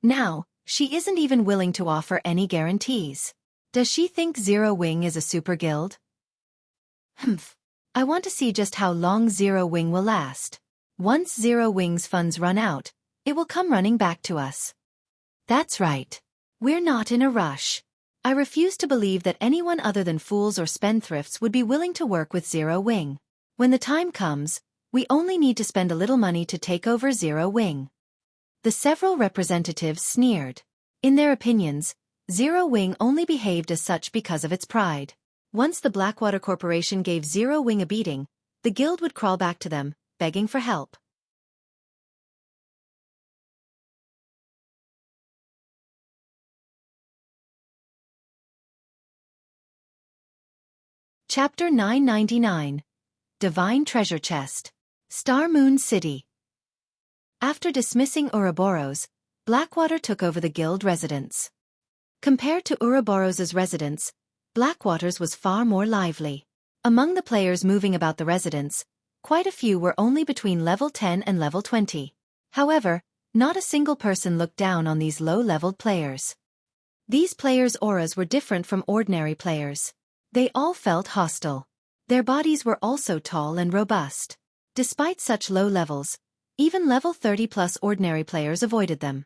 Now, she isn't even willing to offer any guarantees. Does she think Zero Wing is a super guild? Humph. I want to see just how long Zero Wing will last. Once Zero Wing's funds run out, it will come running back to us. That's right. We're not in a rush. I refuse to believe that anyone other than fools or spendthrifts would be willing to work with Zero Wing. When the time comes, we only need to spend a little money to take over Zero Wing. The several representatives sneered. In their opinions, Zero Wing only behaved as such because of its pride. Once the Blackwater Corporation gave Zero Wing a beating, the guild would crawl back to them, begging for help. Chapter 999. Divine Treasure Chest. Star Moon City. After dismissing Ouroboros, Blackwater took over the guild residence. Compared to Ouroboros' residence, Blackwater's was far more lively. Among the players moving about the residence, quite a few were only between level 10 and level 20. However, not a single person looked down on these low-leveled players. These players' auras were different from ordinary players. They all felt hostile. Their bodies were also tall and robust. Despite such low levels, even level 30+ ordinary players avoided them.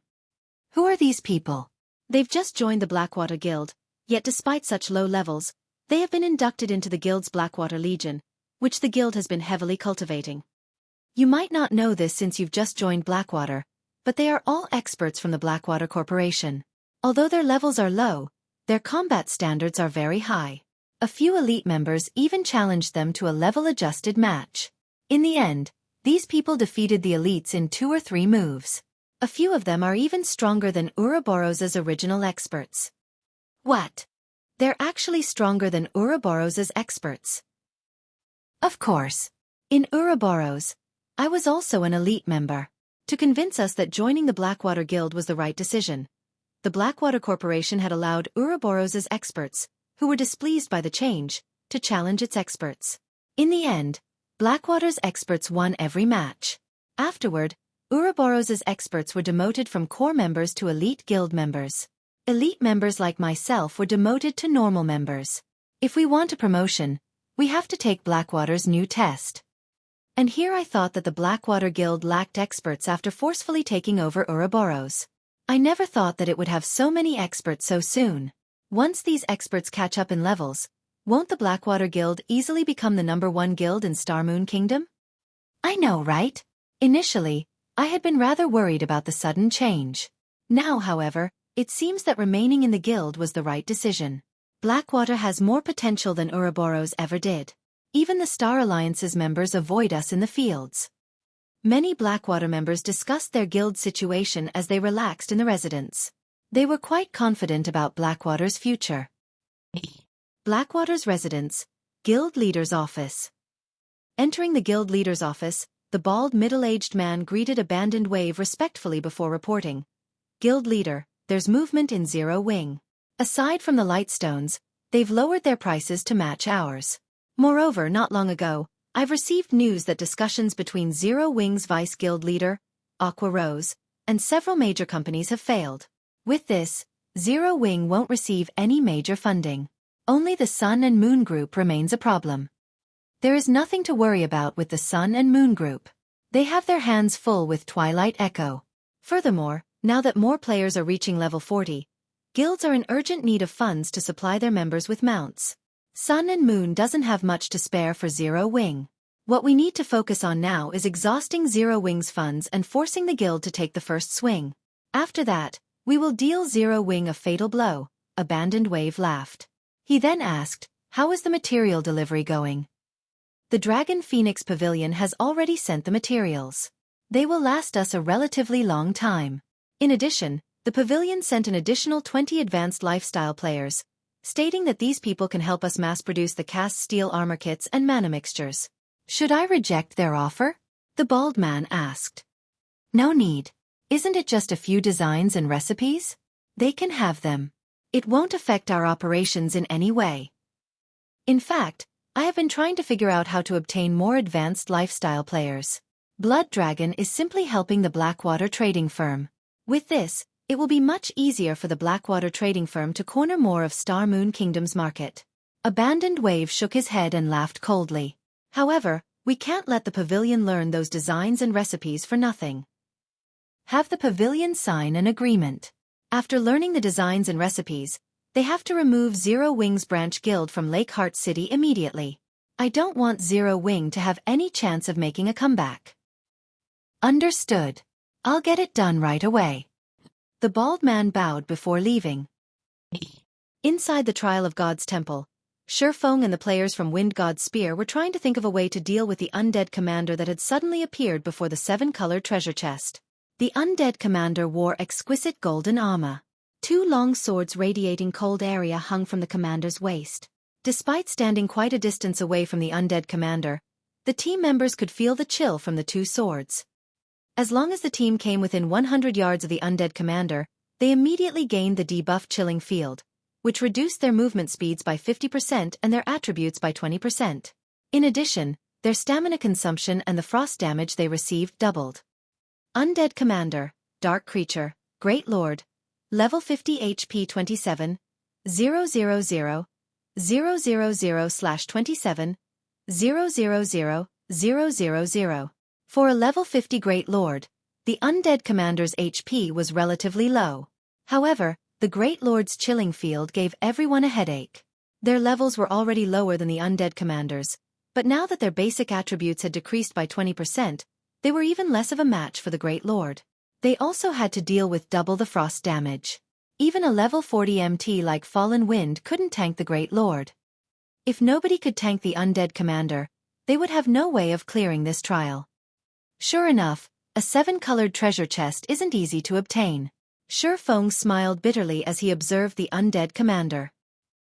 Who are these people? They've just joined the Blackwater Guild, yet despite such low levels, they have been inducted into the guild's Blackwater Legion, which the guild has been heavily cultivating. You might not know this since you've just joined Blackwater, but they are all experts from the Blackwater Corporation. Although their levels are low, their combat standards are very high. A few elite members even challenged them to a level-adjusted match. In the end, these people defeated the elites in 2 or 3 moves. A few of them are even stronger than Ouroboros' original experts. What? They're actually stronger than Ouroboros' experts. Of course. In Ouroboros, I was also an elite member. to convince us that joining the Blackwater Guild was the right decision. The Blackwater Corporation had allowed Ouroboros' experts, who were displeased by the change, to challenge its experts. In the end, Blackwater's experts won every match. Afterward, Ouroboros' experts were demoted from core members to elite guild members. Elite members like myself were demoted to normal members. If we want a promotion, we have to take Blackwater's new test. And here I thought that the Blackwater Guild lacked experts after forcefully taking over Ouroboros. I never thought that it would have so many experts so soon. Once these experts catch up in levels, won't the Blackwater Guild easily become the #1 guild in Starmoon Kingdom? I know, right? Initially, I had been rather worried about the sudden change. Now, however, it seems that remaining in the guild was the right decision. Blackwater has more potential than Ouroboros ever did. Even the Star Alliance's members avoid us in the fields. Many Blackwater members discussed their guild situation as they relaxed in the residence. They were quite confident about Blackwater's future. Blackwater's residence, Guild Leader's office. Entering the Guild Leader's office, the bald middle-aged man greeted Abandoned Wave respectfully before reporting. Guild Leader, there's movement in Zero Wing. Aside from the Lightstones, they've lowered their prices to match ours. Moreover, not long ago, I've received news that discussions between Zero Wing's Vice Guild Leader, Aqua Rose, and several major companies have failed. With this, Zero Wing won't receive any major funding. Only the Sun and Moon Group remains a problem. There is nothing to worry about with the Sun and Moon Group. They have their hands full with Twilight Echo. Furthermore, now that more players are reaching level 40, guilds are in urgent need of funds to supply their members with mounts. Sun and Moon doesn't have much to spare for Zero Wing. What we need to focus on now is exhausting Zero Wing's funds and forcing the guild to take the first swing. After that, we will deal Zero Wing a fatal blow. Abandoned Wave laughed. He then asked, how is the material delivery going? The Dragon Phoenix Pavilion has already sent the materials. They will last us a relatively long time. In addition, the pavilion sent an additional 20 advanced lifestyle players, stating that these people can help us mass-produce the cast steel armor kits and mana mixtures. Should I reject their offer? The bald man asked. No need. Isn't it just a few designs and recipes? They can have them. It won't affect our operations in any way. In fact, I have been trying to figure out how to obtain more advanced lifestyle players. Blood Dragon is simply helping the Blackwater trading firm. With this, it will be much easier for the Blackwater trading firm to corner more of Starmoon Kingdom's market. Abandoned Wave shook his head and laughed coldly. However, we can't let the pavilion learn those designs and recipes for nothing. Have the pavilion sign an agreement. After learning the designs and recipes, they have to remove Zero Wing's branch guild from Lakeheart City immediately. I don't want Zero Wing to have any chance of making a comeback. Understood. I'll get it done right away. The bald man bowed before leaving. Inside the Trial of God's temple, Shurfeng and the players from Wind God's Spear were trying to think of a way to deal with the undead commander that had suddenly appeared before the 7-colored treasure chest. The undead commander wore exquisite golden armor. 2 long swords radiating cold area hung from the commander's waist. Despite standing quite a distance away from the undead commander, the team members could feel the chill from the 2 swords. As long as the team came within 100 yards of the undead commander, they immediately gained the debuff Chilling Field, which reduced their movement speeds by 50% and their attributes by 20%. In addition, their stamina consumption and the frost damage they received doubled. Undead Commander, Dark Creature, Great Lord, Level 50 HP 27, 000, 000/27, 000, 000. For a level 50 Great Lord, the Undead Commander's HP was relatively low. However, the Great Lord's Chilling Field gave everyone a headache. Their levels were already lower than the Undead Commanders, but now that their basic attributes had decreased by 20%, they were even less of a match for the Great Lord. They also had to deal with double the frost damage. Even a level 40 MT like Fallen Wind couldn't tank the Great Lord. If nobody could tank the Undead Commander, they would have no way of clearing this trial. Sure enough, a 7-colored treasure chest isn't easy to obtain. Shurfeng smiled bitterly as he observed the Undead Commander.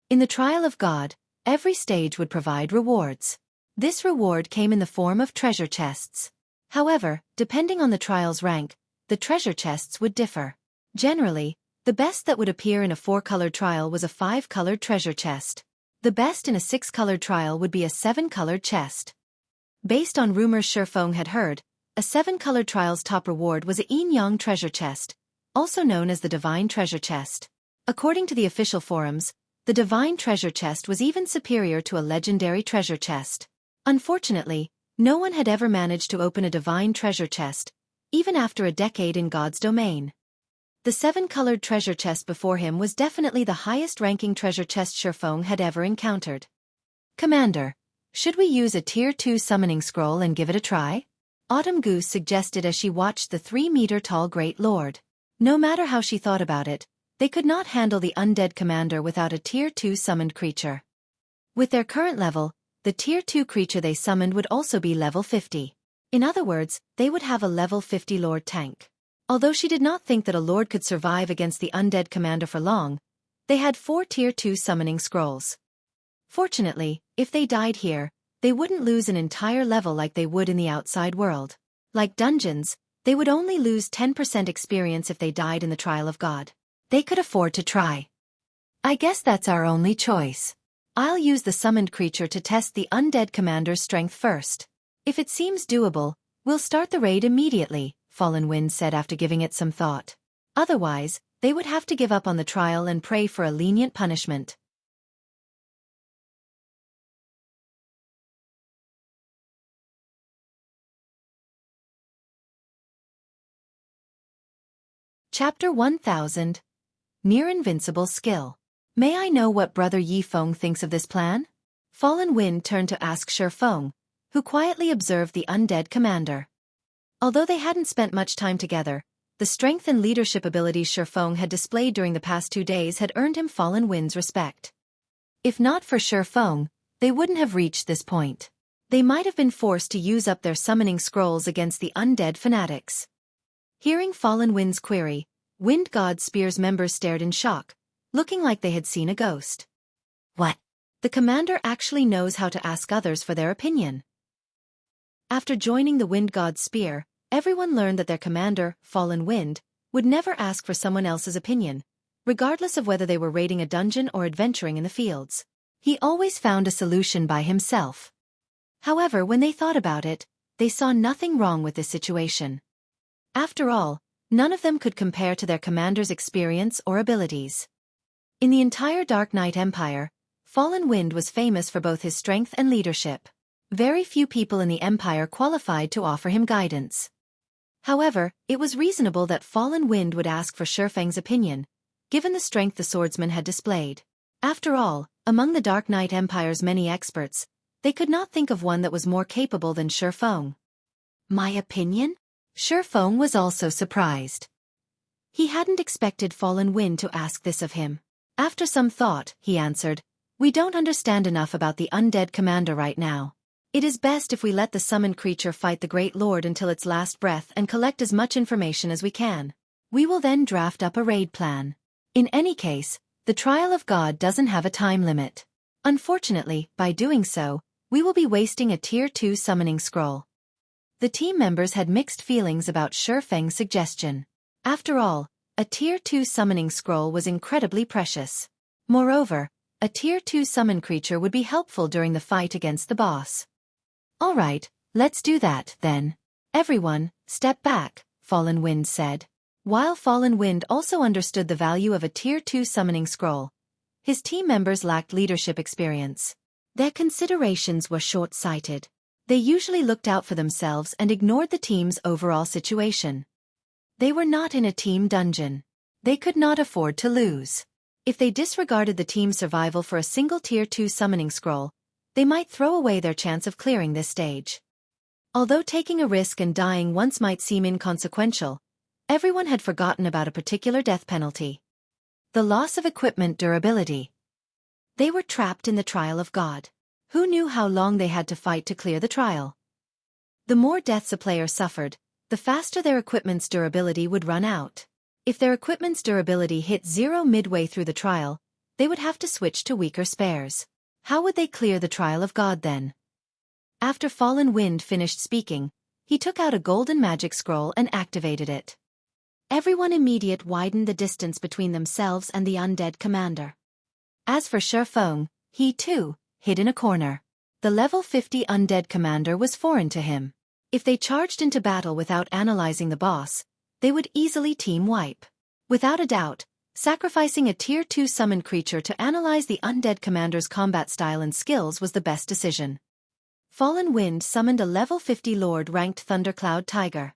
In the Trial of God, every stage would provide rewards. This reward came in the form of treasure chests. However, depending on the trial's rank, the treasure chests would differ. Generally, the best that would appear in a 4-colored trial was a 5-colored treasure chest. The best in a 6-colored trial would be a 7-colored chest. Based on rumors Xueqi had heard, a 7-colored trial's top reward was a yin yang treasure chest, also known as the Divine Treasure Chest. According to the official forums, the Divine Treasure Chest was even superior to a legendary treasure chest. Unfortunately, no one had ever managed to open a Divine Treasure Chest, even after a decade in God's domain. The 7-colored treasure chest before him was definitely the highest-ranking treasure chest Xueqi had ever encountered. Commander, should we use a Tier 2 summoning scroll and give it a try? Autumn Goose suggested as she watched the 3-meter-tall Great Lord. No matter how she thought about it, they could not handle the undead commander without a Tier 2 summoned creature. With their current level, the Tier 2 creature they summoned would also be level 50. In other words, they would have a level 50 Lord tank. Although she did not think that a Lord could survive against the undead commander for long, they had 4 Tier 2 summoning scrolls. Fortunately, if they died here, they wouldn't lose an entire level like they would in the outside world. Like dungeons, they would only lose 10% experience if they died in the trial of God. They could afford to try. I guess that's our only choice. I'll use the summoned creature to test the undead commander's strength first. If it seems doable, we'll start the raid immediately, Fallen Wind said after giving it some thought. Otherwise, they would have to give up on the trial and pray for a lenient punishment. Chapter 1000. Near-invincible skill. May I know what Brother Yifeng thinks of this plan? Fallen Wind turned to ask Xueqi, who quietly observed the undead commander. Although they hadn't spent much time together, the strength and leadership abilities Xueqi had displayed during the past 2 days had earned him Fallen Wind's respect. If not for Xueqi, they wouldn't have reached this point. They might have been forced to use up their summoning scrolls against the undead fanatics. Hearing Fallen Wind's query, Wind God Spear's members stared in shock, looking like they had seen a ghost. What? The commander actually knows how to ask others for their opinion. After joining the Wind God Spear, everyone learned that their commander, Fallen Wind, would never ask for someone else's opinion, regardless of whether they were raiding a dungeon or adventuring in the fields. He always found a solution by himself. However, when they thought about it, they saw nothing wrong with this situation. After all, none of them could compare to their commander's experience or abilities. In the entire Dark Knight Empire, Fallen Wind was famous for both his strength and leadership. Very few people in the Empire qualified to offer him guidance. However, it was reasonable that Fallen Wind would ask for Xueqi's opinion, given the strength the swordsman had displayed. After all, among the Dark Knight Empire's many experts, they could not think of one that was more capable than Xueqi. My opinion? Xueqi was also surprised. He hadn't expected Fallen Wind to ask this of him. After some thought, he answered, "We don't understand enough about the undead commander right now. It is best if we let the summoned creature fight the Great Lord until its last breath and collect as much information as we can. We will then draft up a raid plan. In any case, the trial of God doesn't have a time limit. Unfortunately, by doing so, we will be wasting a Tier 2 summoning scroll." The team members had mixed feelings about Xueqi's suggestion. After all, a Tier 2 summoning scroll was incredibly precious. Moreover, a Tier 2 summon creature would be helpful during the fight against the boss. "All right, let's do that, then. Everyone, step back," Fallen Wind said. While Fallen Wind also understood the value of a Tier 2 summoning scroll, his team members lacked leadership experience. Their considerations were short-sighted. They usually looked out for themselves and ignored the team's overall situation. They were not in a team dungeon. They could not afford to lose. If they disregarded the team's survival for a single Tier 2 summoning scroll, they might throw away their chance of clearing this stage. Although taking a risk and dying once might seem inconsequential, everyone had forgotten about a particular death penalty: the loss of equipment durability. They were trapped in the trial of God. Who knew how long they had to fight to clear the trial? The more deaths a player suffered, the faster their equipment's durability would run out. If their equipment's durability hit 0 midway through the trial, they would have to switch to weaker spares. How would they clear the trial of God then? After Fallen Wind finished speaking, He took out a golden magic scroll and activated it. Everyone immediately widened the distance between themselves and the undead commander. As for Xueqi, he too hid in a corner. The level 50 undead commander was foreign to him. If they charged into battle without analyzing the boss, they would easily team wipe. Without a doubt, sacrificing a tier 2 summoned creature to analyze the undead commander's combat style and skills was the best decision. Fallen Wind summoned a level 50 Lord ranked Thundercloud Tiger.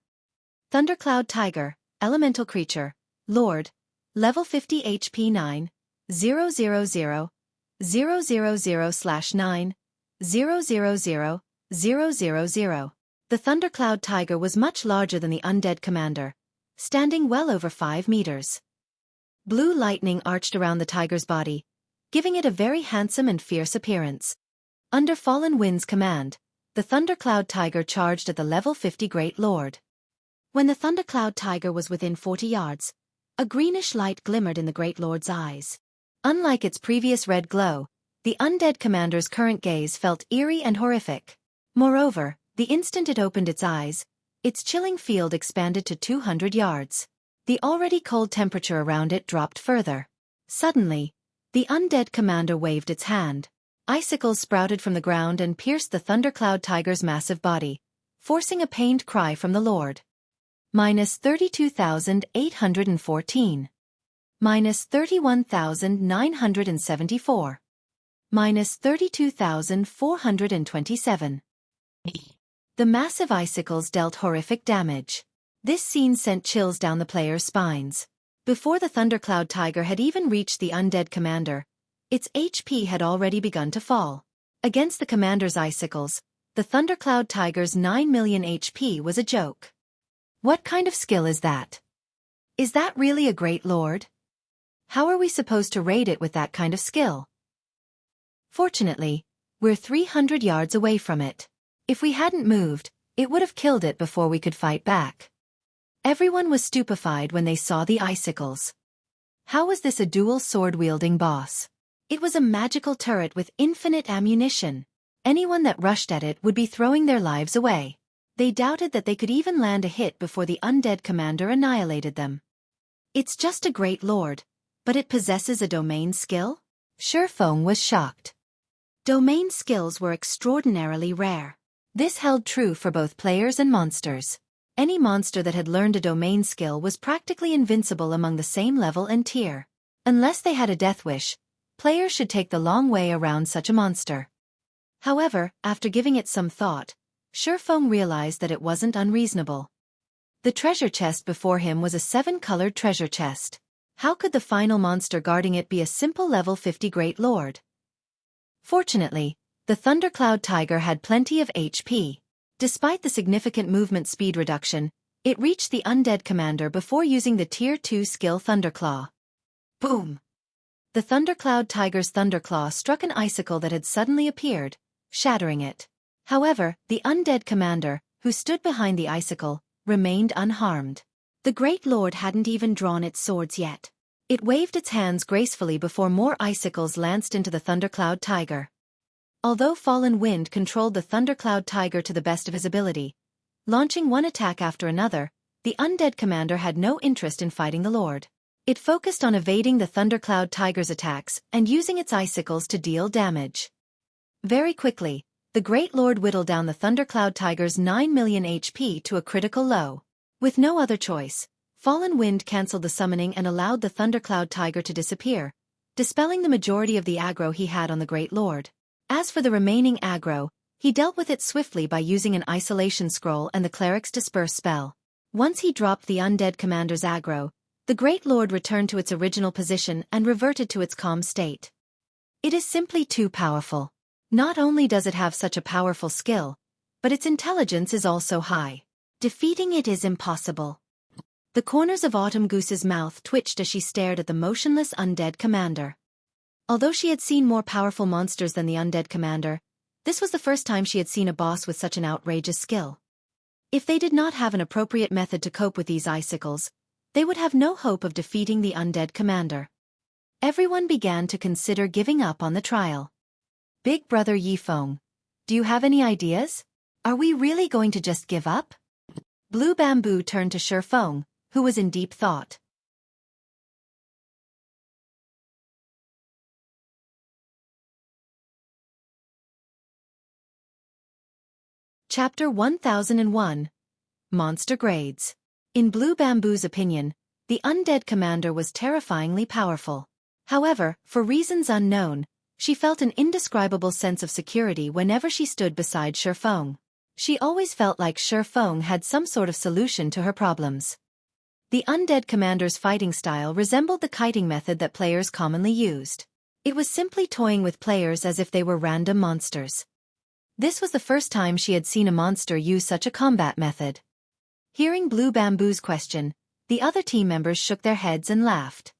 Thundercloud Tiger, elemental creature, Lord, level 50 HP 9, 000, 000/9, 000, 000. The Thundercloud Tiger was much larger than the undead commander, standing well over 5 meters. Blue lightning arched around the tiger's body, giving it a very handsome and fierce appearance. Under Fallen Wind's command, the Thundercloud Tiger charged at the level 50 Great Lord. When the Thundercloud Tiger was within 40 yards, a greenish light glimmered in the Great Lord's eyes. Unlike its previous red glow, the undead commander's current gaze felt eerie and horrific. Moreover, the instant it opened its eyes, its chilling field expanded to 200 yards. The already cold temperature around it dropped further. Suddenly, the undead commander waved its hand. Icicles sprouted from the ground and pierced the Thundercloud Tiger's massive body, forcing a pained cry from the Lord. -32,814. -31,974. -32,427. The massive icicles dealt horrific damage. This scene sent chills down the players' spines. Before the Thundercloud Tiger had even reached the undead commander, its HP had already begun to fall. Against the commander's icicles, the Thundercloud Tiger's 9 million HP was a joke. What kind of skill is that? Is that really a Great Lord? How are we supposed to raid it with that kind of skill? Fortunately, we're 300 yards away from it. If we hadn't moved, it would have killed it before we could fight back. Everyone was stupefied when they saw the icicles. How was this a dual sword-wielding boss? It was a magical turret with infinite ammunition. Anyone that rushed at it would be throwing their lives away. They doubted that they could even land a hit before the undead commander annihilated them. It's just a Great Lord, but it possesses a domain skill? Xueqi was shocked. Domain skills were extraordinarily rare. This held true for both players and monsters. Any monster that had learned a domain skill was practically invincible among the same level and tier. Unless they had a death wish, players should take the long way around such a monster. However, after giving it some thought, Xueqi realized that it wasn't unreasonable. The treasure chest before him was a 7-colored treasure chest. How could the final monster guarding it be a simple level 50 Great Lord? Fortunately, the Thundercloud Tiger had plenty of HP. Despite the significant movement speed reduction, it reached the undead commander before using the tier 2 skill Thunderclaw. Boom! The Thundercloud Tiger's Thunderclaw struck an icicle that had suddenly appeared, shattering it. However, the undead commander, who stood behind the icicle, remained unharmed. The Great Lord hadn't even drawn its swords yet. It waved its hands gracefully before more icicles lanced into the Thundercloud Tiger. Although Fallen Wind controlled the Thundercloud Tiger to the best of his ability, launching one attack after another, the undead commander had no interest in fighting the Lord. It focused on evading the Thundercloud Tiger's attacks and using its icicles to deal damage. Very quickly, the Great Lord whittled down the Thundercloud Tiger's 9 million HP to a critical low. With no other choice, Fallen Wind cancelled the summoning and allowed the Thundercloud Tiger to disappear, dispelling the majority of the aggro he had on the Great Lord. As for the remaining aggro, he dealt with it swiftly by using an isolation scroll and the cleric's disperse spell. Once he dropped the undead commander's aggro, the Great Lord returned to its original position and reverted to its calm state. It is simply too powerful. Not only does it have such a powerful skill, but its intelligence is also high. Defeating it is impossible. The corners of Autumn Goose's mouth twitched as she stared at the motionless undead commander. Although she had seen more powerful monsters than the undead commander, this was the first time she had seen a boss with such an outrageous skill. If they did not have an appropriate method to cope with these icicles, they would have no hope of defeating the undead commander. Everyone began to consider giving up on the trial. Big Brother Yifeng, do you have any ideas? Are we really going to just give up? Blue Bamboo turned to Xueqi, who was in deep thought. Chapter 1001. Monster Grades. In Blue Bamboo's opinion, the undead commander was terrifyingly powerful. However, for reasons unknown, she felt an indescribable sense of security whenever she stood beside Xueqi. She always felt like Xueqi had some sort of solution to her problems. The undead commander's fighting style resembled the kiting method that players commonly used. It was simply toying with players as if they were random monsters. This was the first time she had seen a monster use such a combat method. Hearing Blue Bamboo's question, the other team members shook their heads and laughed.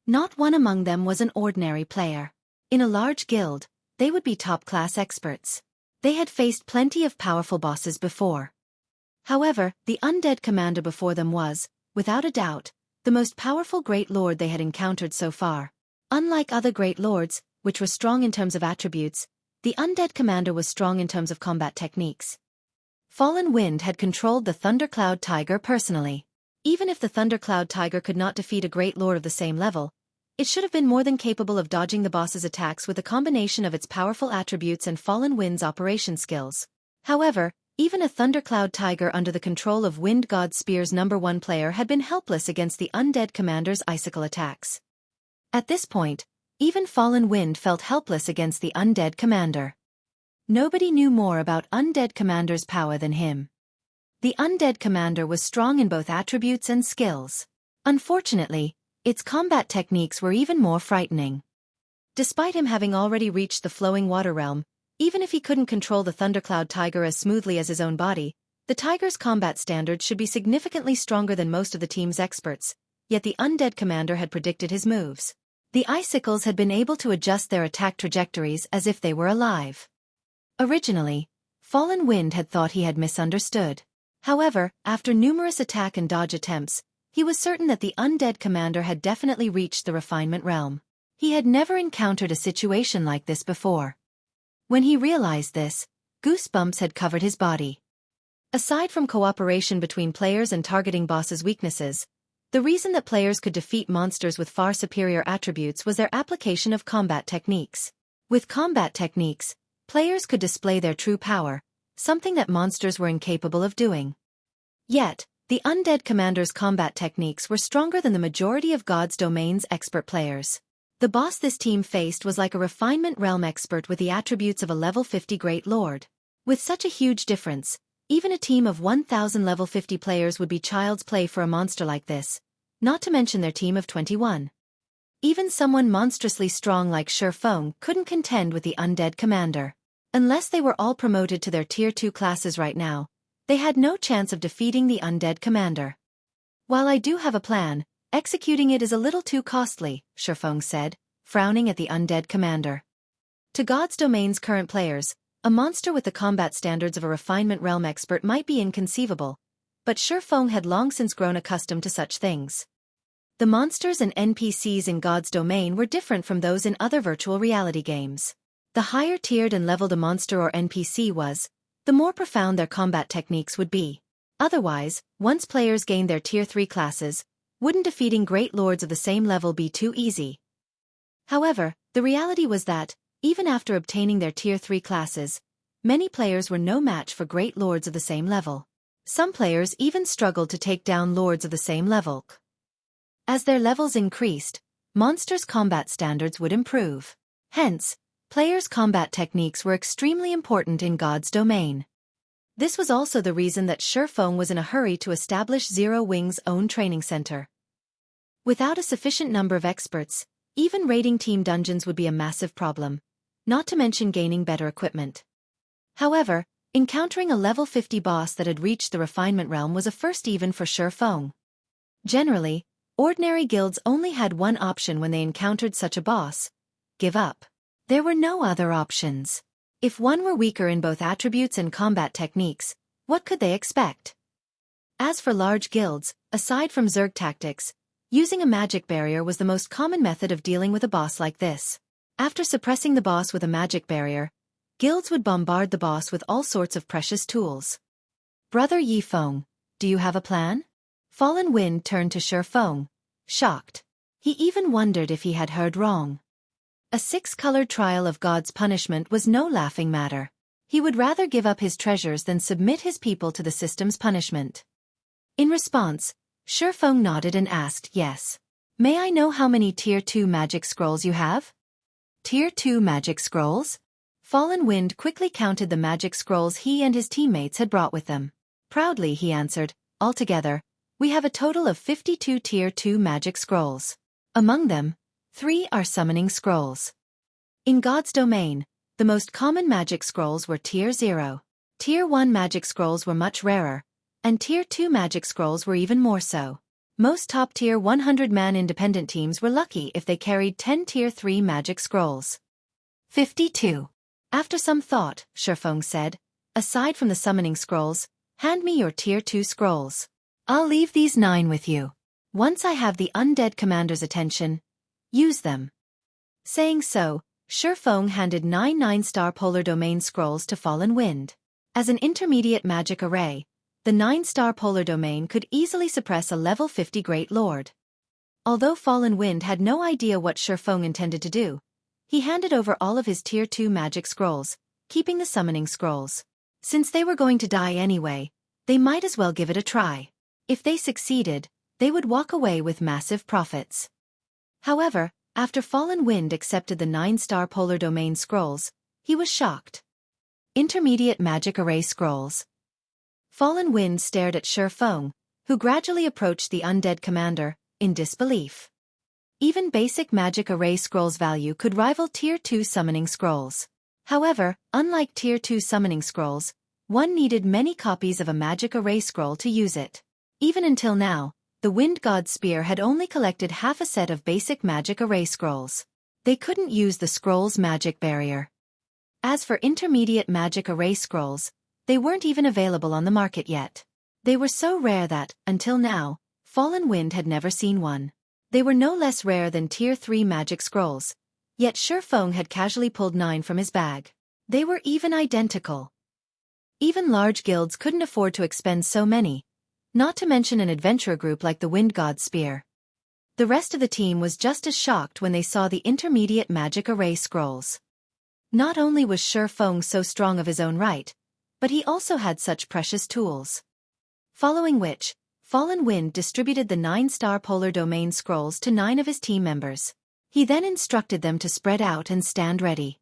Not one among them was an ordinary player. In a large guild, they would be top-class experts. They had faced plenty of powerful bosses before. However, the undead commander before them was, without a doubt, the most powerful Great Lord they had encountered so far. Unlike other Great Lords, which were strong in terms of attributes, the undead commander was strong in terms of combat techniques. Fallen Wind had controlled the Thundercloud Tiger personally. Even if the Thundercloud Tiger could not defeat a Great Lord of the same level, it should have been more than capable of dodging the boss's attacks with a combination of its powerful attributes and Fallen Wind's operation skills. However, even a Thundercloud Tiger under the control of Wind God Spear's #1 player had been helpless against the undead commander's icicle attacks. At this point, even Fallen Wind felt helpless against the undead commander. Nobody knew more about undead commander's power than him. The undead commander was strong in both attributes and skills. Unfortunately, its combat techniques were even more frightening. Despite him having already reached the flowing water realm, even if he couldn't control the Thundercloud Tiger as smoothly as his own body, the tiger's combat standards should be significantly stronger than most of the team's experts, yet the undead commander had predicted his moves. The icicles had been able to adjust their attack trajectories as if they were alive. Originally, Fallen Wind had thought he had misunderstood. However, after numerous attack and dodge attempts, he was certain that the undead commander had definitely reached the refinement realm. He had never encountered a situation like this before. When he realized this, goosebumps had covered his body. Aside from cooperation between players and targeting bosses' weaknesses, the reason that players could defeat monsters with far superior attributes was their application of combat techniques. With combat techniques, players could display their true power, something that monsters were incapable of doing. Yet, the undead commander's combat techniques were stronger than the majority of God's Domain's expert players. The boss this team faced was like a refinement realm expert with the attributes of a level 50 Great Lord. With such a huge difference, even a team of 1,000 level 50 players would be child's play for a monster like this, not to mention their team of 21. Even someone monstrously strong like Xueqi couldn't contend with the undead commander. Unless they were all promoted to their tier 2 classes right now, they had no chance of defeating the undead commander. While I do have a plan, executing it is a little too costly, Xueqi said, frowning at the undead commander. To God's Domain's current players, a monster with the combat standards of a refinement realm expert might be inconceivable, but Xueqi had long since grown accustomed to such things. The monsters and NPCs in God's Domain were different from those in other virtual reality games. The higher tiered and leveled a monster or NPC was, the more profound their combat techniques would be. Otherwise, once players gained their tier 3 classes, wouldn't defeating Great Lords of the same level be too easy? However, the reality was that, even after obtaining their tier 3 classes, many players were no match for Great Lords of the same level. Some players even struggled to take down Lords of the same level. As their levels increased, monsters' combat standards would improve. Hence, players' combat techniques were extremely important in God's Domain. This was also the reason that Xueqi was in a hurry to establish Zero Wing's own training center. Without a sufficient number of experts, even raiding team dungeons would be a massive problem, not to mention gaining better equipment. However, encountering a level 50 boss that had reached the refinement realm was a first even for Xueqi. Generally, ordinary guilds only had one option when they encountered such a boss: give up. There were no other options. If one were weaker in both attributes and combat techniques, what could they expect? As for large guilds, aside from Zerg tactics, using a magic barrier was the most common method of dealing with a boss like this. After suppressing the boss with a magic barrier, guilds would bombard the boss with all sorts of precious tools. Brother Yifeng, do you have a plan? Fallen Wind turned to Xueqi, shocked. He even wondered if he had heard wrong. A six-colored trial of God's punishment was no laughing matter. He would rather give up his treasures than submit his people to the system's punishment. In response, Xueqi nodded and asked, yes. May I know how many Tier 2 magic scrolls you have? Tier 2 magic scrolls? Fallen Wind quickly counted the magic scrolls he and his teammates had brought with them. Proudly he answered, altogether, we have a total of 52 Tier 2 magic scrolls. Among them, 3 are summoning scrolls. In God's domain, the most common magic scrolls were Tier 0. Tier 1 magic scrolls were much rarer, and Tier 2 magic scrolls were even more so. Most top-tier 100-man independent teams were lucky if they carried 10 Tier 3 magic scrolls. 52. After some thought, Xueqi said, aside from the summoning scrolls, hand me your Tier 2 scrolls. I'll leave these 9 with you. Once I have the undead commander's attention, use them. Saying so, Xueqi handed 9 9-star polar domain scrolls to Fallen Wind. As an intermediate magic array, the 9-star polar domain could easily suppress a level 50 Great Lord. Although Fallen Wind had no idea what Xueqi intended to do, he handed over all of his Tier 2 magic scrolls, keeping the summoning scrolls. Since they were going to die anyway, they might as well give it a try. If they succeeded, they would walk away with massive profits. However, after Fallen Wind accepted the 9-star polar domain scrolls, he was shocked. Intermediate magic array scrolls. Fallen Wind stared at Xueqi, who gradually approached the undead commander, in disbelief. Even basic magic array scrolls value could rival Tier 2 summoning scrolls. However, unlike Tier 2 summoning scrolls, one needed many copies of a magic array scroll to use it. Even until now, the Wind God's Spear had only collected half a set of basic magic array scrolls. They couldn't use the scroll's magic barrier. As for intermediate magic array scrolls, they weren't even available on the market yet. They were so rare that, until now, Fallen Wind had never seen one. They were no less rare than Tier 3 magic scrolls, yet Xueqi had casually pulled 9 from his bag. They were even identical. Even large guilds couldn't afford to expend so many, not to mention an adventurer group like the Wind God's Spear. The rest of the team was just as shocked when they saw the intermediate magic array scrolls. Not only was Xueqi so strong of his own right, but he also had such precious tools. Following which, Fallen Wind distributed the 9-star polar domain scrolls to 9 of his team members. He then instructed them to spread out and stand ready.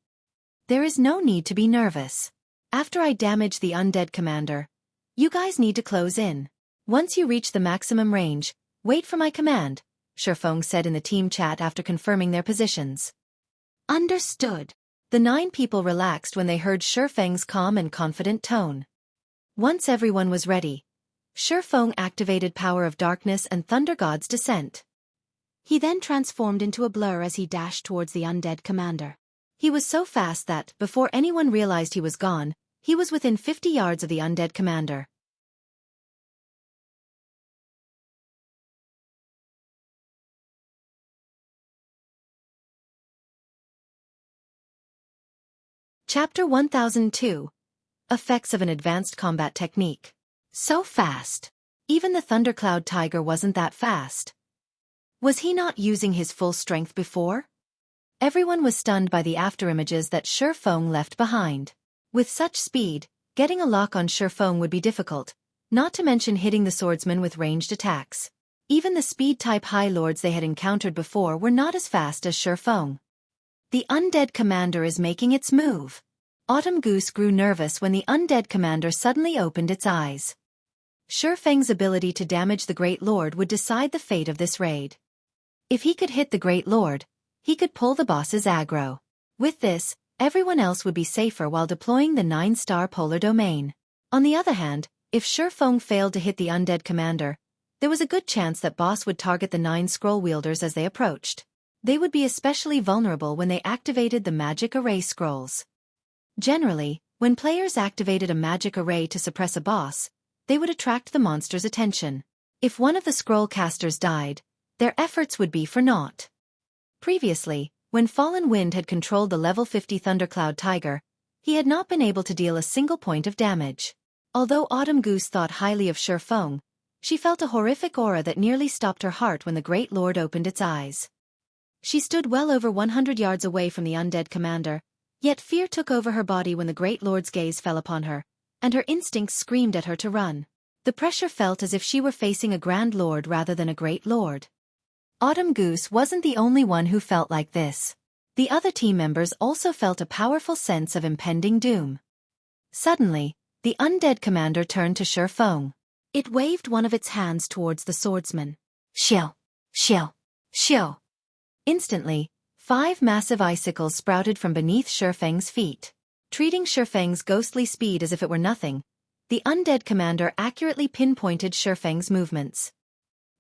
There is no need to be nervous. After I damage the undead commander, you guys need to close in. Once you reach the maximum range, wait for my command, Xueqi said in the team chat after confirming their positions. Understood. The 9 people relaxed when they heard Xueqi's calm and confident tone. Once everyone was ready, Xueqi activated Power of Darkness and Thunder God's Descent. He then transformed into a blur as he dashed towards the undead commander. He was so fast that, before anyone realized he was gone, he was within 50 yards of the undead commander. Chapter 1002. Effects of an Advanced Combat Technique. So fast. Even the Thundercloud Tiger wasn't that fast. Was he not using his full strength before? Everyone was stunned by the afterimages that Xueqi left behind. With such speed, getting a lock on Xueqi would be difficult, not to mention hitting the swordsman with ranged attacks. Even the speed-type High Lords they had encountered before were not as fast as Xueqi. The undead commander is making its move. Autumn Goose grew nervous when the undead commander suddenly opened its eyes. Xueqi's ability to damage the Great Lord would decide the fate of this raid. If he could hit the Great Lord, he could pull the boss's aggro. With this, everyone else would be safer while deploying the 9-star polar domain. On the other hand, if Xueqi failed to hit the undead commander, there was a good chance that boss would target the 9 scroll wielders as they approached. They would be especially vulnerable when they activated the magic array scrolls. Generally, when players activated a magic array to suppress a boss, they would attract the monster's attention. If one of the scroll casters died, their efforts would be for naught. Previously, when Fallen Wind had controlled the level 50 Thundercloud Tiger, he had not been able to deal a single point of damage. Although Autumn Goose thought highly of Xueqi, she felt a horrific aura that nearly stopped her heart when the Great Lord opened its eyes. She stood well over 100 yards away from the undead commander, yet fear took over her body when the Great Lord's gaze fell upon her, and her instincts screamed at her to run. The pressure felt as if she were facing a Grand Lord rather than a Great Lord. Autumn Goose wasn't the only one who felt like this. The other team members also felt a powerful sense of impending doom. Suddenly, the undead commander turned to Xueqi. It waved one of its hands towards the swordsman. Xiao! Xiao! Xiao! Instantly, 5 massive icicles sprouted from beneath Xueqi's feet. Treating Xueqi's ghostly speed as if it were nothing, the undead commander accurately pinpointed Xueqi's movements.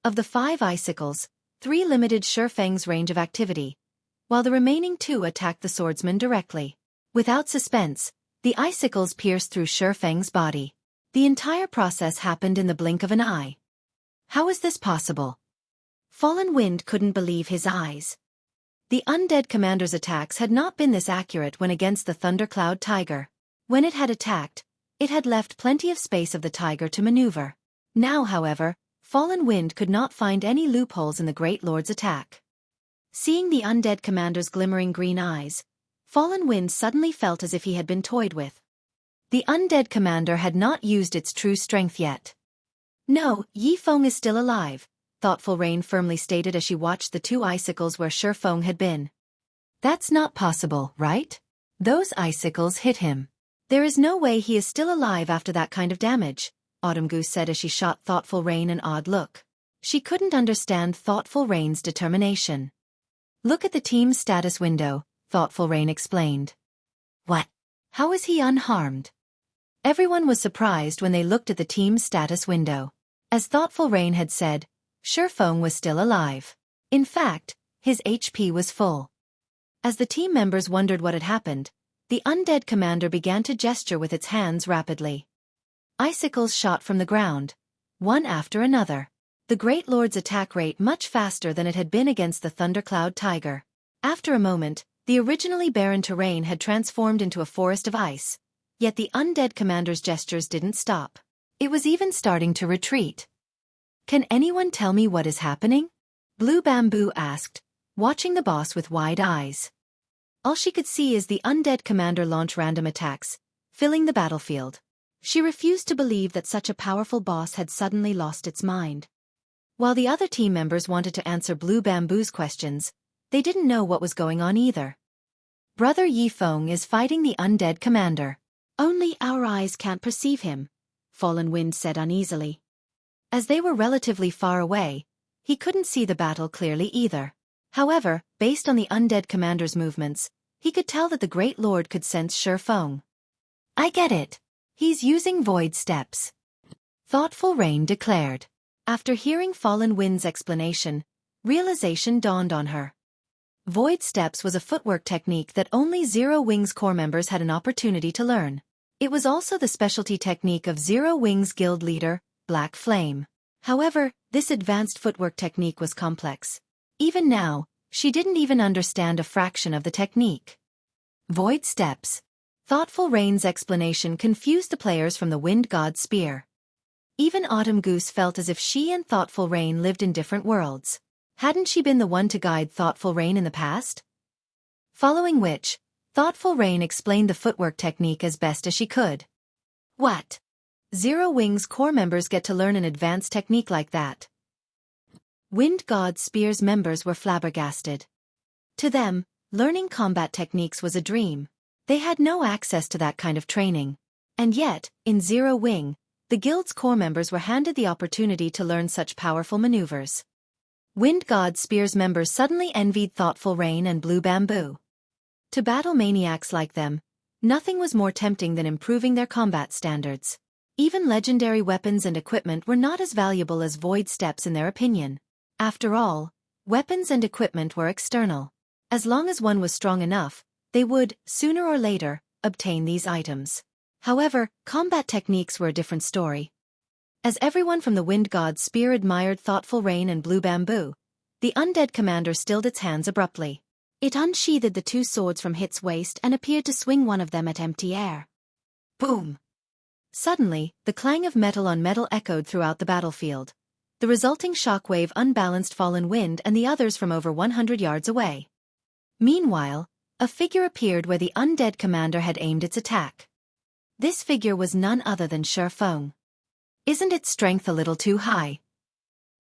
Of the 5 icicles, 3 limited Xueqi's range of activity, while the remaining 2 attacked the swordsman directly. Without suspense, the icicles pierced through Xueqi's body. The entire process happened in the blink of an eye. How is this possible? Fallen Wind couldn't believe his eyes. The undead commander's attacks had not been this accurate when against the Thundercloud Tiger. When it had attacked, it had left plenty of space of the tiger to maneuver. Now, however, Fallen Wind could not find any loopholes in the Great Lord's attack. Seeing the undead commander's glimmering green eyes, Fallen Wind suddenly felt as if he had been toyed with. The undead commander had not used its true strength yet. No, Yifeng is still alive, Thoughtful Rain firmly stated as she watched the 2 icicles where Xueqi had been. That's not possible, right? Those icicles hit him. There is no way he is still alive after that kind of damage, Autumn Goose said as she shot Thoughtful Rain an odd look. She couldn't understand Thoughtful Rain's determination. Look at the team's status window, Thoughtful Rain explained. What? How is he unharmed? Everyone was surprised when they looked at the team's status window. As Thoughtful Rain had said, Xueqi was still alive. In fact, his HP was full. As the team members wondered what had happened, the undead commander began to gesture with its hands rapidly. Icicles shot from the ground, one after another. The Great Lord's attack rate much faster than it had been against the Thundercloud Tiger. After a moment, the originally barren terrain had transformed into a forest of ice. Yet the undead commander's gestures didn't stop. It was even starting to retreat. Can anyone tell me what is happening? Blue Bamboo asked, watching the boss with wide eyes. All she could see is the undead commander launch random attacks, filling the battlefield. She refused to believe that such a powerful boss had suddenly lost its mind. While the other team members wanted to answer Blue Bamboo's questions, they didn't know what was going on either. Brother Yifeng is fighting the undead commander. Only our eyes can't perceive him, Fallen Wind said uneasily. As they were relatively far away, he couldn't see the battle clearly either. However, based on the undead commander's movements, he could tell that the Great Lord could sense Xueqi. I get it. He's using void steps, Thoughtful Rain declared. After hearing Fallen Wind's explanation, realization dawned on her. Void steps was a footwork technique that only Zero Wings core members had an opportunity to learn. It was also the specialty technique of Zero Wings guild leader, Black Flame. However, this advanced footwork technique was complex. Even now, she didn't even understand a fraction of the technique. Void steps. Thoughtful Rain's explanation confused the players from the Wind God's spear. Even Autumn Goose felt as if she and Thoughtful Rain lived in different worlds. Hadn't she been the one to guide Thoughtful Rain in the past? Following which, Thoughtful Rain explained the footwork technique as best as she could. What? Zero Wings core members get to learn an advanced technique like that? Wind God Spear's members were flabbergasted. To them, learning combat techniques was a dream. They had no access to that kind of training. And yet, in Zero Wing, the guild's core members were handed the opportunity to learn such powerful maneuvers. Wind God Spear's members suddenly envied Thoughtful Rain and Blue Bamboo. To battle maniacs like them, nothing was more tempting than improving their combat standards. Even legendary weapons and equipment were not as valuable as void steps in their opinion. After all, weapons and equipment were external. As long as one was strong enough, they would, sooner or later, obtain these items. However, combat techniques were a different story. As everyone from the Wind God's spear admired Thoughtful Rain and Blue Bamboo, the undead commander stilled its hands abruptly. It unsheathed the 2 swords from its waist and appeared to swing one of them at empty air. Boom! Suddenly, the clang of metal on metal echoed throughout the battlefield. The resulting shockwave unbalanced fallen wind and the others from over 100 yards away. Meanwhile, a figure appeared where the undead commander had aimed its attack. This figure was none other than Xueqi. Isn't its strength a little too high?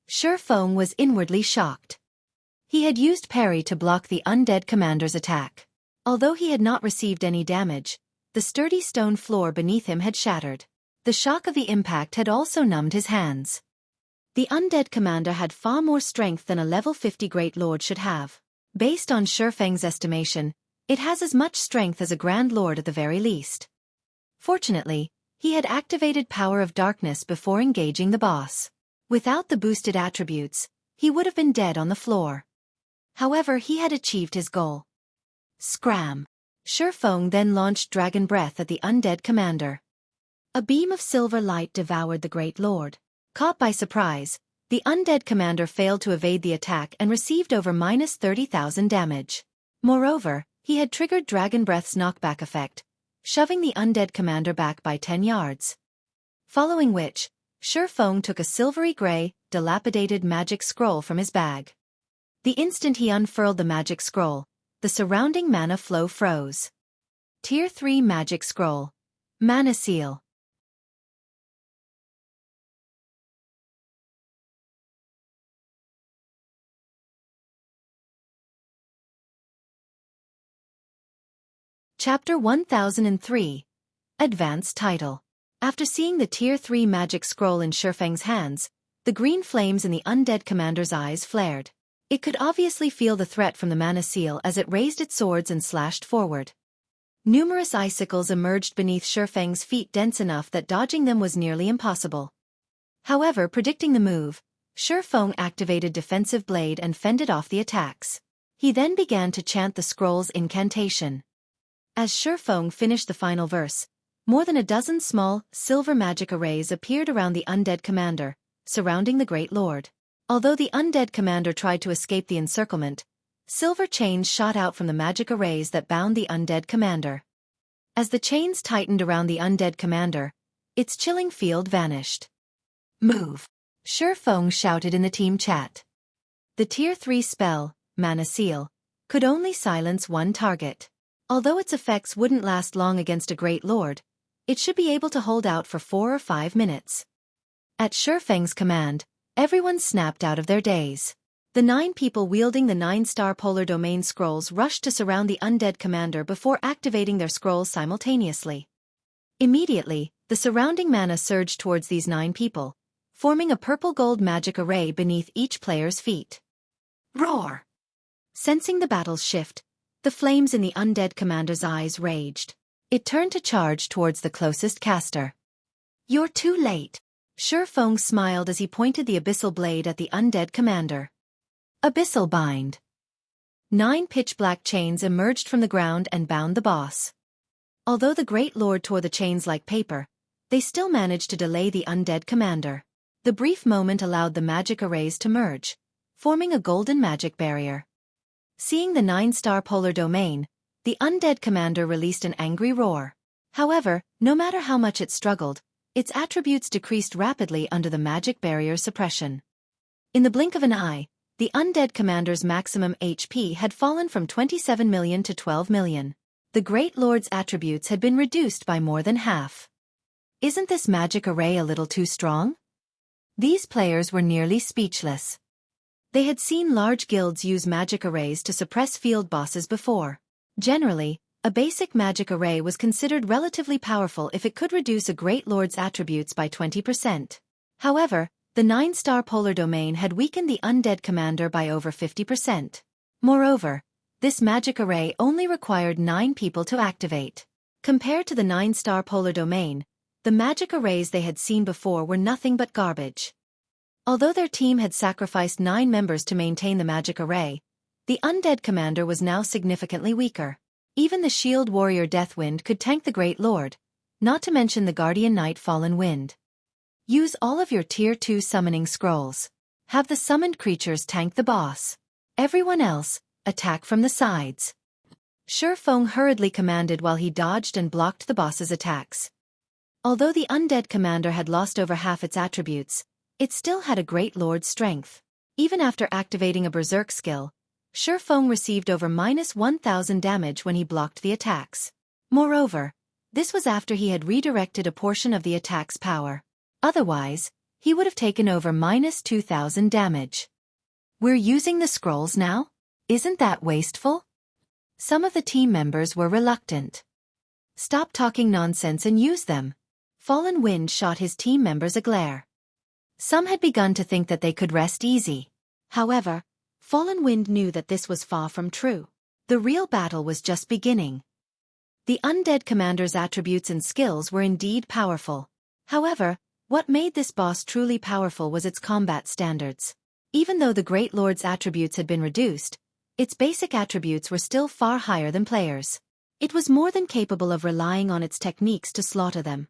Xueqi was inwardly shocked. He had used parry to block the undead commander's attack. Although he had not received any damage, the sturdy stone floor beneath him had shattered. The shock of the impact had also numbed his hands. The undead commander had far more strength than a level 50 Great Lord should have. Based on Xueqi's estimation, it has as much strength as a Grand Lord at the very least. Fortunately, he had activated Power of Darkness before engaging the boss. Without the boosted attributes, he would have been dead on the floor. However, he had achieved his goal. Scram! Xueqi then launched Dragon Breath at the undead commander. A beam of silver light devoured the Great Lord. Caught by surprise, the undead commander failed to evade the attack and received over -30,000 damage. Moreover, he had triggered Dragon Breath's knockback effect, shoving the undead commander back by 10 yards. Following which, Xueqi took a silvery-gray, dilapidated magic scroll from his bag. The instant he unfurled the magic scroll, the surrounding mana flow froze. Tier 3 Magic Scroll. Mana Seal. Chapter 1003. Advanced Title. After seeing the Tier 3 Magic Scroll in Xueqi's hands, the green flames in the undead commander's eyes flared. It could obviously feel the threat from the mana seal as it raised its swords and slashed forward. Numerous icicles emerged beneath Xueqi's feet, dense enough that dodging them was nearly impossible. However, predicting the move, Xueqi activated Defensive Blade and fended off the attacks. He then began to chant the scroll's incantation. As Xueqi finished the final verse, more than a dozen small, silver magic arrays appeared around the undead commander, surrounding the Great Lord. Although the undead commander tried to escape the encirclement, silver chains shot out from the magic arrays that bound the undead commander. As the chains tightened around the undead commander, its chilling field vanished. Move! Xueqi shouted in the team chat. The Tier 3 spell, Mana Seal, could only silence one target. Although its effects wouldn't last long against a Great Lord, it should be able to hold out for 4 or 5 minutes. At Xueqi's command, everyone snapped out of their daze. The 9 people wielding the 9-star polar domain scrolls rushed to surround the undead commander before activating their scrolls simultaneously. Immediately, the surrounding mana surged towards these 9 people, forming a purple-gold magic array beneath each player's feet. Roar! Sensing the battle's shift, the flames in the undead commander's eyes raged. It turned to charge towards the closest caster. You're too late. Xueqi smiled as he pointed the abyssal blade at the undead commander. Abyssal Bind. 9 pitch-black chains emerged from the ground and bound the boss. Although the Great Lord tore the chains like paper, they still managed to delay the undead commander. The brief moment allowed the magic arrays to merge, forming a golden magic barrier. Seeing the 9-star polar domain, the undead commander released an angry roar. However, no matter how much it struggled, its attributes decreased rapidly under the magic barrier's suppression. In the blink of an eye, the undead commander's maximum HP had fallen from 27 million to 12 million. The Great Lord's attributes had been reduced by more than half. Isn't this magic array a little too strong? These players were nearly speechless. They had seen large guilds use magic arrays to suppress field bosses before. Generally, a basic magic array was considered relatively powerful if it could reduce a Great Lord's attributes by 20%. However, the 9-star polar domain had weakened the undead commander by over 50%. Moreover, this magic array only required 9 people to activate. Compared to the 9-star polar domain, the magic arrays they had seen before were nothing but garbage. Although their team had sacrificed 9 members to maintain the magic array, the undead commander was now significantly weaker. Even the Shield Warrior Deathwind could tank the Great Lord, not to mention the Guardian Knight Fallen Wind. Use all of your Tier 2 summoning scrolls. Have the summoned creatures tank the boss. Everyone else, attack from the sides. Xueqi hurriedly commanded while he dodged and blocked the boss's attacks. Although the undead commander had lost over half its attributes, it still had a great lord's strength. Even after activating a berserk skill, Xueqi received over -1000 damage when he blocked the attacks. Moreover, this was after he had redirected a portion of the attack's power. Otherwise, he would have taken over -2000 damage. We're using the scrolls now? Isn't that wasteful? Some of the team members were reluctant. Stop talking nonsense and use them. Fallen Wind shot his team members a glare. Some had begun to think that they could rest easy. However, Fallen Wind knew that this was far from true. The real battle was just beginning. The undead commander's attributes and skills were indeed powerful. However, what made this boss truly powerful was its combat standards. Even though the Great Lord's attributes had been reduced, its basic attributes were still far higher than players. It was more than capable of relying on its techniques to slaughter them.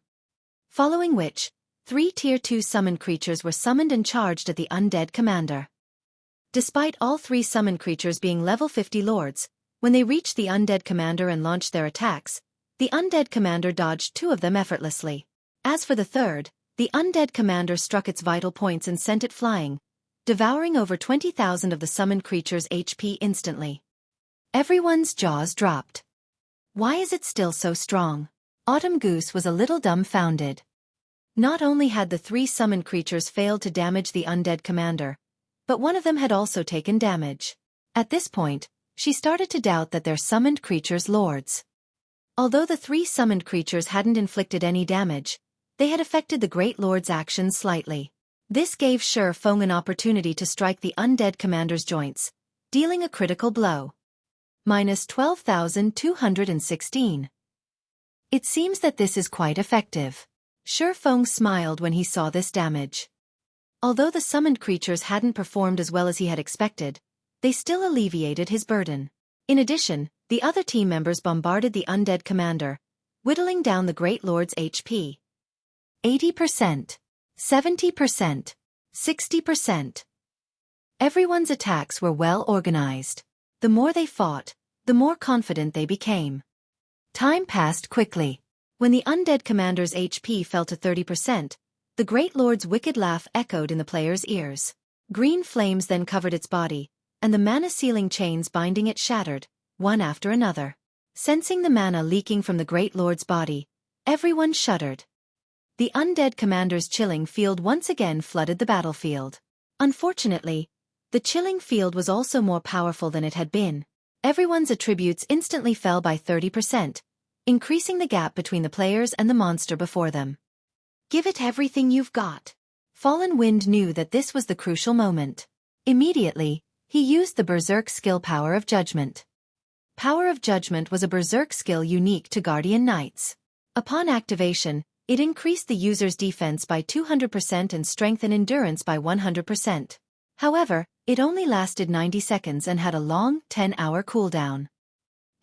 Following which, 3 Tier 2 summoned creatures were summoned and charged at the undead commander. Despite all 3 summoned creatures being level 50 lords, when they reached the undead commander and launched their attacks, the undead commander dodged 2 of them effortlessly. As for the third, the undead commander struck its vital points and sent it flying, devouring over 20,000 of the summoned creature's HP instantly. Everyone's jaws dropped. Why is it still so strong? Autumn Goose was a little dumbfounded. Not only had the 3 summoned creatures failed to damage the undead commander, but one of them had also taken damage. At this point, she started to doubt that their summoned creatures' lords. Although the 3 summoned creatures hadn't inflicted any damage, they had affected the Great Lord's actions slightly. This gave Xueqi an opportunity to strike the undead commander's joints, dealing a critical blow. -12,216. It seems that this is quite effective. Xueqi smiled when he saw this damage. Although the summoned creatures hadn't performed as well as he had expected, they still alleviated his burden. In addition, the other team members bombarded the undead commander, whittling down the Great Lord's HP. 80%, 70%, 60%. Everyone's attacks were well organized. The more they fought, the more confident they became. Time passed quickly. When the undead commander's HP fell to 30%, the Great Lord's wicked laugh echoed in the player's ears. Green flames then covered its body, and the mana-sealing chains binding it shattered, one after another. Sensing the mana leaking from the Great Lord's body, everyone shuddered. The undead commander's chilling field once again flooded the battlefield. Unfortunately, the chilling field was also more powerful than it had been. Everyone's attributes instantly fell by 30%, increasing the gap between the players and the monster before them. Give it everything you've got. Fallen Wind knew that this was the crucial moment. Immediately, he used the Berserk skill Power of Judgment. Power of Judgment was a Berserk skill unique to Guardian Knights. Upon activation, it increased the user's defense by 200% and strength and endurance by 100%. However, it only lasted 90 seconds and had a long, 10-hour cooldown.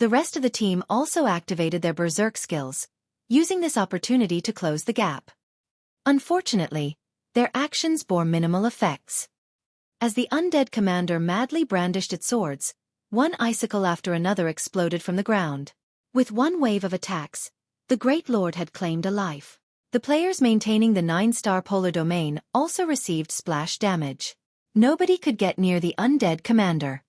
The rest of the team also activated their Berserk skills, using this opportunity to close the gap. Unfortunately, their actions bore minimal effects. As the undead commander madly brandished its swords, one icicle after another exploded from the ground. With one wave of attacks, the Great Lord had claimed a life. The players maintaining the 9-star polar domain also received splash damage. Nobody could get near the undead commander.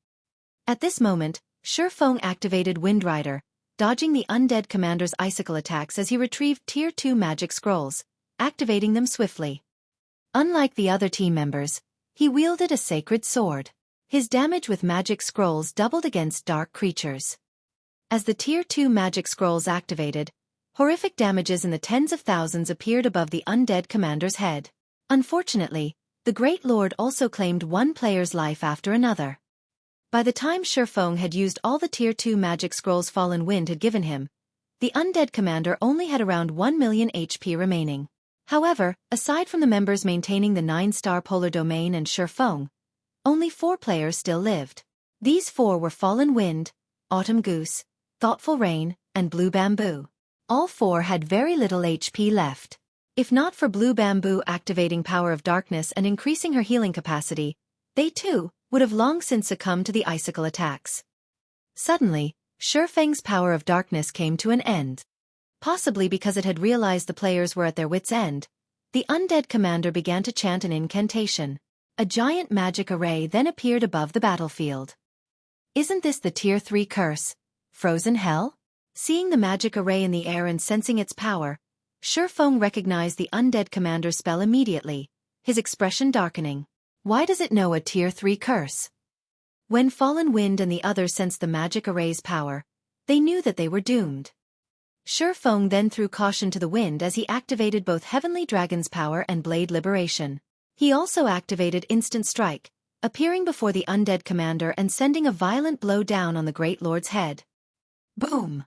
At this moment, Xueqi activated Wind Rider, dodging the undead commander's icicle attacks as he retrieved Tier 2 magic scrolls, activating them swiftly. Unlike the other team members, he wielded a sacred sword. His damage with magic scrolls doubled against dark creatures. As the Tier 2 magic scrolls activated, horrific damages in the tens of thousands appeared above the undead commander's head. Unfortunately, the Great Lord also claimed one player's life after another. By the time Xueqi had used all the Tier 2 magic scrolls Fallen Wind had given him, the undead commander only had around 1 million HP remaining. However, aside from the members maintaining the 9-star polar domain and Xueqi, only 4 players still lived. These 4 were Fallen Wind, Autumn Goose, Thoughtful Rain, and Blue Bamboo. All 4 had very little HP left. If not for Blue Bamboo activating Power of Darkness and increasing her healing capacity, they too would have long since succumbed to the icicle attacks. Suddenly, Xueqi's Power of Darkness came to an end. Possibly because it had realized the players were at their wits' end, the undead commander began to chant an incantation. A giant magic array then appeared above the battlefield. Isn't this the Tier 3 curse? Frozen Hell? Seeing the magic array in the air and sensing its power, Xueqi recognized the undead commander's spell immediately, his expression darkening. Why does it know a Tier 3 curse? When Fallen Wind and the others sensed the magic array's power, they knew that they were doomed. Xueqi then threw caution to the wind as he activated both Heavenly Dragon's power and Blade Liberation. He also activated Instant Strike, appearing before the undead commander and sending a violent blow down on the Great Lord's head. Boom!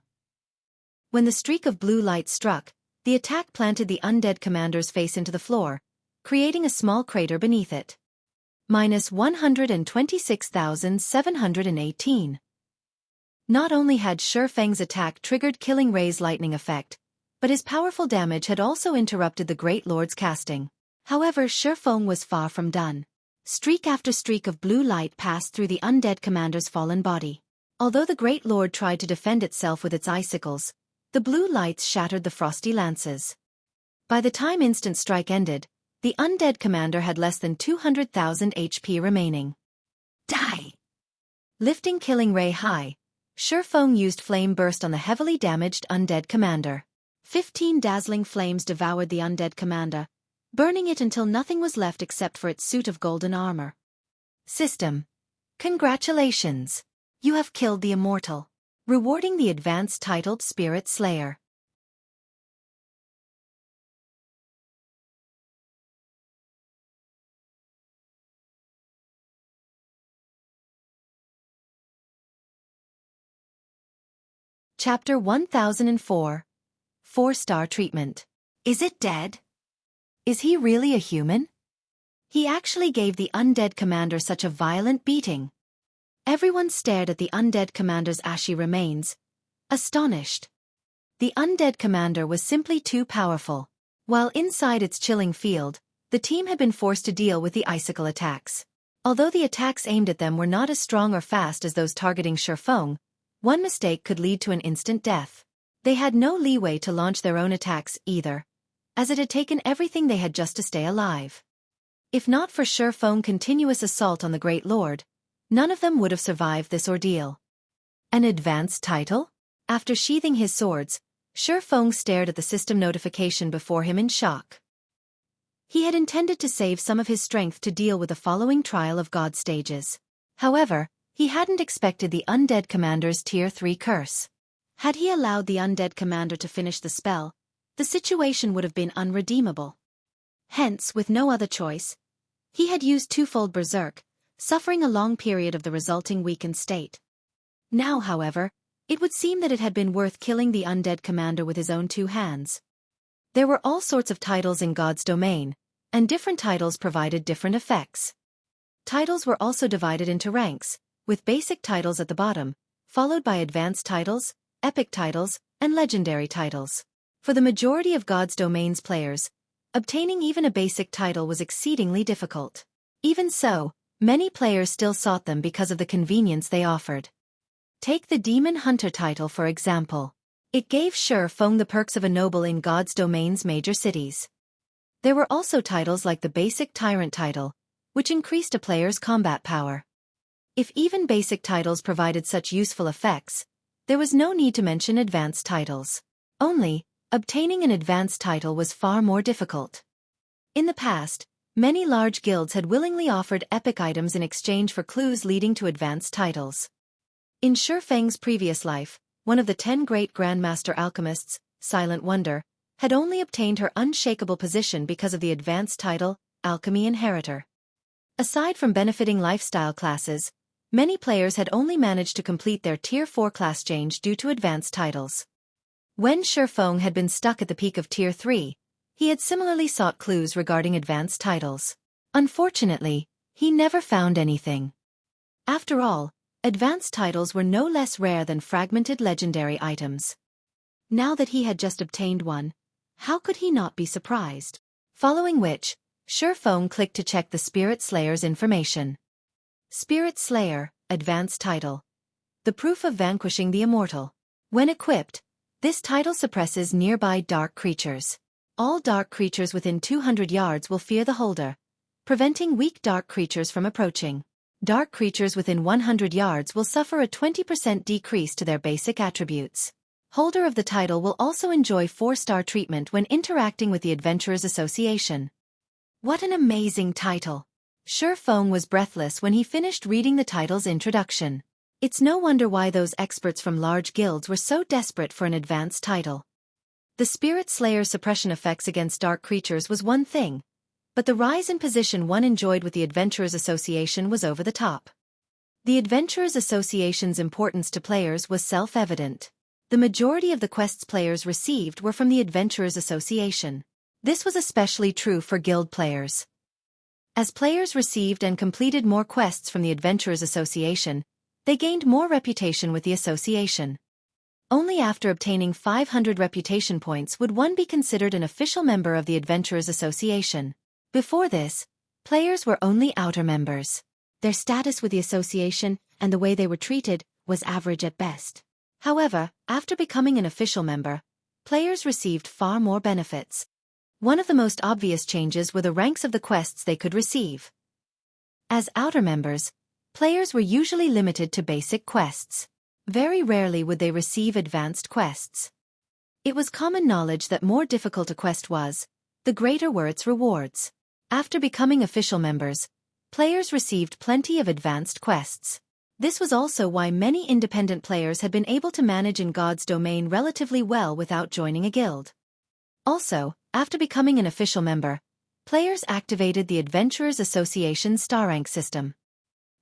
When the streak of blue light struck, the attack planted the undead commander's face into the floor, creating a small crater beneath it. -126,718. Not only had Xueqi's attack triggered Killing Ray's lightning effect, but his powerful damage had also interrupted the Great Lord's casting. However, Xueqi was far from done. Streak after streak of blue light passed through the undead commander's fallen body. Although the Great Lord tried to defend itself with its icicles, the blue lights shattered the frosty lances. By the time Instant Strike ended, the undead commander had less than 200,000 HP remaining. Die! Lifting Killing Ray high, Xueqi used Flame Burst on the heavily damaged undead commander. 15 dazzling flames devoured the undead commander, burning it until nothing was left except for its suit of golden armor. System. Congratulations! You have killed the immortal, rewarding the advanced titled Spirit Slayer. Chapter 1004. 4-star treatment. Is it dead? Is he really a human? He actually gave the undead commander such a violent beating. Everyone stared at the undead commander's ashy remains, astonished. The undead commander was simply too powerful. While inside its chilling field, the team had been forced to deal with the icicle attacks. Although the attacks aimed at them were not as strong or fast as those targeting Xueqi, one mistake could lead to an instant death. They had no leeway to launch their own attacks either, as it had taken everything they had just to stay alive. If not for Xueqi's continuous assault on the Great Lord, none of them would have survived this ordeal. An advanced title? After sheathing his swords, Xueqi stared at the system notification before him in shock. He had intended to save some of his strength to deal with the following trial of God stages. However, he hadn't expected the undead commander's Tier 3 curse. Had he allowed the undead commander to finish the spell, the situation would have been unredeemable. Hence, with no other choice, he had used twofold Berserk, suffering a long period of the resulting weakened state. Now, however, it would seem that it had been worth killing the undead commander with his own 2 hands. There were all sorts of titles in God's domain, and different titles provided different effects. Titles were also divided into ranks, with basic titles at the bottom, followed by advanced titles, epic titles, and legendary titles. For the majority of God's domain's players, obtaining even a basic title was exceedingly difficult. Even so, many players still sought them because of the convenience they offered. Take the Demon Hunter title for example. It gave Xueqi the perks of a noble in God's domain's major cities. There were also titles like the basic Tyrant title, which increased a player's combat power. If even basic titles provided such useful effects, there was no need to mention advanced titles. Only, obtaining an advanced title was far more difficult. In the past, many large guilds had willingly offered epic items in exchange for clues leading to advanced titles. In Xueqi's previous life, one of the 10 great Grandmaster alchemists, Silent Wonder, had only obtained her unshakable position because of the advanced title, Alchemy Inheritor. Aside from benefiting lifestyle classes, many players had only managed to complete their Tier 4 class change due to advanced titles. When Xueqi had been stuck at the peak of Tier 3, he had similarly sought clues regarding advanced titles. Unfortunately, he never found anything. After all, advanced titles were no less rare than fragmented legendary items. Now that he had just obtained one, how could he not be surprised? Following which, Xueqi clicked to check the Spirit Slayer's information. Spirit Slayer, advanced title. The proof of vanquishing the immortal. When equipped, This title suppresses nearby dark creatures. All dark creatures within 200 yards will fear the holder, preventing weak dark creatures from approaching. Dark creatures within 100 yards will suffer a 20% decrease to their basic attributes. Holder of the title will also enjoy 4-star treatment when interacting with the Adventurers Association. What an amazing title! Xueqi was breathless when he finished reading the title's introduction. It's no wonder why those experts from large guilds were so desperate for an advanced title. The Spirit Slayer suppression effects against dark creatures was one thing, but the rise in position one enjoyed with the Adventurers Association was over the top. The Adventurers Association's importance to players was self-evident. The majority of the quests players received were from the Adventurers Association. This was especially true for guild players. As players received and completed more quests from the Adventurers Association, they gained more reputation with the association. Only after obtaining 500 reputation points would one be considered an official member of the Adventurers Association. Before this, players were only outer members. Their status with the association and the way they were treated was average at best. However, after becoming an official member, players received far more benefits. One of the most obvious changes were the ranks of the quests they could receive. As outer members, players were usually limited to basic quests. Very rarely would they receive advanced quests. It was common knowledge that more difficult a quest was, the greater were its rewards. After becoming official members, players received plenty of advanced quests. This was also why many independent players had been able to manage in God's domain relatively well without joining a guild. Also, after becoming an official member, players activated the Adventurers Association's star rank system.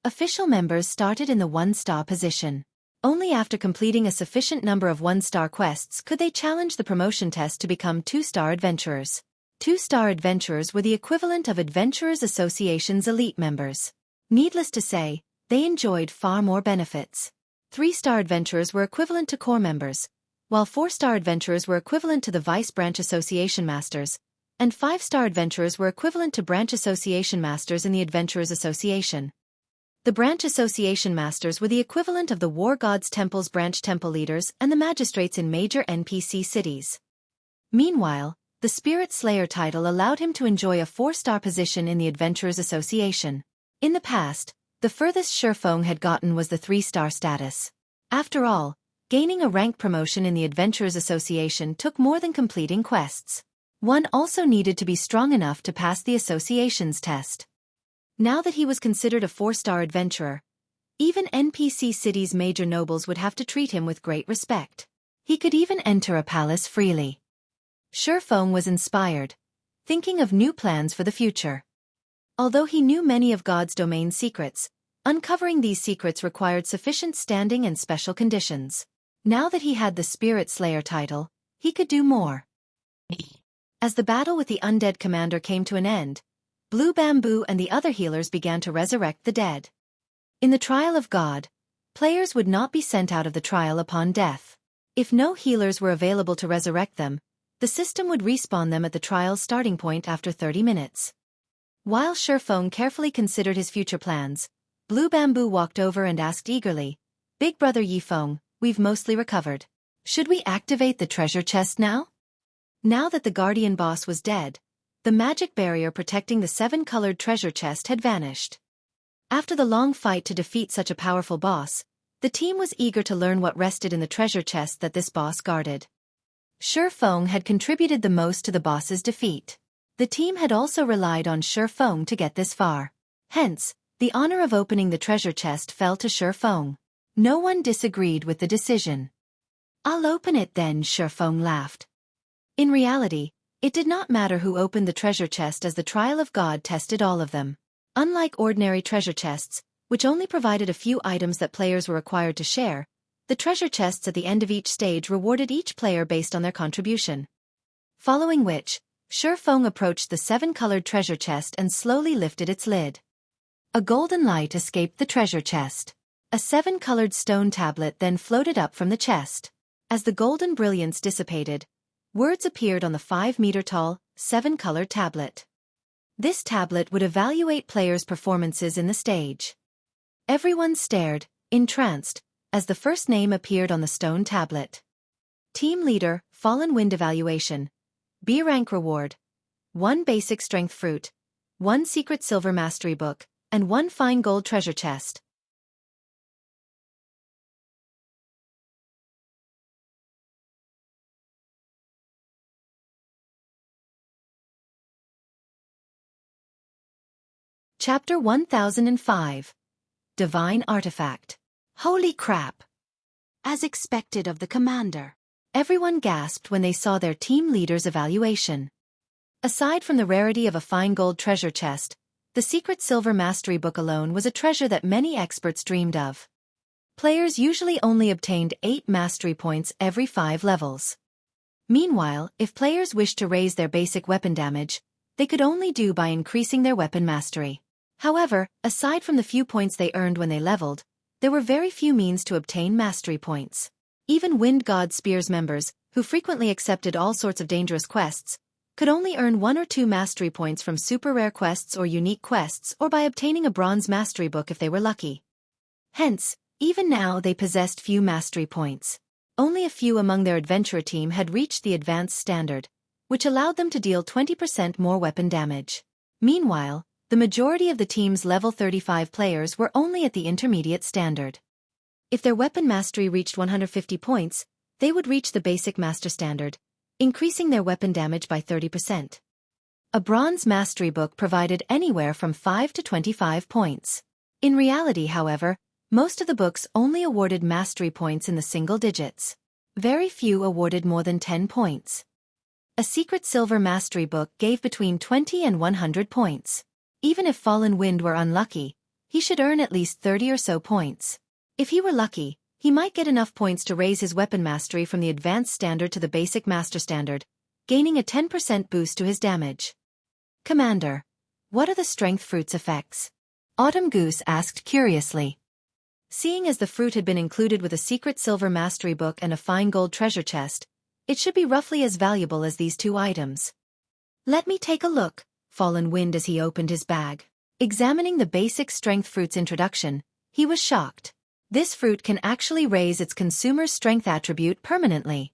Official members started in the 1-star position. Only after completing a sufficient number of 1-star quests could they challenge the promotion test to become 2-star adventurers. 2-star adventurers were the equivalent of Adventurers Association's elite members. Needless to say, they enjoyed far more benefits. 3-star adventurers were equivalent to core members, while 4-star adventurers were equivalent to the Vice Branch Association Masters, and 5-star adventurers were equivalent to Branch Association Masters in the Adventurers Association. The Branch Association Masters were the equivalent of the War Gods Temple's branch temple leaders and the magistrates in major NPC cities. Meanwhile, the Spirit Slayer title allowed him to enjoy a 4-star position in the Adventurers Association. In the past, the furthest Xueqi had gotten was the 3-star status. After all, gaining a rank promotion in the Adventurers Association took more than completing quests. One also needed to be strong enough to pass the association's test. Now that he was considered a 4-star adventurer, even NPC cities' major nobles would have to treat him with great respect. He could even enter a palace freely. Xueqi was inspired, thinking of new plans for the future. Although he knew many of God's domain secrets, uncovering these secrets required sufficient standing and special conditions. Now that he had the Spirit Slayer title, he could do more. As the battle with the undead commander came to an end, Blue Bamboo and the other healers began to resurrect the dead. In the Trial of God, players would not be sent out of the trial upon death. If no healers were available to resurrect them, the system would respawn them at the trial's starting point after 30 minutes. While Xueqi carefully considered his future plans, Blue Bamboo walked over and asked eagerly, "Big brother Yifeng, we've mostly recovered. Should we activate the treasure chest now?" Now that the guardian boss was dead, the magic barrier protecting the 7-colored treasure chest had vanished. After the long fight to defeat such a powerful boss, the team was eager to learn what rested in the treasure chest that this boss guarded. Xueqi had contributed the most to the boss's defeat. The team had also relied on Xueqi to get this far. Hence, the honor of opening the treasure chest fell to Xueqi. No one disagreed with the decision. "I'll open it then," Xueqi laughed. In reality, it did not matter who opened the treasure chest as the trial of God tested all of them. Unlike ordinary treasure chests, which only provided a few items that players were required to share, the treasure chests at the end of each stage rewarded each player based on their contribution. Following which, Xueqi approached the 7-colored treasure chest and slowly lifted its lid. A golden light escaped the treasure chest. A 7-colored stone tablet then floated up from the chest. As the golden brilliance dissipated, words appeared on the 5-meter-tall, 7-colored tablet. This tablet would evaluate players' performances in the stage. Everyone stared, entranced, as the first name appeared on the stone tablet. Team Leader, Fallen Wind Evaluation. B rank reward. 1 basic strength fruit. 1 secret silver mastery book, and 1 fine gold treasure chest. Chapter 1005. Divine Artifact. Holy crap! As expected of the commander, everyone gasped when they saw their team leader's evaluation. Aside from the rarity of a fine gold treasure chest, the secret silver mastery book alone was a treasure that many experts dreamed of. Players usually only obtained 8 mastery points every 5 levels. Meanwhile, if players wished to raise their basic weapon damage, they could only do by increasing their weapon mastery. However, aside from the few points they earned when they leveled, there were very few means to obtain mastery points. Even Wind God Spears members, who frequently accepted all sorts of dangerous quests, could only earn 1 or 2 mastery points from super rare quests or unique quests or by obtaining a bronze mastery book if they were lucky. Hence, even now they possessed few mastery points. Only a few among their adventurer team had reached the advanced standard, which allowed them to deal 20% more weapon damage. Meanwhile, the majority of the team's level 35 players were only at the intermediate standard. If their weapon mastery reached 150 points, they would reach the basic master standard, increasing their weapon damage by 30%. A bronze mastery book provided anywhere from 5 to 25 points. In reality, however, most of the books only awarded mastery points in the single digits. Very few awarded more than 10 points. A secret silver mastery book gave between 20 and 100 points. Even if Fallen Wind were unlucky, he should earn at least 30 or so points. If he were lucky, he might get enough points to raise his weapon mastery from the advanced standard to the basic master standard, gaining a 10% boost to his damage. Commander, what are the strength fruit's effects? Autumn Goose asked curiously. Seeing as the fruit had been included with a secret silver mastery book and a fine gold treasure chest, it should be roughly as valuable as these 2 items. Let me take a look, Fallen Wind as he opened his bag. Examining the basic strength fruit's introduction, he was shocked. This fruit can actually raise its consumer's strength attribute permanently.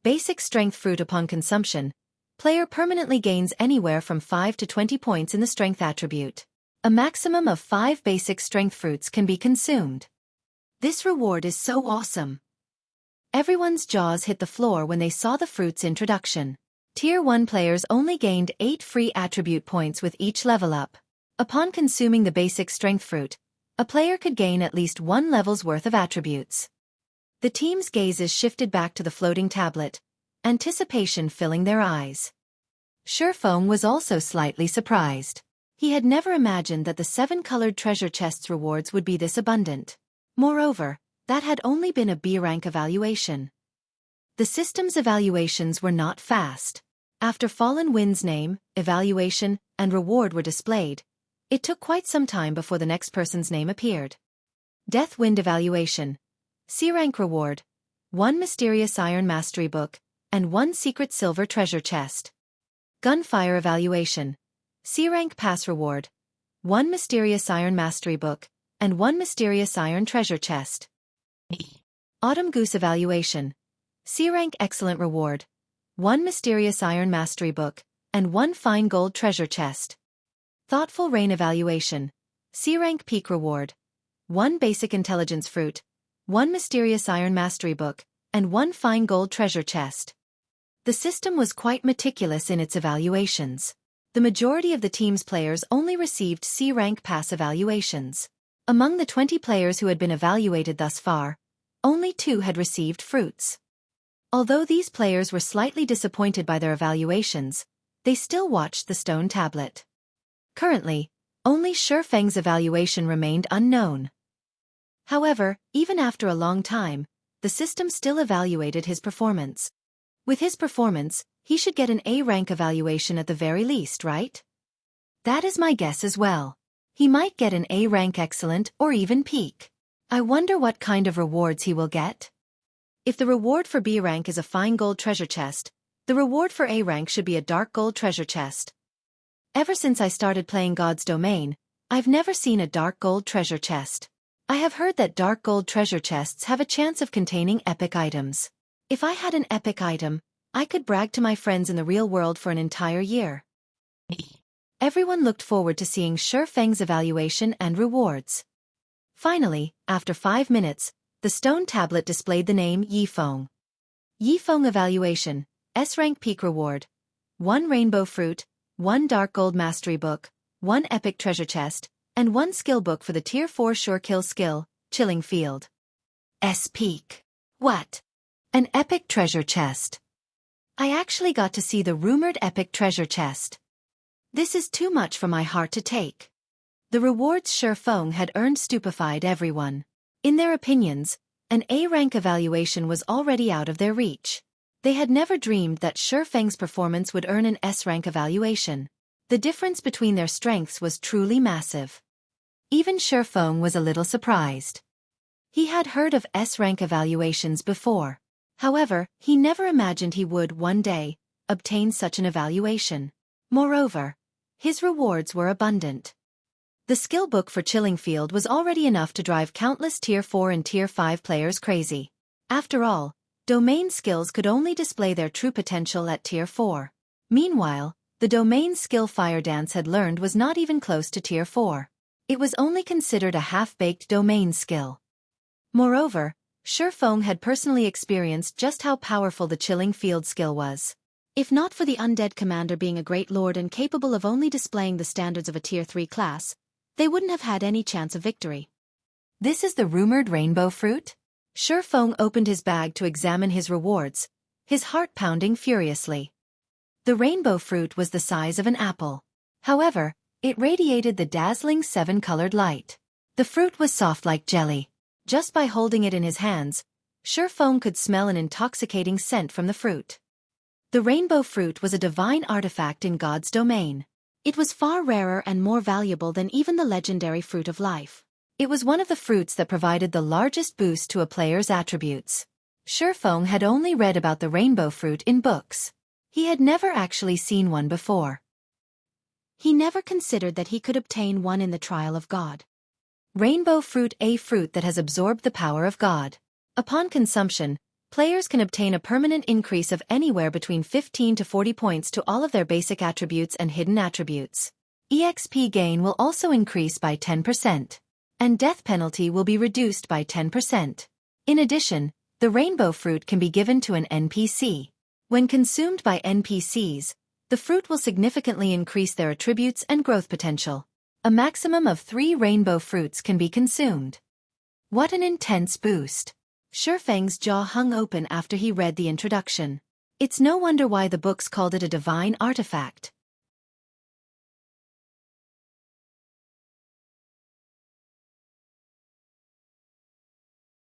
Basic strength fruit upon consumption, player permanently gains anywhere from 5 to 20 points in the strength attribute. A maximum of 5 basic strength fruits can be consumed. This reward is so awesome. Everyone's jaws hit the floor when they saw the fruit's introduction. Tier 1 players only gained 8 free attribute points with each level up. Upon consuming the basic strength fruit, a player could gain at least 1 level's worth of attributes. The team's gazes shifted back to the floating tablet, anticipation filling their eyes. Xueqi was also slightly surprised. He had never imagined that the 7-colored treasure chest's rewards would be this abundant. Moreover, that had only been a B-rank evaluation. The system's evaluations were not fast. After Fallen Wind's name, evaluation, and reward were displayed, it took quite some time before the next person's name appeared. Death Wind Evaluation. C-rank reward. 1 mysterious iron mastery book, and 1 secret silver treasure chest. Gunfire Evaluation. C-rank pass reward. 1 mysterious iron mastery book, and 1 mysterious iron treasure chest. Autumn Goose Evaluation. C-rank excellent reward. 1 mysterious iron mastery book, and 1 fine gold treasure chest. Thoughtful Rain Evaluation. C-rank peak reward. 1 basic intelligence fruit, 1 mysterious iron mastery book, and 1 fine gold treasure chest. The system was quite meticulous in its evaluations. The majority of the team's players only received C-rank pass evaluations. Among the 20 players who had been evaluated thus far, only 2 had received fruits. Although these players were slightly disappointed by their evaluations, they still watched the stone tablet. Currently, only Xueqi's evaluation remained unknown. However, even after a long time, the system still evaluated his performance. With his performance, he should get an A-rank evaluation at the very least, right? That is my guess as well. He might get an A-rank excellent or even peak. I wonder what kind of rewards he will get. If the reward for B rank is a fine gold treasure chest, the reward for A rank should be a dark gold treasure chest. Ever since I started playing God's Domain, I've never seen a dark gold treasure chest. I have heard that dark gold treasure chests have a chance of containing epic items. If I had an epic item, I could brag to my friends in the real world for an entire year. Everyone looked forward to seeing Xueqi's evaluation and rewards. Finally, after 5 minutes, the stone tablet displayed the name Yifeng. Yifeng evaluation, S-rank peak reward, 1 rainbow fruit, 1 dark gold mastery book, 1 epic treasure chest, and 1 skill book for the tier 4 sure kill skill, Chilling Field. S peak. What? An epic treasure chest. I actually got to see the rumored epic treasure chest. This is too much for my heart to take. The rewards Xueqi had earned stupefied everyone. In their opinions, an A-rank evaluation was already out of their reach. They had never dreamed that Xueqi's performance would earn an S-rank evaluation. The difference between their strengths was truly massive. Even Xueqi was a little surprised. He had heard of S-rank evaluations before. However, he never imagined he would, one day, obtain such an evaluation. Moreover, his rewards were abundant. The skill book for Chilling Field was already enough to drive countless Tier 4 and Tier 5 players crazy. After all, domain skills could only display their true potential at Tier 4. Meanwhile, the domain skill Fire Dance had learned was not even close to Tier 4. It was only considered a half-baked domain skill. Moreover, Xueqi had personally experienced just how powerful the Chilling Field skill was. If not for the undead commander being a great lord and capable of only displaying the standards of a Tier 3 class, they wouldn't have had any chance of victory. This is the rumored rainbow fruit? Xueqi opened his bag to examine his rewards, his heart pounding furiously. The rainbow fruit was the size of an apple. However, it radiated the dazzling 7-colored light. The fruit was soft like jelly. Just by holding it in his hands, Xueqi could smell an intoxicating scent from the fruit. The rainbow fruit was a divine artifact in God's domain. It was far rarer and more valuable than even the legendary fruit of life. It was one of the fruits that provided the largest boost to a player's attributes. Xueqi had only read about the rainbow fruit in books. He had never actually seen one before. He never considered that he could obtain one in the trial of God. Rainbow fruit, a fruit that has absorbed the power of God. Upon consumption, players can obtain a permanent increase of anywhere between 15 to 40 points to all of their basic attributes and hidden attributes. EXP gain will also increase by 10%, and death penalty will be reduced by 10%. In addition, the rainbow fruit can be given to an NPC. When consumed by NPCs, the fruit will significantly increase their attributes and growth potential. A maximum of 3 rainbow fruits can be consumed. What an intense boost! Xueqi's jaw hung open after he read the introduction. It's no wonder why the books called it a divine artifact.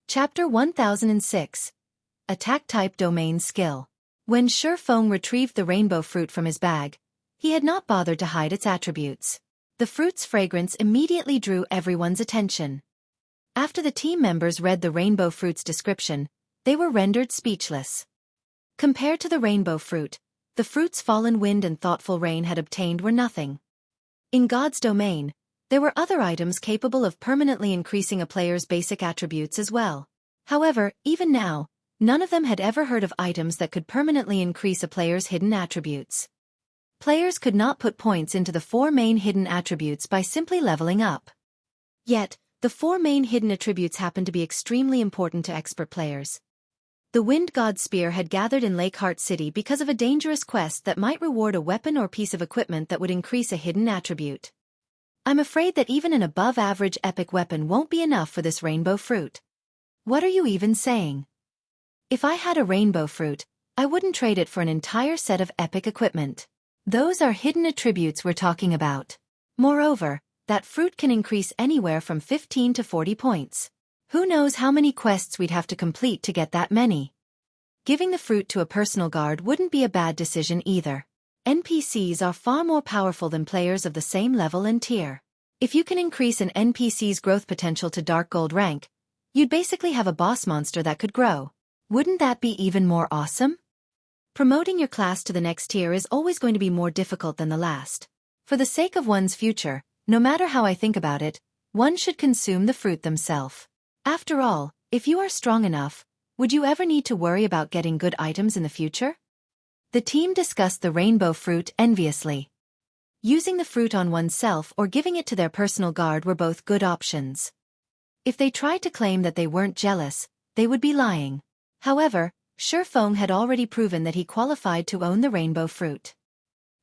Chapter 1006. Attack-type domain skill. When Xueqi retrieved the rainbow fruit from his bag, he had not bothered to hide its attributes. The fruit's fragrance immediately drew everyone's attention. After the team members read the rainbow fruit's description, they were rendered speechless. Compared to the rainbow fruit, the fruit's fallen wind and thoughtful rain had obtained were nothing. In God's domain, there were other items capable of permanently increasing a player's basic attributes as well. However, even now, none of them had ever heard of items that could permanently increase a player's hidden attributes. Players could not put points into the 4 main hidden attributes by simply leveling up. Yet, the 4 main hidden attributes happened to be extremely important to expert players. The Wind God Spear had gathered in Lakeheart City because of a dangerous quest that might reward a weapon or piece of equipment that would increase a hidden attribute. I'm afraid that even an above-average epic weapon won't be enough for this rainbow fruit. What are you even saying? If I had a rainbow fruit, I wouldn't trade it for an entire set of epic equipment. Those are hidden attributes we're talking about. Moreover, that fruit can increase anywhere from 15 to 40 points. Who knows how many quests we'd have to complete to get that many? Giving the fruit to a personal guard wouldn't be a bad decision either. NPCs are far more powerful than players of the same level and tier. If you can increase an NPC's growth potential to Dark Gold rank, you'd basically have a boss monster that could grow. Wouldn't that be even more awesome? Promoting your class to the next tier is always going to be more difficult than the last. For the sake of one's future, no matter how I think about it, one should consume the fruit themselves. After all, if you are strong enough, Would you ever need to worry about getting good items in the future? The team discussed the rainbow fruit enviously. Using the fruit on oneself or giving it to their personal guard were both good options. If they tried to claim that they weren't jealous, they would be lying. However, Xueqi had already proven that he qualified to own the rainbow fruit.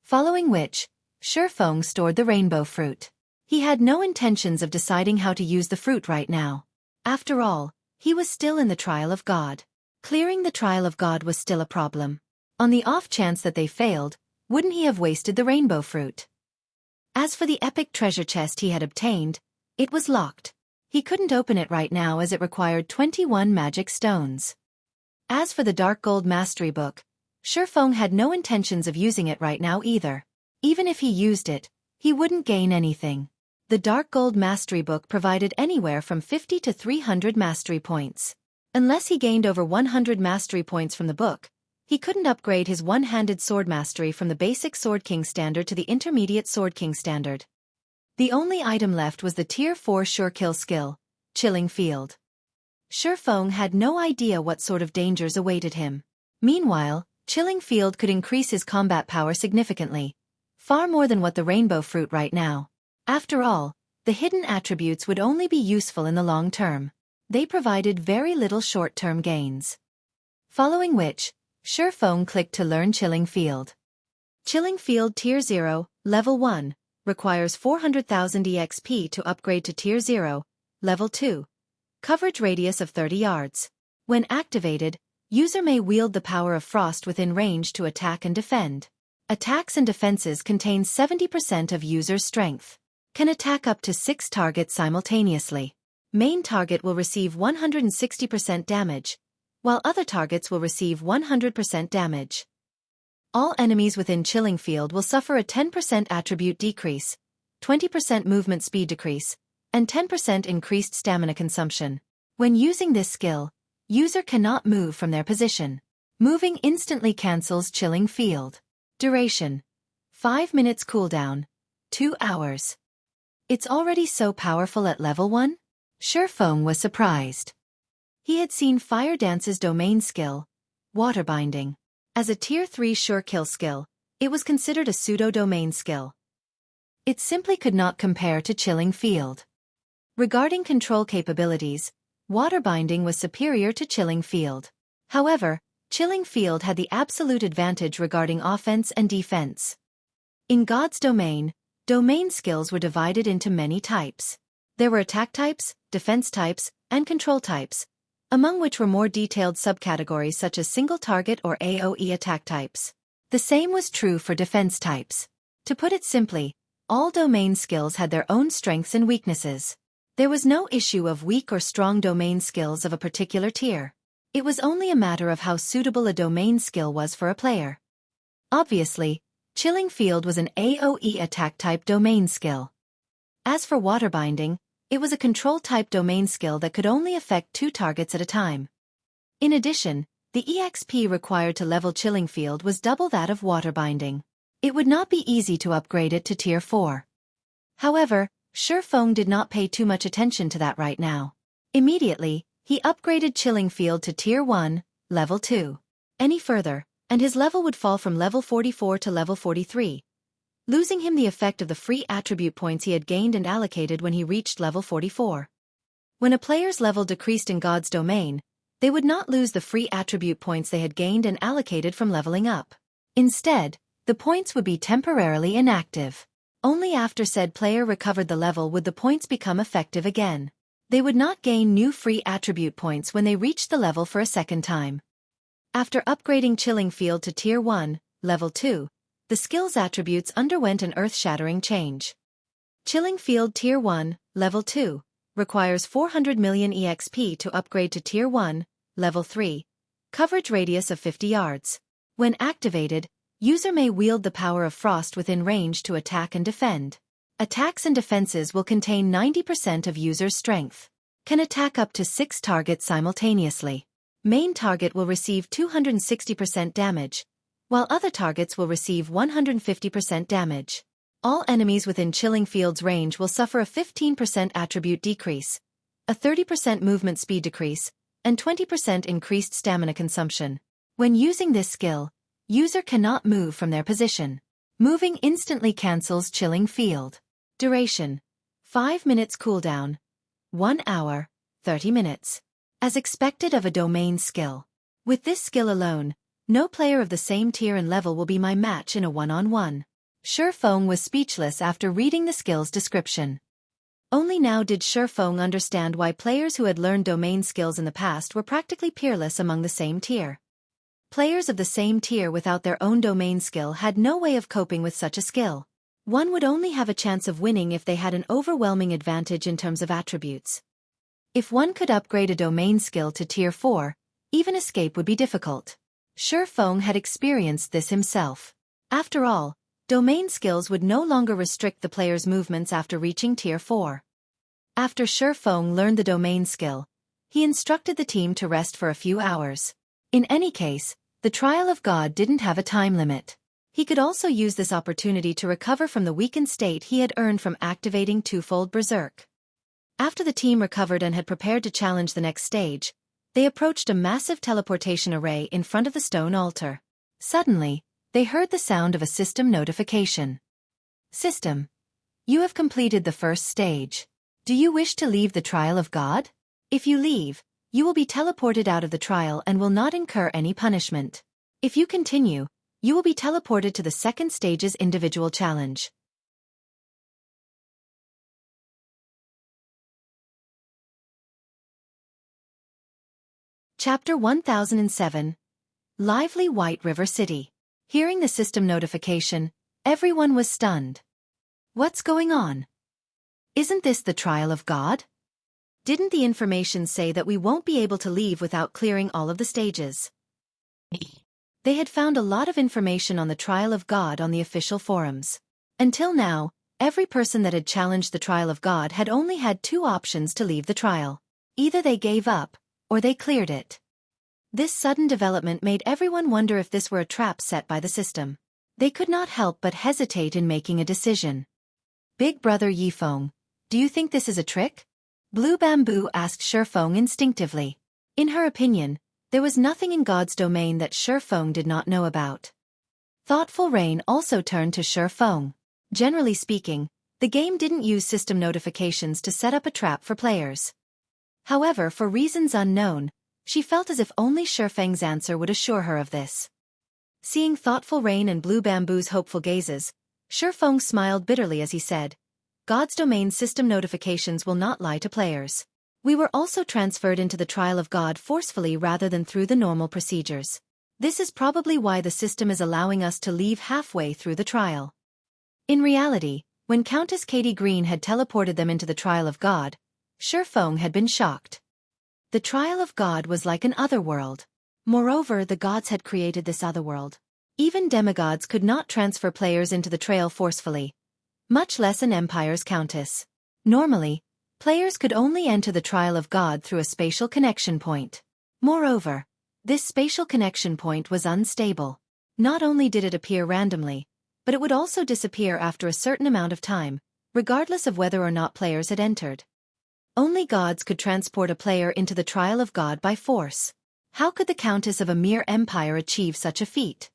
Following which, Xueqi stored the rainbow fruit. He had no intentions of deciding how to use the fruit right now. After all, he was still in the trial of God. Clearing the trial of God was still a problem. On the off chance that they failed, wouldn't he have wasted the rainbow fruit? As for the epic treasure chest he had obtained, it was locked. He couldn't open it right now as it required 21 magic stones. As for the Dark Gold Mastery Book, Xueqi had no intentions of using it right now either. Even if he used it, he wouldn't gain anything. The Dark Gold Mastery Book provided anywhere from 50 to 300 mastery points. Unless he gained over 100 mastery points from the book, he couldn't upgrade his one-handed sword mastery from the basic Sword King standard to the intermediate Sword King standard. The only item left was the Tier 4 Sure Kill skill, Chilling Field. Xueqi had no idea what sort of dangers awaited him. Meanwhile, Chilling Field could increase his combat power significantly, far more than what the rainbow fruit right now. After all, the hidden attributes would only be useful in the long term. They provided very little short-term gains. Following which, Xueqi clicked to learn Chilling Field. Chilling Field Tier 0, Level 1, requires 400,000 EXP to upgrade to Tier 0, Level 2. Coverage radius of 30 yards. When activated, user may wield the power of frost within range to attack and defend. Attacks and defenses contain 70% of user's strength. Can attack up to 6 targets simultaneously. Main target will receive 160% damage, while other targets will receive 100% damage. All enemies within Chilling Field will suffer a 10% attribute decrease, 20% movement speed decrease, and 10% increased stamina consumption. When using this skill, user cannot move from their position. Moving instantly cancels Chilling Field. Duration: 5 minutes cooldown, 2 hours. It's already so powerful at level 1? Xueqi was surprised. He had seen Fire Dance's domain skill, Water Binding. As a Tier 3 Sure Kill skill, it was considered a pseudo-domain skill. It simply could not compare to Chilling Field. Regarding control capabilities, Water Binding was superior to Chilling Field. However, Chilling Field had the absolute advantage regarding offense and defense. In God's domain, domain skills were divided into many types. There were attack types, defense types, and control types, among which were more detailed subcategories such as single target or AoE attack types. The same was true for defense types. To put it simply, all domain skills had their own strengths and weaknesses. There was no issue of weak or strong domain skills of a particular tier. It was only a matter of how suitable a domain skill was for a player. Obviously, Chilling Field was an AoE attack type domain skill. As for Water Binding, it was a control-type domain skill that could only affect 2 targets at a time. In addition, the EXP required to level Chilling Field was double that of Water Binding. It would not be easy to upgrade it to Tier 4. However, Xueqi did not pay too much attention to that right now. Immediately, he upgraded Chilling Field to Tier 1, Level 2. Any further, and his level would fall from level 44 to level 43. Losing him the effect of the free attribute points he had gained and allocated when he reached level 44. When a player's level decreased in God's domain, they would not lose the free attribute points they had gained and allocated from leveling up. Instead, the points would be temporarily inactive. Only after said player recovered the level would the points become effective again. They would not gain new free attribute points when they reached the level for a second time. After upgrading Chilling Field to Tier 1, Level 2, the skill's attributes underwent an earth-shattering change. Chilling Field Tier 1, Level 2, requires 400 million EXP to upgrade to Tier 1, Level 3, coverage radius of 50 yards. When activated, user may wield the power of frost within range to attack and defend. Attacks and defenses will contain 90% of user's strength. Can attack up to 6 targets simultaneously. Main target will receive 260% damage, while other targets will receive 150% damage. All enemies within Chilling Field's range will suffer a 15% attribute decrease, a 30% movement speed decrease, and 20% increased stamina consumption. When using this skill, user cannot move from their position. Moving instantly cancels chilling field. Duration: 5 minutes cooldown. 1 hour, 30 minutes. As expected of a domain skill. With this skill alone, no player of the same tier and level will be my match in a one-on-one. Xueqi was speechless after reading the skill's description. Only now did Xueqi understand why players who had learned domain skills in the past were practically peerless among the same tier. Players of the same tier without their own domain skill had no way of coping with such a skill. One would only have a chance of winning if they had an overwhelming advantage in terms of attributes. If one could upgrade a domain skill to tier 4, even escape would be difficult. Xueqi had experienced this himself. After all, domain skills would no longer restrict the player's movements after reaching tier 4. After Xueqi learned the domain skill, he instructed the team to rest for a few hours. In any case, the trial of God didn't have a time limit. He could also use this opportunity to recover from the weakened state he had earned from activating twofold berserk. After the team recovered and had prepared to challenge the next stage, they approached a massive teleportation array in front of the stone altar. Suddenly, they heard the sound of a system notification. System: you have completed the first stage. Do you wish to leave the trial of God? If you leave, you will be teleported out of the trial and will not incur any punishment. If you continue, you will be teleported to the second stage's individual challenge. Chapter 1007. Lively White River City. Hearing the system notification, everyone was stunned. What's going on? Isn't this the trial of God? Didn't the information say that we won't be able to leave without clearing all of the stages? They had found a lot of information on the trial of God on the official forums. Until now, every person that had challenged the trial of God had only had two options to leave the trial. Either they gave up, or they cleared it. This sudden development made everyone wonder if this were a trap set by the system. They could not help but hesitate in making a decision. Big brother Yifeng, do you think this is a trick? Blue Bamboo asked Xueqi instinctively. In her opinion, there was nothing in God's domain that Xueqi did not know about. Thoughtful Rain also turned to Xueqi. Generally speaking, the game didn't use system notifications to set up a trap for players. However, for reasons unknown, she felt as if only Xueqi's answer would assure her of this. Seeing Thoughtful Rain and Blue Bamboo's hopeful gazes, Xueqi smiled bitterly as he said, God's domain system notifications will not lie to players. We were also transferred into the trial of God forcefully rather than through the normal procedures. This is probably why the system is allowing us to leave halfway through the trial. In reality, when Countess Katie Green had teleported them into the trial of God, Xueqi had been shocked. The trial of God was like an otherworld. Moreover, the gods had created this otherworld. Even demigods could not transfer players into the trail forcefully, much less an empire's countess. Normally, players could only enter the trial of God through a spatial connection point. Moreover, this spatial connection point was unstable. Not only did it appear randomly, but it would also disappear after a certain amount of time, regardless of whether or not players had entered. Only gods could transport a player into the trial of God by force. How could the countess of a mere empire achieve such a feat?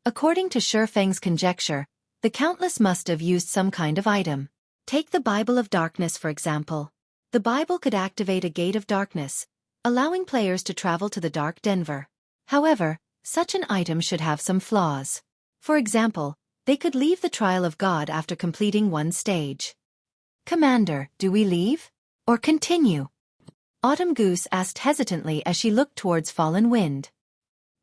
According to Xueqi's conjecture, the countess must have used some kind of item. Take the Bible of Darkness for example. The Bible could activate a gate of darkness, allowing players to travel to the Dark Denver. However, such an item should have some flaws. For example, they could leave the trial of God after completing one stage. Commander, do we leave? Or continue? Autumn Goose asked hesitantly as she looked towards Fallen Wind.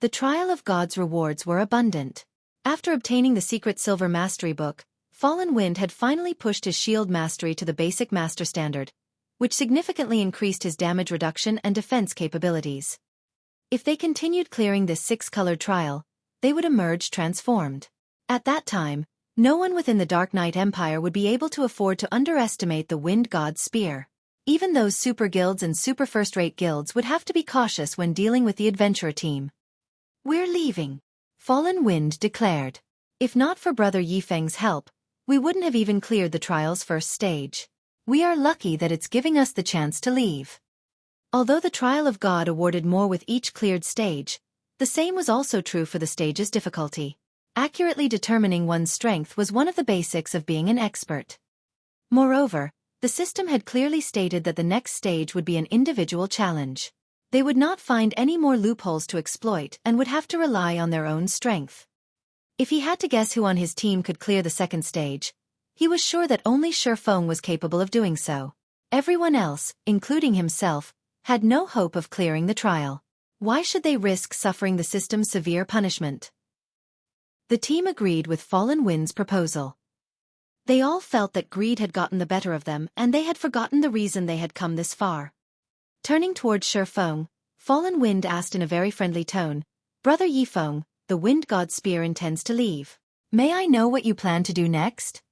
The trial of God's rewards were abundant. After obtaining the secret Silver Mastery book, Fallen Wind had finally pushed his shield mastery to the basic master standard, which significantly increased his damage reduction and defense capabilities. If they continued clearing this 6-colored trial, they would emerge transformed. At that time, no one within the Dark Knight Empire would be able to afford to underestimate the Wind God's spear. Even those super guilds and super first-rate guilds would have to be cautious when dealing with the adventurer team. We're leaving, Fallen Wind declared. If not for Brother Yifeng's help, we wouldn't have even cleared the trial's first stage. We are lucky that it's giving us the chance to leave. Although the trial of God awarded more with each cleared stage, the same was also true for the stage's difficulty. Accurately determining one's strength was one of the basics of being an expert. Moreover, the system had clearly stated that the next stage would be an individual challenge. They would not find any more loopholes to exploit and would have to rely on their own strength. If he had to guess who on his team could clear the second stage, he was sure that only Xueqi was capable of doing so. Everyone else, including himself, had no hope of clearing the trial. Why should they risk suffering the system's severe punishment? The team agreed with Fallen Wind's proposal. They all felt that greed had gotten the better of them and they had forgotten the reason they had come this far. Turning towards Xueqi, Fallen Wind asked in a very friendly tone, "Brother Yifeng, the Wind God's spear intends to leave. May I know what you plan to do next?"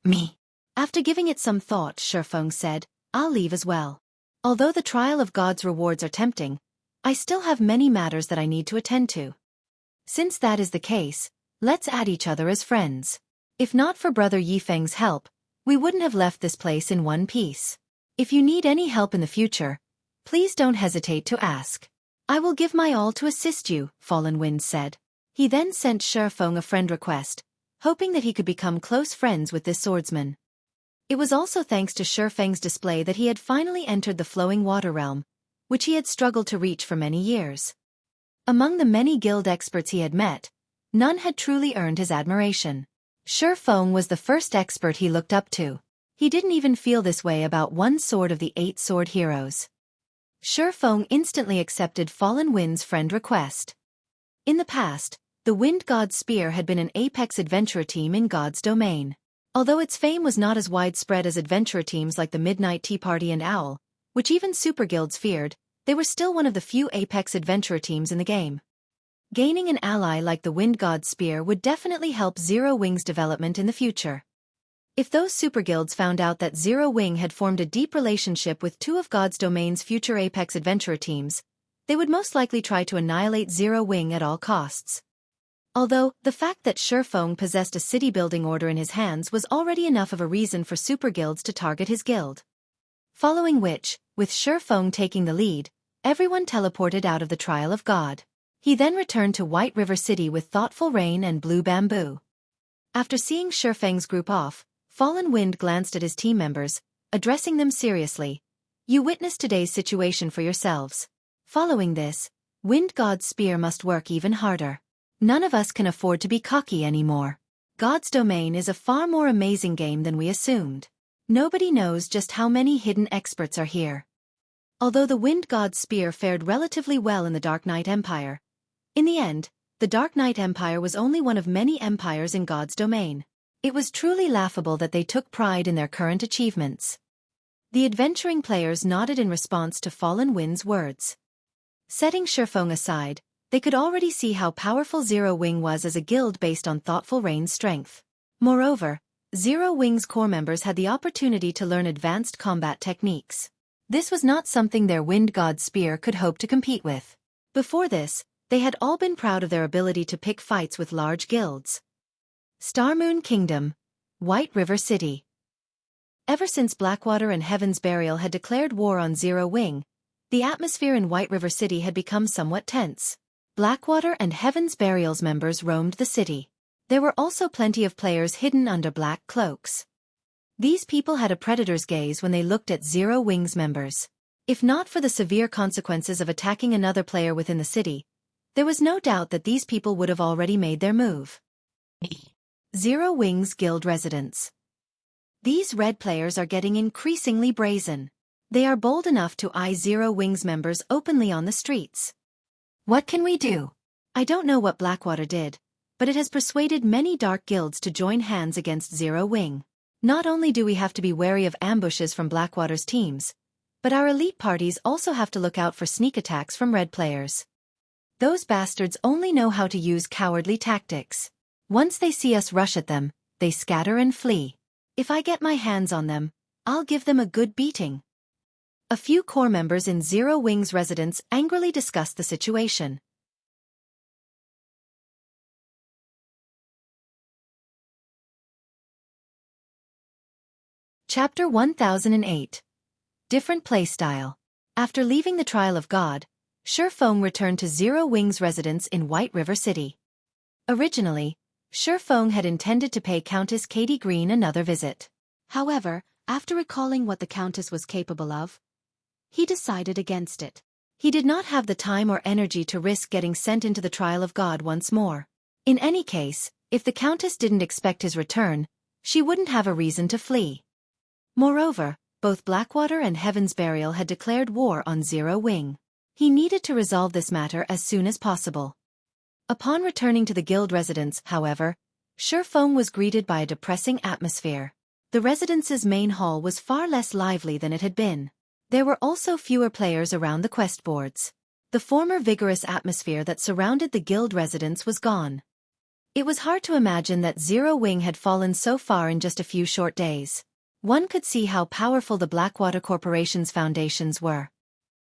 "Me." After giving it some thought, Xueqi said, "I'll leave as well. Although the trial of God's rewards are tempting, I still have many matters that I need to attend to. Since that is the case, let's add each other as friends. If not for Brother Yifeng's help, we wouldn't have left this place in one piece. If you need any help in the future, please don't hesitate to ask. I will give my all to assist you," Fallen Wind said. He then sent Xueqi a friend request, hoping that he could become close friends with this swordsman. It was also thanks to Xueqi's display that he had finally entered the flowing water realm, which he had struggled to reach for many years. Among the many guild experts he had met, none had truly earned his admiration. Xueqi was the first expert he looked up to. He didn't even feel this way about one sword of the 8 sword heroes. Xueqi instantly accepted Fallen Wind's friend request. In the past, the Wind God's Spear had been an apex adventurer team in God's domain. Although its fame was not as widespread as adventurer teams like the Midnight Tea Party and Owl, which even super guilds feared, they were still one of the few apex adventurer teams in the game. Gaining an ally like the Wind God's Spear would definitely help Zero Wing's development in the future. If those super guilds found out that Zero Wing had formed a deep relationship with 2 of God's domain's future apex adventurer teams, they would most likely try to annihilate Zero Wing at all costs. Although, the fact that Xueqi possessed a city-building order in his hands was already enough of a reason for super guilds to target his guild. Following which, with Xueqi taking the lead, everyone teleported out of the Trial of God. He then returned to White River City with Thoughtful Rain and Blue Bamboo. After seeing Xueqi's group off, Fallen Wind glanced at his team members, addressing them seriously. "You witnessed today's situation for yourselves. Following this, Wind God's Spear must work even harder. None of us can afford to be cocky anymore. God's Domain is a far more amazing game than we assumed. Nobody knows just how many hidden experts are here." Although the Wind God's Spear fared relatively well in the Dark Knight Empire, in the end, the Dark Knight Empire was only one of many empires in God's domain. It was truly laughable that they took pride in their current achievements. The adventuring players nodded in response to Fallen Wind's words. Setting Xueqi aside, they could already see how powerful Zero Wing was as a guild based on Thoughtful Rain's strength. Moreover, Zero Wing's core members had the opportunity to learn advanced combat techniques. This was not something their Wind God's Spear could hope to compete with. Before this, they had all been proud of their ability to pick fights with large guilds. Starmoon Kingdom, White River City. Ever since Blackwater and Heaven's Burial had declared war on Zero Wing, the atmosphere in White River City had become somewhat tense. Blackwater and Heaven's Burial's members roamed the city. There were also plenty of players hidden under black cloaks. These people had a predator's gaze when they looked at Zero Wing's members. If not for the severe consequences of attacking another player within the city, there was no doubt that these people would have already made their move. Zero Wing's guild residents. These red players are getting increasingly brazen. They are bold enough to eye Zero Wing's members openly on the streets. What can we do? I don't know what Blackwater did, but it has persuaded many dark guilds to join hands against Zero Wing. Not only do we have to be wary of ambushes from Blackwater's teams, but our elite parties also have to look out for sneak attacks from red players. Those bastards only know how to use cowardly tactics. Once they see us rush at them, they scatter and flee. If I get my hands on them, I'll give them a good beating. A few core members in Zero Wing's residence angrily discussed the situation. Chapter 1008. Different Playstyle. After leaving the Trial of God, Xueqi returned to Zero Wing's residence in White River City. Originally, Xueqi had intended to pay Countess Katie Green another visit. However, after recalling what the Countess was capable of, he decided against it. He did not have the time or energy to risk getting sent into the Trial of God once more. In any case, if the Countess didn't expect his return, she wouldn't have a reason to flee. Moreover, both Blackwater and Heaven's Burial had declared war on Zero Wing. He needed to resolve this matter as soon as possible. Upon returning to the guild residence, however, Xueqi was greeted by a depressing atmosphere. The residence's main hall was far less lively than it had been. There were also fewer players around the quest boards. The former vigorous atmosphere that surrounded the guild residence was gone. It was hard to imagine that Zero Wing had fallen so far in just a few short days. One could see how powerful the Blackwater Corporation's foundations were.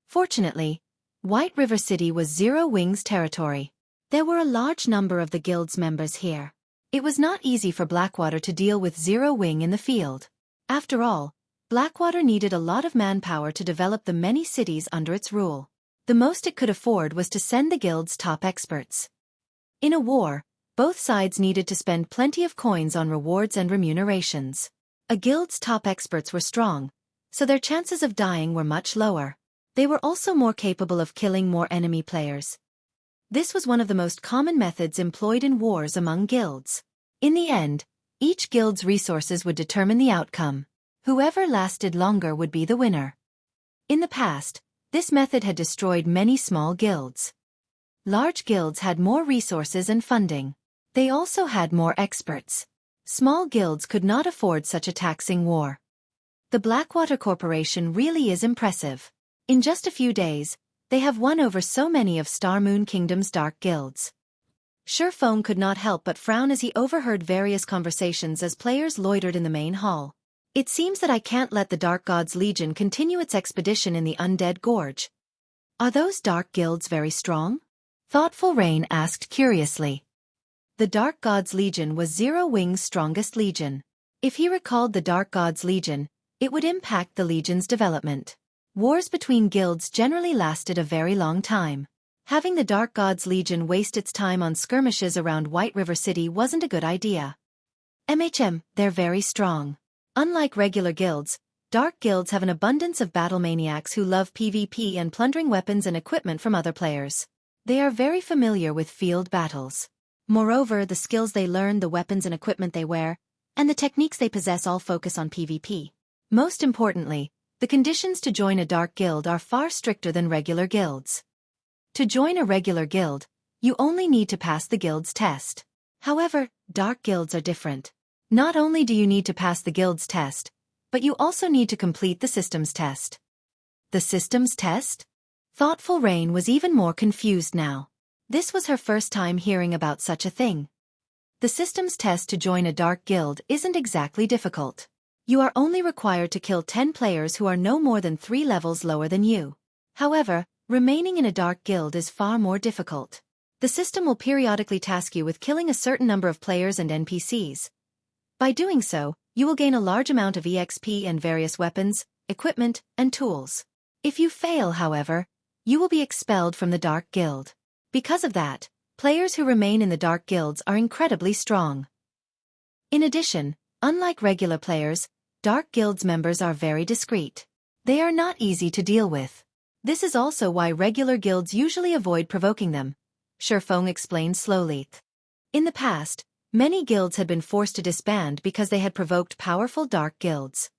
Fortunately, White River City was Zero Wing's territory. There were a large number of the guild's members here. It was not easy for Blackwater to deal with Zero Wing in the field. After all, Blackwater needed a lot of manpower to develop the many cities under its rule. The most it could afford was to send the guild's top experts. In a war, both sides needed to spend plenty of coins on rewards and remunerations. A guild's top experts were strong, so their chances of dying were much lower. They were also more capable of killing more enemy players. This was one of the most common methods employed in wars among guilds. In the end, each guild's resources would determine the outcome. Whoever lasted longer would be the winner. In the past, this method had destroyed many small guilds. Large guilds had more resources and funding. They also had more experts. Small guilds could not afford such a taxing war. The Blackwater Corporation really is impressive. In just a few days, they have won over so many of Star Moon Kingdom's dark guilds. Xueqi could not help but frown as he overheard various conversations as players loitered in the main hall. It seems that I can't let the Dark Gods Legion continue its expedition in the Undead Gorge. Are those dark guilds very strong? Thoughtful Rain asked curiously. The Dark Gods Legion was Zero Wing's strongest legion. If he recalled the Dark Gods Legion, it would impact the legion's development. Wars between guilds generally lasted a very long time. Having the Dark Gods Legion waste its time on skirmishes around White River City wasn't a good idea. They're very strong. Unlike regular guilds, dark guilds have an abundance of battle maniacs who love PvP and plundering weapons and equipment from other players. They are very familiar with field battles. Moreover, the skills they learn, the weapons and equipment they wear, and the techniques they possess all focus on PvP. Most importantly, the conditions to join a dark guild are far stricter than regular guilds. To join a regular guild, you only need to pass the guild's test. However, dark guilds are different. Not only do you need to pass the guild's test, but you also need to complete the systems test. The systems test? Thoughtful Rain was even more confused now. This was her first time hearing about such a thing. The systems test to join a dark guild isn't exactly difficult. You are only required to kill 10 players who are no more than 3 levels lower than you. However, remaining in a dark guild is far more difficult. The system will periodically task you with killing a certain number of players and NPCs. By doing so, you will gain a large amount of EXP and various weapons, equipment, and tools. If you fail, however, you will be expelled from the dark guild. Because of that, players who remain in the dark guilds are incredibly strong. In addition, unlike regular players, dark guilds members are very discreet. They are not easy to deal with. This is also why regular guilds usually avoid provoking them, Xueqi explained slowly. In the past, many guilds had been forced to disband because they had provoked powerful dark guilds.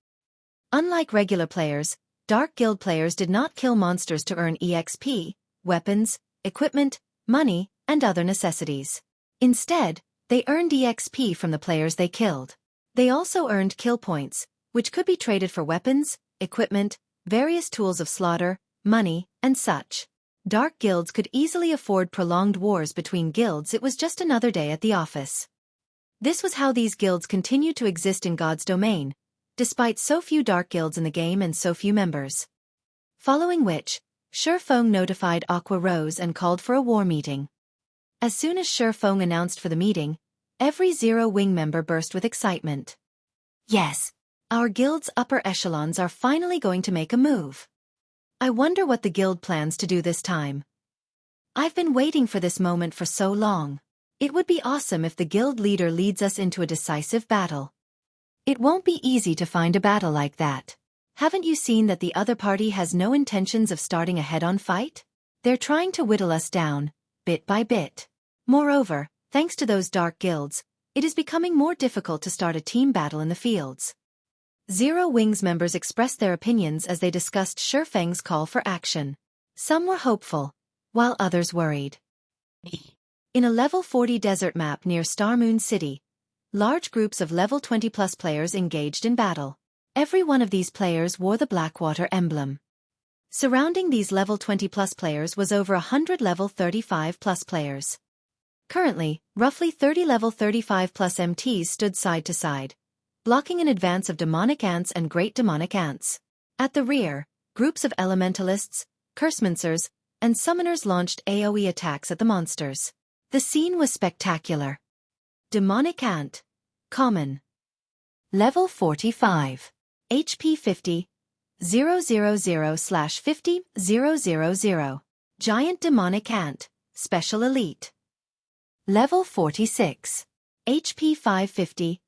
Unlike regular players, dark guild players did not kill monsters to earn EXP, weapons, equipment, money, and other necessities. Instead, they earned EXP from the players they killed. They also earned kill points, which could be traded for weapons, equipment, various tools of slaughter, money, and such. Dark guilds could easily afford prolonged wars between guilds. It was just another day at the office. This was how these guilds continued to exist in God's domain, despite so few dark guilds in the game and so few members. Following which, Xueqi notified Aqua Rose and called for a war meeting. As soon as Xueqi announced for the meeting, every Zero Wing member burst with excitement. Yes! Our guild's upper echelons are finally going to make a move. I wonder what the guild plans to do this time. I've been waiting for this moment for so long. It would be awesome if the guild leader leads us into a decisive battle. It won't be easy to find a battle like that. Haven't you seen that the other party has no intentions of starting a head-on fight? They're trying to whittle us down, bit by bit. Moreover, thanks to those dark guilds, it is becoming more difficult to start a team battle in the fields. Zero Wings members expressed their opinions as they discussed Shifeng's call for action. Some were hopeful, while others worried. In a level 40 desert map near Starmoon City, large groups of level 20+ players engaged in battle. Every one of these players wore the Blackwater emblem. Surrounding these level 20+ players was over 100 level 35+ players. Currently, roughly 30 level 35+ MTs stood side to side, blocking an advance of demonic ants and great demonic ants. At the rear, groups of elementalists, cursemancers, and summoners launched AoE attacks at the monsters. The scene was spectacular. Demonic ant. Common. Level 45. HP 50. 000/50 000. Giant demonic ant. Special elite. Level 46. HP 550.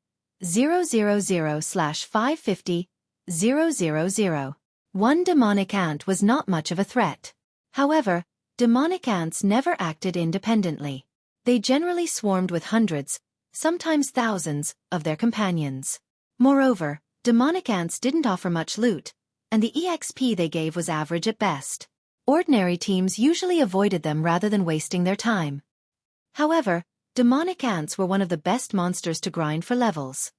000/550 000. One demonic ant was not much of a threat. However, demonic ants never acted independently. They generally swarmed with hundreds, sometimes thousands, of their companions. Moreover, demonic ants didn't offer much loot, and the EXP they gave was average at best. Ordinary teams usually avoided them rather than wasting their time. However, demonic ants were one of the best monsters to grind for levels.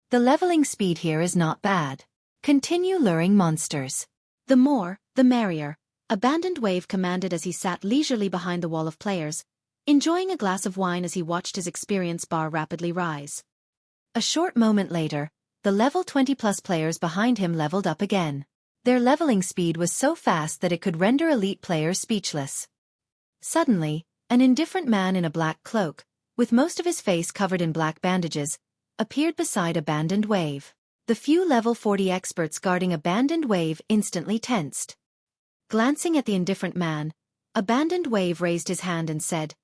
The leveling speed here is not bad. Continue luring monsters. The more, the merrier, Abandoned Wave commanded as he sat leisurely behind the wall of players, enjoying a glass of wine as he watched his experience bar rapidly rise. A short moment later, the level 20+ players behind him leveled up again. Their leveling speed was so fast that it could render elite players speechless. Suddenly, an indifferent man in a black cloak, with most of his face covered in black bandages, appeared beside Abandoned Wave. The few level 40 experts guarding Abandoned Wave instantly tensed. Glancing at the indifferent man, Abandoned Wave raised his hand and said,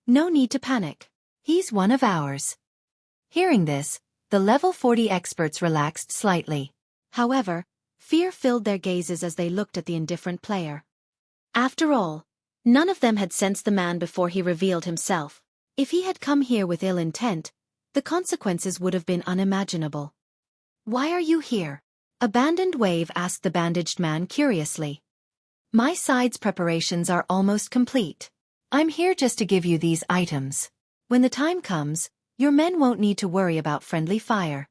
"No need to panic. He's one of ours." Hearing this, the level 40 experts relaxed slightly. However, fear filled their gazes as they looked at the indifferent player. After all, none of them had sensed the man before he revealed himself. If he had come here with ill intent, the consequences would have been unimaginable. "Why are you here?" Abandoned Wave asked the bandaged man curiously. "My side's preparations are almost complete. I'm here just to give you these items. When the time comes, your men won't need to worry about friendly fire."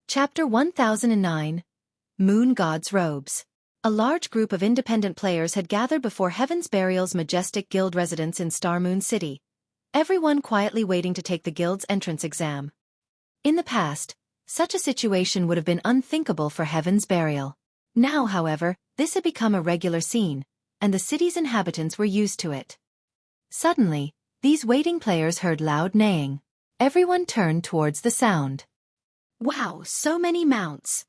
Chapter 1009. Moon God's Robes. A large group of independent players had gathered before Heaven's Burial's majestic guild residence in Starmoon City, everyone quietly waiting to take the guild's entrance exam. In the past, such a situation would have been unthinkable for Heaven's Burial. Now, however, this had become a regular scene, and the city's inhabitants were used to it. Suddenly, these waiting players heard loud neighing. Everyone turned towards the sound. "Wow, so many mounts!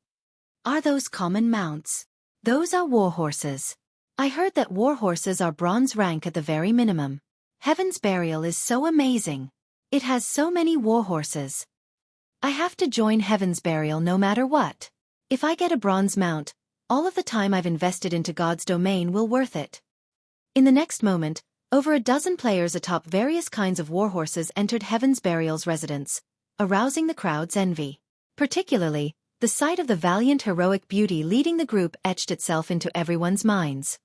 Are those common mounts?" "Those are war horses. I heard that war horses are bronze rank at the very minimum. Heaven's Burial is so amazing. It has so many war horses. I have to join Heaven's Burial no matter what. If I get a bronze mount, all of the time I've invested into God's domain will worth it." In the next moment, over a dozen players atop various kinds of war horses entered Heaven's Burial's residence, arousing the crowd's envy. Particularly, the sight of the valiant heroic beauty leading the group etched itself into everyone's minds.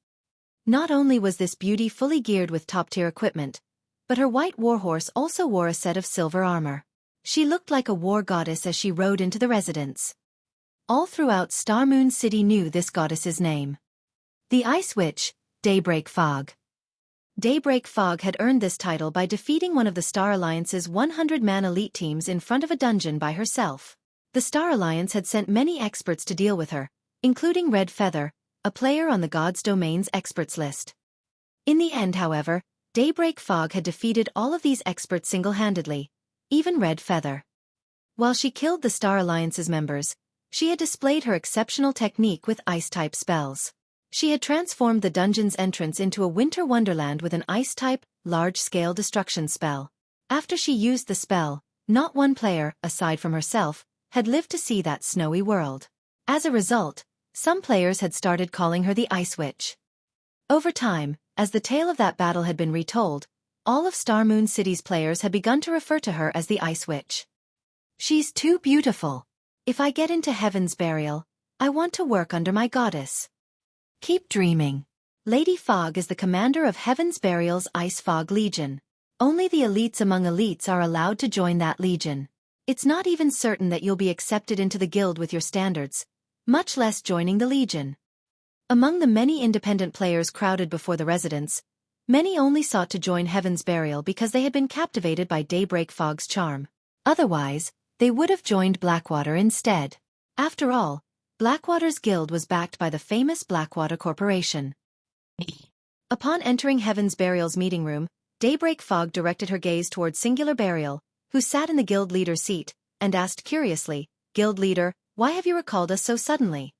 Not only was this beauty fully geared with top-tier equipment, but her white warhorse also wore a set of silver armor. She looked like a war goddess as she rode into the residence. All throughout Starmoon City knew this goddess's name. The Ice Witch, Daybreak Fog. Daybreak Fog had earned this title by defeating one of the Star Alliance's 100-man elite teams in front of a dungeon by herself. The Star Alliance had sent many experts to deal with her, including Red Feather, a player on the God's Domain's experts list. In the end, however, Daybreak Fog had defeated all of these experts single-handedly, even Red Feather. While she killed the Star Alliance's members, she had displayed her exceptional technique with ice-type spells. She had transformed the dungeon's entrance into a winter wonderland with an ice-type, large-scale destruction spell. After she used the spell, not one player, aside from herself, had lived to see that snowy world. As a result, some players had started calling her the Ice Witch. Over time, as the tale of that battle had been retold, all of Star Moon City's players had begun to refer to her as the Ice Witch. She's too beautiful. If I get into Heaven's Burial, I want to work under my goddess. Keep dreaming. Lady Fog is the commander of Heaven's Burial's Ice Fog Legion. Only the elites among elites are allowed to join that legion. It's not even certain that you'll be accepted into the guild with your standards, much less joining the legion. Among the many independent players crowded before the residence, many only sought to join Heaven's Burial because they had been captivated by Daybreak Fog's charm. Otherwise, they would have joined Blackwater instead. After all, Blackwater's guild was backed by the famous Blackwater Corporation. Upon entering Heaven's Burial's meeting room, Daybreak Fog directed her gaze towards Singular Burial, who sat in the guild leader's seat, and asked curiously, "Guild leader, why have you recalled us so suddenly?"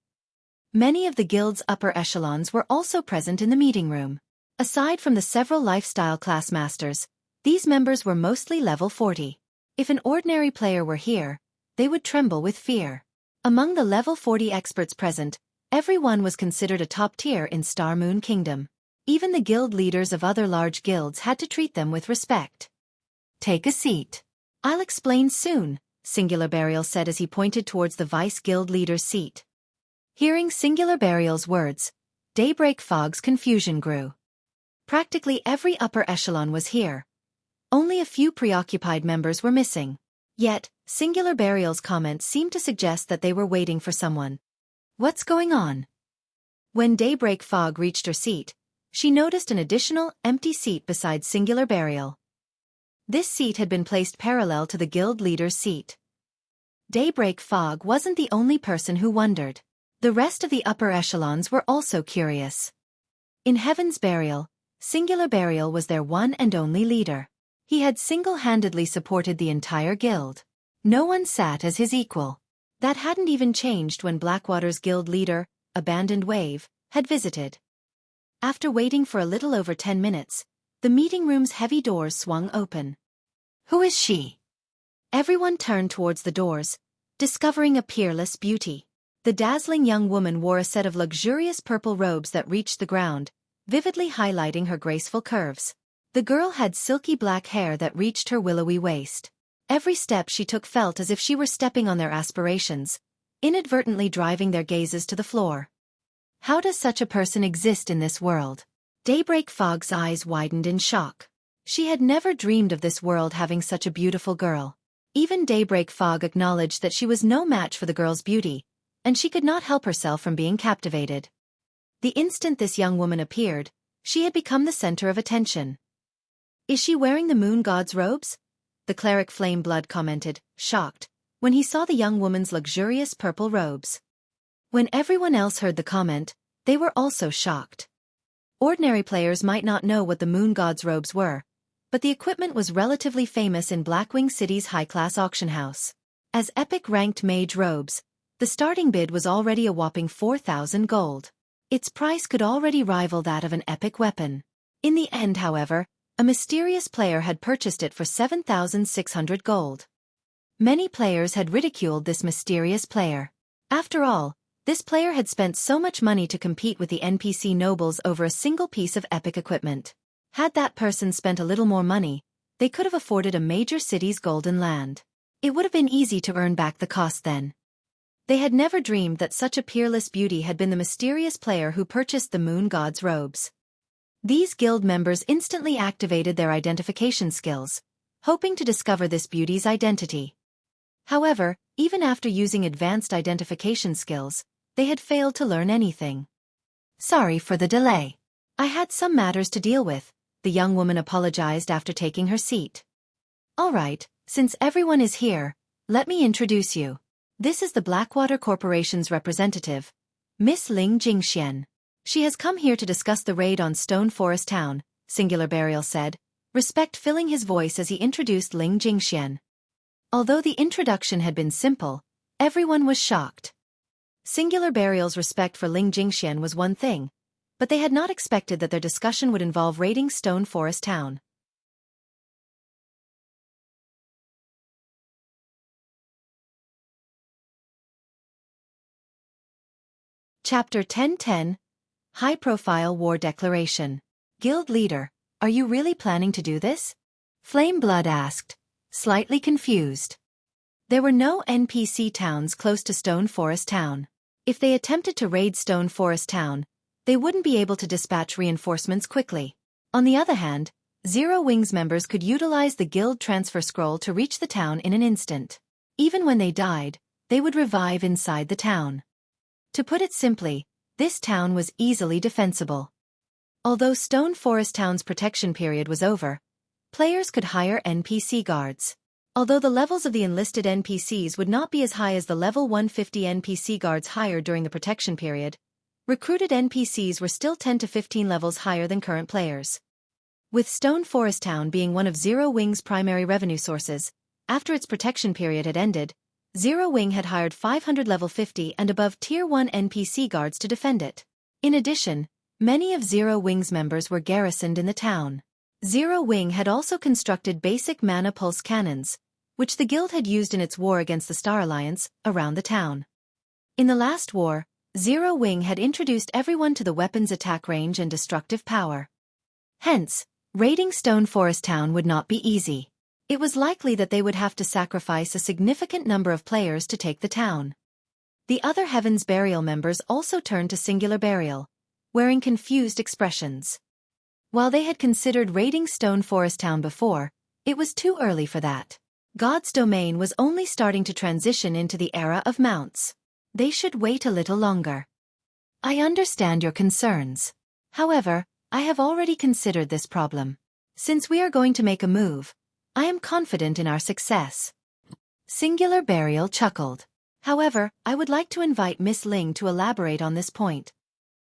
Many of the guild's upper echelons were also present in the meeting room. Aside from the several lifestyle class masters, these members were mostly level 40. If an ordinary player were here, they would tremble with fear. Among the level 40 experts present, everyone was considered a top tier in Star Moon Kingdom. Even the guild leaders of other large guilds had to treat them with respect. "Take a seat. I'll explain soon," Singular Burial said as he pointed towards the vice guild leader's seat. Hearing Singular Burial's words, Daybreak Fog's confusion grew. Practically every upper echelon was here. Only a few preoccupied members were missing. Yet, Singular Burial's comments seemed to suggest that they were waiting for someone. "What's going on?" When Daybreak Fog reached her seat, she noticed an additional, empty seat beside Singular Burial. This seat had been placed parallel to the guild leader's seat. Daybreak Fog wasn't the only person who wondered. The rest of the upper echelons were also curious. In Heaven's Burial, Singular Burial was their one and only leader. He had single-handedly supported the entire guild. No one sat as his equal. That hadn't even changed when Blackwater's guild leader, Abandoned Wave, had visited. After waiting for a little over 10 minutes, the meeting room's heavy doors swung open. "Who is she?" Everyone turned towards the doors, discovering a peerless beauty. The dazzling young woman wore a set of luxurious purple robes that reached the ground, vividly highlighting her graceful curves. The girl had silky black hair that reached her willowy waist. Every step she took felt as if she were stepping on their aspirations, inadvertently driving their gazes to the floor. How does such a person exist in this world? Daybreak Fog's eyes widened in shock. She had never dreamed of this world having such a beautiful girl. Even Daybreak Fog acknowledged that she was no match for the girl's beauty, and she could not help herself from being captivated. The instant this young woman appeared, she had become the center of attention. "Is she wearing the moon god's robes?" the cleric Flameblood commented, shocked, when he saw the young woman's luxurious purple robes. When everyone else heard the comment, they were also shocked. Ordinary players might not know what the moon god's robes were, but the equipment was relatively famous in Blackwing City's high-class auction house. As epic-ranked mage robes, the starting bid was already a whopping 4,000 gold. Its price could already rival that of an epic weapon. In the end, however, a mysterious player had purchased it for 7,600 gold. Many players had ridiculed this mysterious player. After all, this player had spent so much money to compete with the NPC nobles over a single piece of epic equipment. Had that person spent a little more money, they could have afforded a major city's golden land. It would have been easy to earn back the cost then. They had never dreamed that such a peerless beauty had been the mysterious player who purchased the moon god's robes. These guild members instantly activated their identification skills, hoping to discover this beauty's identity. However, even after using advanced identification skills, they had failed to learn anything. "Sorry for the delay. I had some matters to deal with," the young woman apologized after taking her seat. "All right, since everyone is here, let me introduce you. This is the Blackwater Corporation's representative, Miss Ling Jingxian. She has come here to discuss the raid on Stone Forest Town," Singular Burial said, respect filling his voice as he introduced Ling Jingxian. Although the introduction had been simple, everyone was shocked. Singular Burial's respect for Ling Jingxian was one thing, but they had not expected that their discussion would involve raiding Stone Forest Town. Chapter 1010, High-Profile War Declaration. Guild Leader, are you really planning to do this? Flameblood asked, slightly confused. There were no NPC towns close to Stone Forest Town. If they attempted to raid Stone Forest Town, they wouldn't be able to dispatch reinforcements quickly. On the other hand, Zero Wings members could utilize the guild transfer scroll to reach the town in an instant. Even when they died, they would revive inside the town. To put it simply, this town was easily defensible. Although Stone Forest Town's protection period was over, players could hire NPC guards. Although the levels of the enlisted NPCs would not be as high as the level 150 NPC guards hired during the protection period, recruited NPCs were still 10 to 15 levels higher than current players. With Stone Forest Town being one of Zero Wing's primary revenue sources, after its protection period had ended, Zero Wing had hired 500 level 50 and above Tier 1 NPC guards to defend it. In addition, many of Zero Wing's members were garrisoned in the town. Zero Wing had also constructed basic mana pulse cannons, which the guild had used in its war against the Star Alliance, around the town. In the last war, Zero Wing had introduced everyone to the weapon's attack range and destructive power. Hence, raiding Stone Forest Town would not be easy. It was likely that they would have to sacrifice a significant number of players to take the town. The other Heaven's Burial members also turned to Singular Burial, wearing confused expressions. While they had considered raiding Stone Forest Town before, it was too early for that. God's domain was only starting to transition into the era of mounts. They should wait a little longer. I understand your concerns. However, I have already considered this problem. Since we are going to make a move, I am confident in our success. Singular Burial chuckled. However, I would like to invite Miss Ling to elaborate on this point.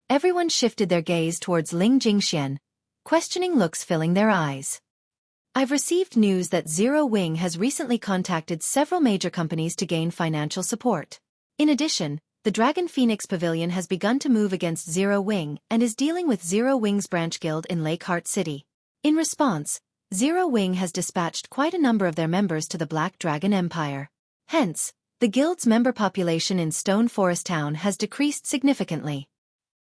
Everyone shifted their gaze towards Ling Jingxian, questioning looks filling their eyes. I've received news that Zero Wing has recently contacted several major companies to gain financial support. In addition, the Dragon Phoenix Pavilion has begun to move against Zero Wing and is dealing with Zero Wing's branch guild in Lakeheart City. In response, Zero Wing has dispatched quite a number of their members to the Black Dragon Empire. Hence, the guild's member population in Stone Forest Town has decreased significantly.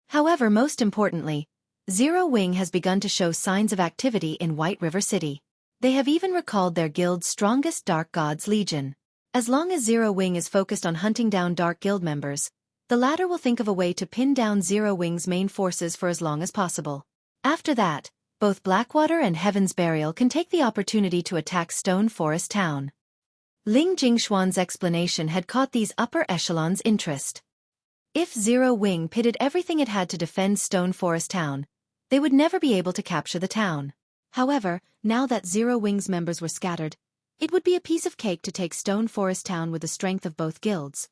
However, most importantly, Zero Wing has begun to show signs of activity in White River City. They have even recalled their guild's strongest Dark Gods Legion. As long as Zero Wing is focused on hunting down Dark Guild members, the latter will think of a way to pin down Zero Wing's main forces for as long as possible. After that, both Blackwater and Heaven's Burial can take the opportunity to attack Stone Forest Town. Ling Jingxuan's explanation had caught these upper echelons' interest. If Zero Wing pitted everything it had to defend Stone Forest Town, they would never be able to capture the town. However, now that Zero Wing's members were scattered, it would be a piece of cake to take Stone Forest Town with the strength of both guilds.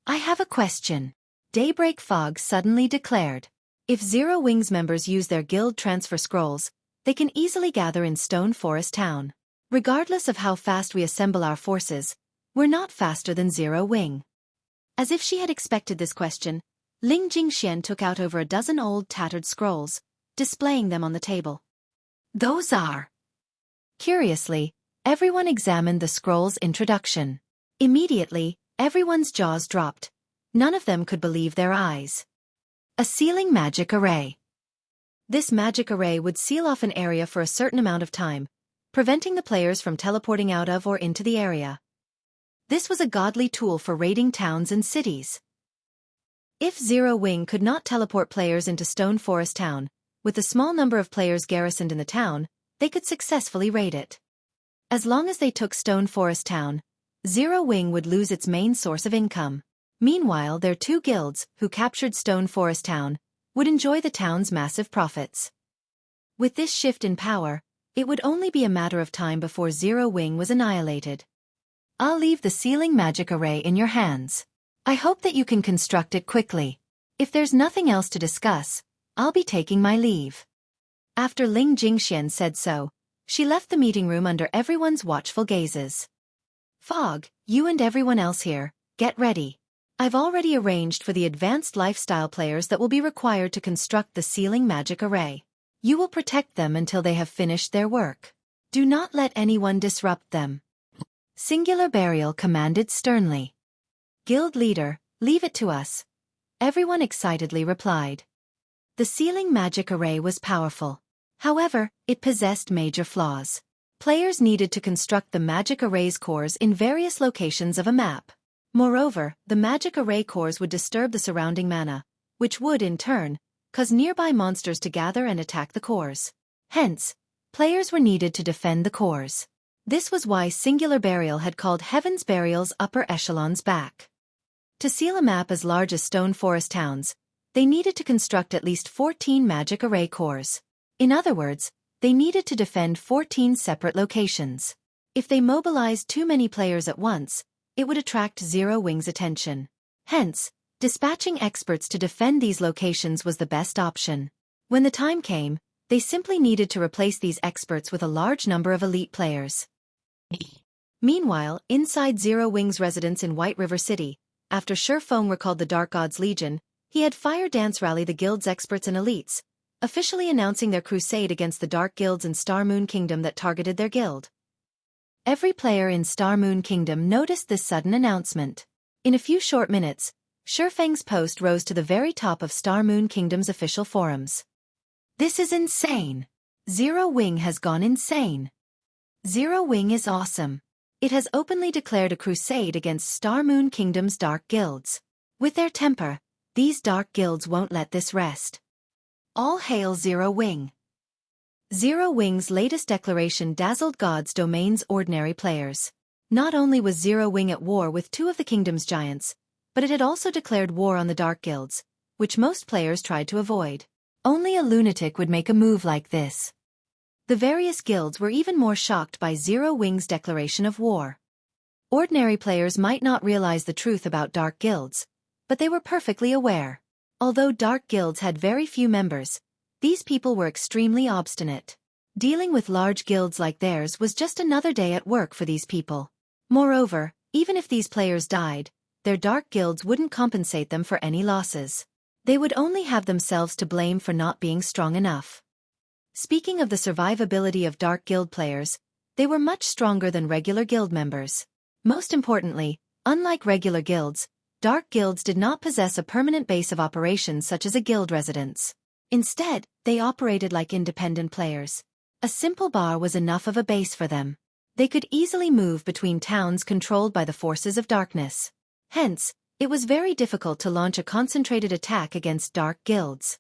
I have a question. Daybreak Fog suddenly declared. If Zero Wing's members use their guild transfer scrolls, they can easily gather in Stone Forest Town. Regardless of how fast we assemble our forces, we're not faster than Zero Wing. As if she had expected this question, Ling Jingxian took out over a dozen old tattered scrolls, displaying them on the table. Those are... Curiously, everyone examined the scroll's introduction. Immediately, everyone's jaws dropped. None of them could believe their eyes. A sealing magic array. This magic array would seal off an area for a certain amount of time, preventing the players from teleporting out of or into the area. This was a godly tool for raiding towns and cities. If Zero Wing could not teleport players into Stone Forest Town, with the small number of players garrisoned in the town, they could successfully raid it. As long as they took Stone Forest Town, Zero Wing would lose its main source of income. Meanwhile, their two guilds, who captured Stone Forest Town, would enjoy the town's massive profits. With this shift in power, it would only be a matter of time before Zero Wing was annihilated. I'll leave the sealing magic array in your hands. I hope that you can construct it quickly. If there's nothing else to discuss, I'll be taking my leave. After Ling Jingxian said so, she left the meeting room under everyone's watchful gazes. Fog, you and everyone else here, get ready. I've already arranged for the advanced lifestyle players that will be required to construct the sealing magic array. You will protect them until they have finished their work. Do not let anyone disrupt them. Singular Burial commanded sternly. Guild leader, leave it to us. Everyone excitedly replied. The sealing magic array was powerful. However, it possessed major flaws. Players needed to construct the magic array's cores in various locations of a map. Moreover, the magic array cores would disturb the surrounding mana, which would, in turn, cause nearby monsters to gather and attack the cores. Hence, players were needed to defend the cores. This was why Singular Burial had called Heaven's Burial's upper echelons back. To seal a map as large as Stone Forest towns, they needed to construct at least 14 magic array cores. In other words, they needed to defend 14 separate locations. If they mobilized too many players at once, it would attract Zero Wing's attention. Hence, dispatching experts to defend these locations was the best option. When the time came, they simply needed to replace these experts with a large number of elite players. Meanwhile, inside Zero Wing's residence in White River City, after Xueqi recalled the Dark God's Legion, he had Fire Dance rally the guild's experts and elites, officially announcing their crusade against the Dark Guilds in Star Moon Kingdom that targeted their guild. Every player in Star Moon Kingdom noticed this sudden announcement. In a few short minutes, Xueqi's post rose to the very top of Star Moon Kingdom's official forums. This is insane. Zero Wing has gone insane. Zero Wing is awesome. It has openly declared a crusade against Star Moon Kingdom's dark guilds. With their temper, these dark guilds won't let this rest. All hail Zero Wing. Zero Wing's latest declaration dazzled God's Domain's ordinary players. Not only was Zero Wing at war with two of the kingdom's giants, but it had also declared war on the dark guilds, which most players tried to avoid. Only a lunatic would make a move like this. The various guilds were even more shocked by Zero Wing's declaration of war. Ordinary players might not realize the truth about dark guilds, but they were perfectly aware. Although dark guilds had very few members, these people were extremely obstinate. Dealing with large guilds like theirs was just another day at work for these people. Moreover, even if these players died, their dark guilds wouldn't compensate them for any losses. They would only have themselves to blame for not being strong enough. Speaking of the survivability of dark guild players, they were much stronger than regular guild members. Most importantly, unlike regular guilds, dark guilds did not possess a permanent base of operations such as a guild residence. Instead, they operated like independent players. A simple bar was enough of a base for them. They could easily move between towns controlled by the forces of darkness. Hence, it was very difficult to launch a concentrated attack against dark guilds.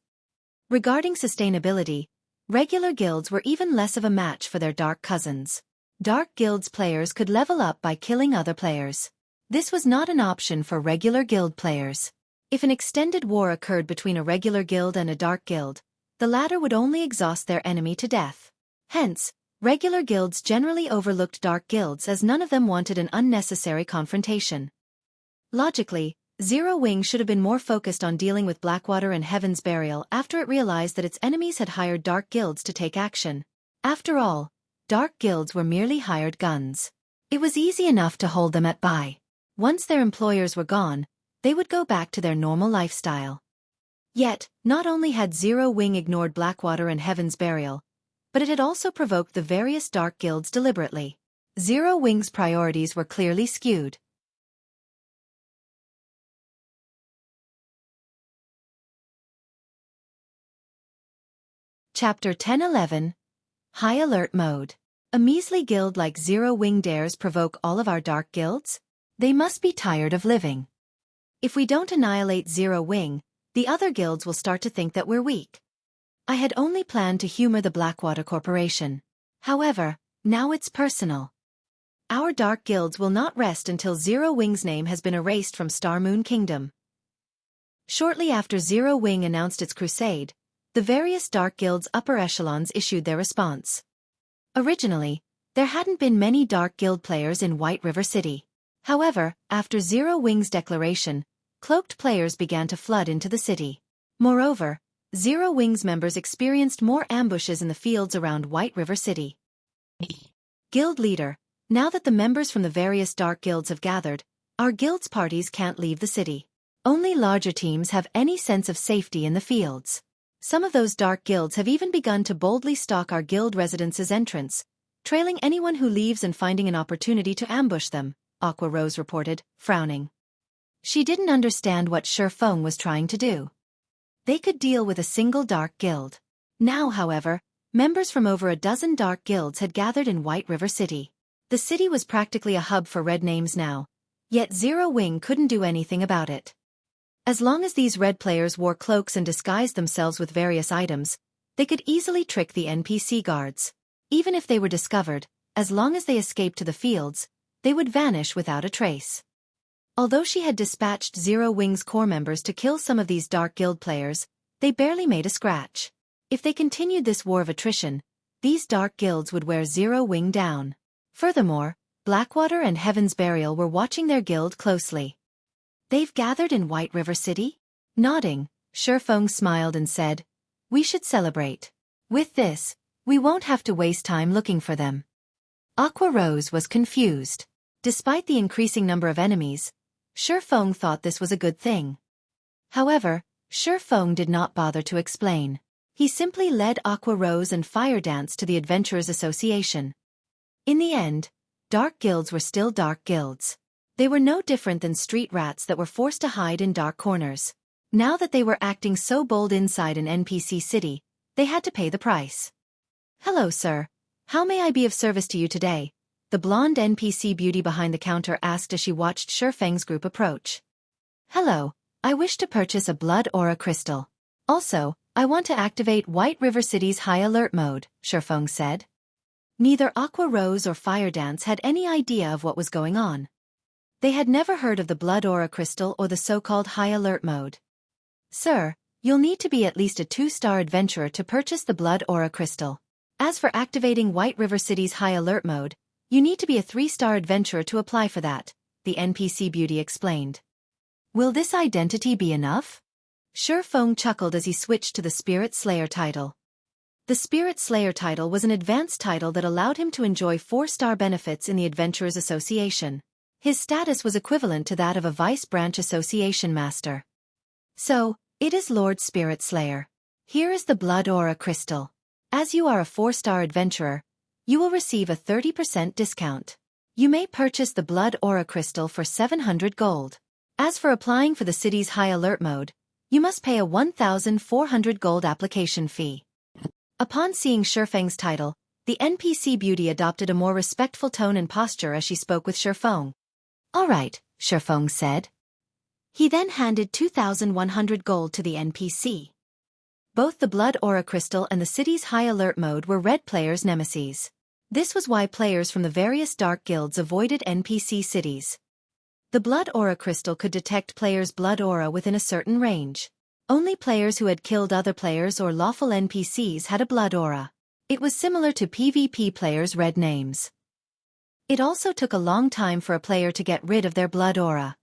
Regarding sustainability, regular guilds were even less of a match for their dark cousins. Dark guilds players could level up by killing other players. This was not an option for regular guild players. If an extended war occurred between a regular guild and a dark guild, the latter would only exhaust their enemy to death. Hence, regular guilds generally overlooked dark guilds as none of them wanted an unnecessary confrontation. Logically, Zero Wing should have been more focused on dealing with Blackwater and Heaven's Burial after it realized that its enemies had hired dark guilds to take action. After all, dark guilds were merely hired guns. It was easy enough to hold them at bay. Once their employers were gone, they would go back to their normal lifestyle. Yet, not only had Zero Wing ignored Blackwater and Heaven's Burial, but it had also provoked the various dark guilds deliberately. Zero Wing's priorities were clearly skewed. Chapter 10-11 High Alert Mode. A measly guild like Zero Wing dares provoke all of our dark guilds? They must be tired of living. If we don't annihilate Zero Wing, the other guilds will start to think that we're weak. I had only planned to humor the Blackwater Corporation. However, now it's personal. Our dark guilds will not rest until Zero Wing's name has been erased from Star Moon Kingdom. Shortly after Zero Wing announced its crusade, the various dark guilds' upper echelons issued their response. Originally, there hadn't been many dark guild players in White River City. However, after Zero Wing's declaration, cloaked players began to flood into the city. Moreover, Zero Wing's members experienced more ambushes in the fields around White River City. Guild leader, Now that the members from the various dark guilds have gathered, our guild's parties can't leave the city. Only larger teams have any sense of safety in the fields. Some of those dark guilds have even begun to boldly stalk our guild residence's entrance, trailing anyone who leaves and finding an opportunity to ambush them, Aqua Rose reported, frowning. She didn't understand what Xueqi was trying to do. They could deal with a single dark guild. Now, however, members from over a dozen dark guilds had gathered in White River City. The city was practically a hub for red names now, yet Zero Wing couldn't do anything about it. As long as these red players wore cloaks and disguised themselves with various items, they could easily trick the NPC guards. Even if they were discovered, as long as they escaped to the fields, they would vanish without a trace. Although she had dispatched Zero Wing's core members to kill some of these dark guild players, they barely made a scratch. If they continued this war of attrition, these dark guilds would wear Zero Wing down. Furthermore, Blackwater and Heaven's Burial were watching their guild closely. They've gathered in White River City? Nodding, Xueqi smiled and said, "We should celebrate. With this, we won't have to waste time looking for them." Aqua Rose was confused. Despite the increasing number of enemies, Xueqi thought this was a good thing. However, Xueqi did not bother to explain. He simply led Aqua Rose and Fire Dance to the Adventurers Association. In the end, dark guilds were still dark guilds. They were no different than street rats that were forced to hide in dark corners. Now that they were acting so bold inside an NPC city, they had to pay the price. "Hello, sir. How may I be of service to you today?" the blonde NPC beauty behind the counter asked as she watched Xueqi's group approach. "Hello, I wish to purchase a blood aura crystal. Also, I want to activate White River City's high alert mode," Xueqi said. Neither Aqua Rose or Fire Dance had any idea of what was going on. They had never heard of the blood aura crystal or the so-called high alert mode. "Sir, you'll need to be at least a 2-star adventurer to purchase the blood aura crystal. As for activating White River City's high alert mode, you need to be a 3-star adventurer to apply for that," the NPC beauty explained. "Will this identity be enough?" Xueqi chuckled as he switched to the Spirit Slayer title. The Spirit Slayer title was an advanced title that allowed him to enjoy 4-star benefits in the Adventurers Association. His status was equivalent to that of a Vice Branch Association Master. "So, it is Lord Spirit Slayer. Here is the Blood Aura Crystal. As you are a 4-star adventurer, you will receive a 30% discount. You may purchase the Blood Aura Crystal for 700 gold. As for applying for the city's high alert mode, you must pay a 1,400 gold application fee." Upon seeing Xueqi's title, the NPC beauty adopted a more respectful tone and posture as she spoke with Xueqi. "All right," Xueqi said. He then handed 2,100 gold to the NPC. Both the Blood Aura Crystal and the city's high alert mode were red players' nemesis. This was why players from the various dark guilds avoided NPC cities. The Blood Aura Crystal could detect players' blood aura within a certain range. Only players who had killed other players or lawful NPCs had a blood aura. It was similar to PvP players' red names. It also took a long time for a player to get rid of their blood aura.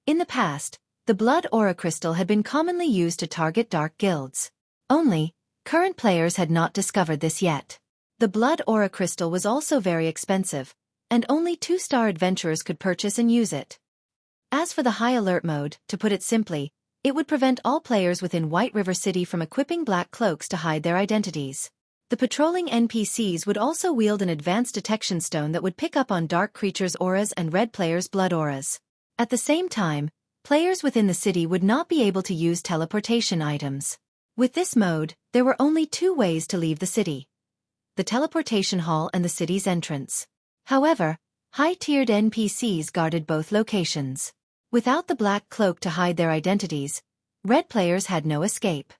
In the past, the Blood Aura Crystal had been commonly used to target dark guilds. Only, current players had not discovered this yet. The Blood Aura Crystal was also very expensive, and only 2-star adventurers could purchase and use it. As for the high alert mode, to put it simply, it would prevent all players within White River City from equipping black cloaks to hide their identities. The patrolling NPCs would also wield an advanced detection stone that would pick up on dark creatures' auras and red players' blood auras. At the same time, players within the city would not be able to use teleportation items. With this mode, there were only 2 ways to leave the city: the teleportation hall and the city's entrance. However, high-tiered NPCs guarded both locations. Without the black cloak to hide their identities, red players had no escape.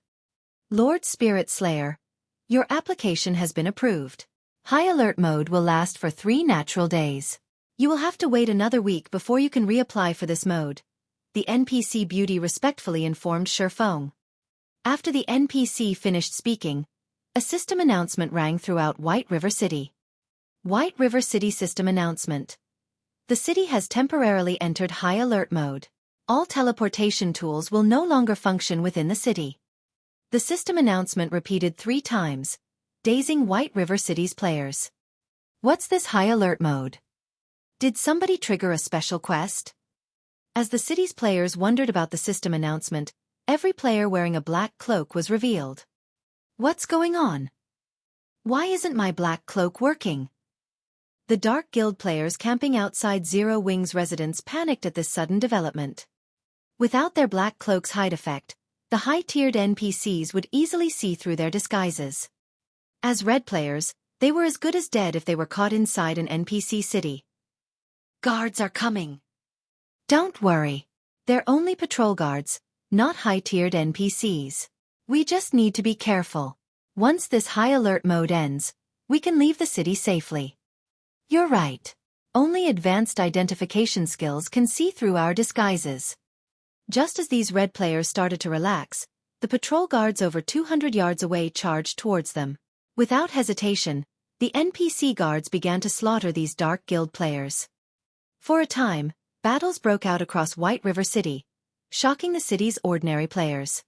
"Lord Spirit Slayer, your application has been approved. High alert mode will last for 3 natural days. You will have to wait another week before you can reapply for this mode," the NPC beauty respectfully informed Xueqi. After the NPC finished speaking, a system announcement rang throughout White River City. White River City System Announcement. The city has temporarily entered high alert mode. All teleportation tools will no longer function within the city. The system announcement repeated 3 times, dazing White River City's players. "What's this high alert mode?" Did somebody trigger a special quest? As the city's players wondered about the system announcement, every player wearing a black cloak was revealed. What's going on? Why isn't my black cloak working? The Dark Guild players camping outside Zero Wing's residence panicked at this sudden development. Without their black cloak's hide effect, the high-tiered NPCs would easily see through their disguises. As red players, they were as good as dead if they were caught inside an NPC city. Guards are coming. Don't worry. They're only patrol guards, not high-tiered NPCs. We just need to be careful. Once this high-alert mode ends, we can leave the city safely. You're right. Only advanced identification skills can see through our disguises. Just as these red players started to relax, the patrol guards over 200 yards away charged towards them. Without hesitation, the NPC guards began to slaughter these Dark Guild players. For a time, battles broke out across White River City, shocking the city's ordinary players.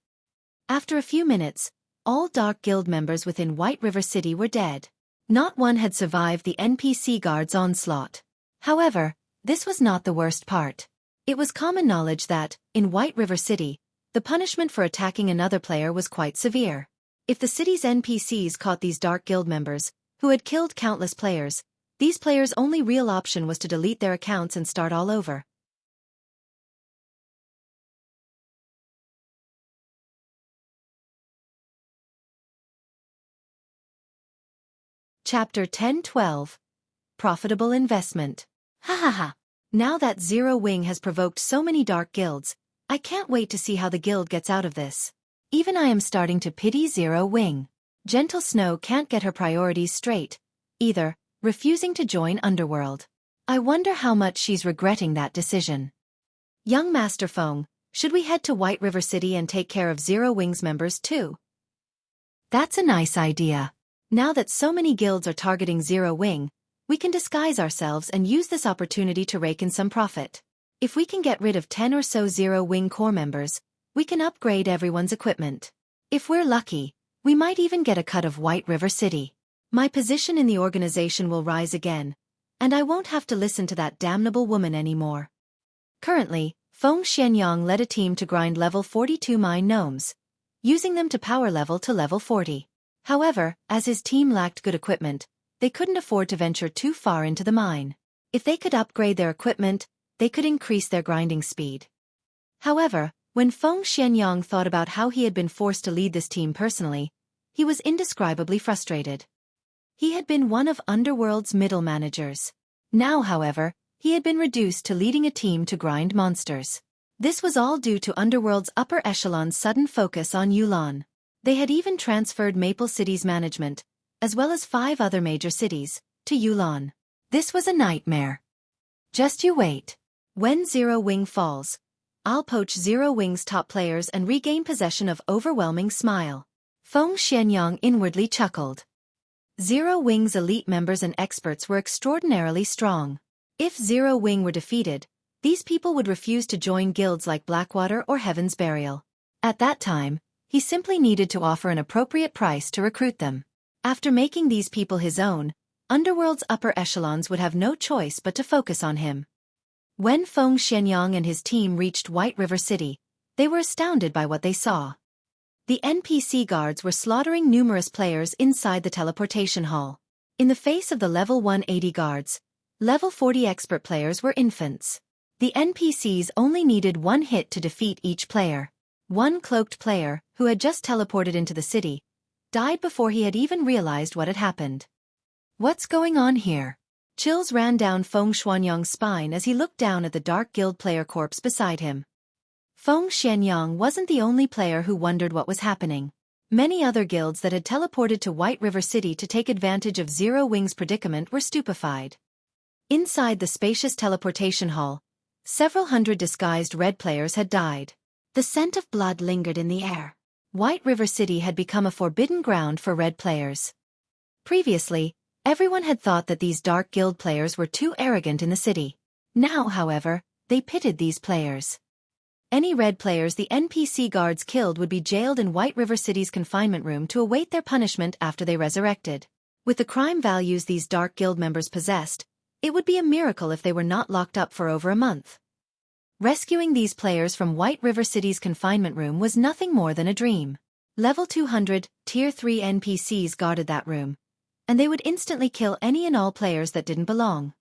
After a few minutes, all Dark Guild members within White River City were dead. Not one had survived the NPC guards' onslaught. However, this was not the worst part. It was common knowledge that, in White River City, the punishment for attacking another player was quite severe. If the city's NPCs caught these Dark Guild members, who had killed countless players, these players' only real option was to delete their accounts and start all over. Chapter 10-12. Profitable Investment. Ha ha ha. Now that Zero Wing has provoked so many Dark Guilds, I can't wait to see how the guild gets out of this. Even I am starting to pity Zero Wing. Gentle Snow can't get her priorities straight, either, refusing to join Underworld. I wonder how much she's regretting that decision. Young Master Feng, should we head to White River City and take care of Zero Wing's members too? That's a nice idea. Now that so many guilds are targeting Zero Wing, we can disguise ourselves and use this opportunity to rake in some profit. If we can get rid of 10 or so Zero Wing core members, we can upgrade everyone's equipment. If we're lucky, we might even get a cut of White River City. My position in the organization will rise again, and I won't have to listen to that damnable woman anymore. Currently, Feng Xianyang led a team to grind level 42 mine gnomes, using them to power level to level 40. However, as his team lacked good equipment, they couldn't afford to venture too far into the mine. If they could upgrade their equipment, they could increase their grinding speed. However, when Feng Xianyang thought about how he had been forced to lead this team personally, he was indescribably frustrated. He had been one of Underworld's middle managers. Now, however, he had been reduced to leading a team to grind monsters. This was all due to Underworld's upper echelon's sudden focus on Yulan. They had even transferred Maple City's management, as well as 5 other major cities, to Yulan. This was a nightmare. Just you wait. When Zero Wing falls, I'll poach Zero Wing's top players and regain possession of Overwhelming Smile. Feng Xianyang inwardly chuckled. Zero Wing's elite members and experts were extraordinarily strong. If Zero Wing were defeated, these people would refuse to join guilds like Blackwater or Heaven's Burial. At that time, he simply needed to offer an appropriate price to recruit them. After making these people his own, Underworld's upper echelons would have no choice but to focus on him. When Feng Xianyang and his team reached White River City, they were astounded by what they saw. The NPC guards were slaughtering numerous players inside the teleportation hall. In the face of the level 180 guards, level 40 expert players were infants. The NPCs only needed one hit to defeat each player. One cloaked player, who had just teleported into the city, died before he had even realized what had happened. What's going on here? Chills ran down Feng Xianyang's spine as he looked down at the Dark Guild player corpse beside him. Feng Xianyang wasn't the only player who wondered what was happening. Many other guilds that had teleported to White River City to take advantage of Zero Wing's predicament were stupefied. Inside the spacious teleportation hall, several hundred disguised red players had died. The scent of blood lingered in the air. White River City had become a forbidden ground for red players. Previously, everyone had thought that these Dark Guild players were too arrogant in the city. Now, however, they pitied these players. Any red players the NPC guards killed would be jailed in White River City's confinement room to await their punishment after they resurrected. With the crime values these Dark Guild members possessed, It would be a miracle if they were not locked up for over a month. Rescuing these players from White River City's confinement room was nothing more than a dream. Level 200, Tier 3 NPCs guarded that room, and they would instantly kill any and all players that didn't belong.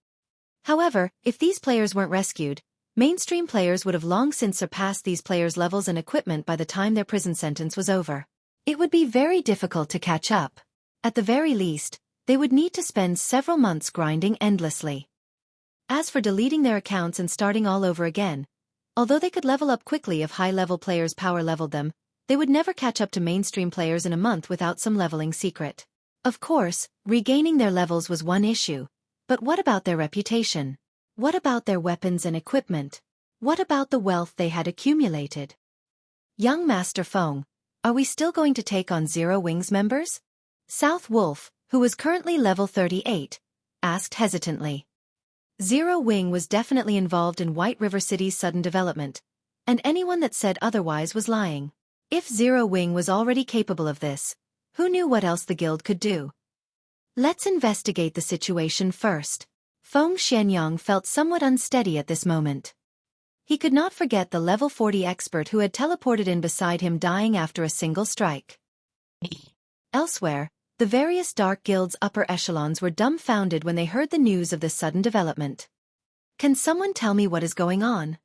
However, if these players weren't rescued, mainstream players would have long since surpassed these players' levels and equipment by the time their prison sentence was over. It would be very difficult to catch up. At the very least, they would need to spend several months grinding endlessly. As for deleting their accounts and starting all over again, although they could level up quickly if high-level players power leveled them, they would never catch up to mainstream players in a month without some leveling secret. Of course, regaining their levels was one issue, but what about their reputation? What about their weapons and equipment? What about the wealth they had accumulated? Young Master Feng, are we still going to take on Zero Wings members? South Wolf, who was currently level 38, asked hesitantly. Zero Wing was definitely involved in White River City's sudden development, and anyone that said otherwise was lying. If Zero Wing was already capable of this, who knew what else the guild could do? Let's investigate the situation first. Feng Xianyang felt somewhat unsteady at this moment. He could not forget the level 40 expert who had teleported in beside him dying after a single strike. Elsewhere, the various dark guilds' upper echelons were dumbfounded when they heard the news of this sudden development. Can someone tell me what is going on?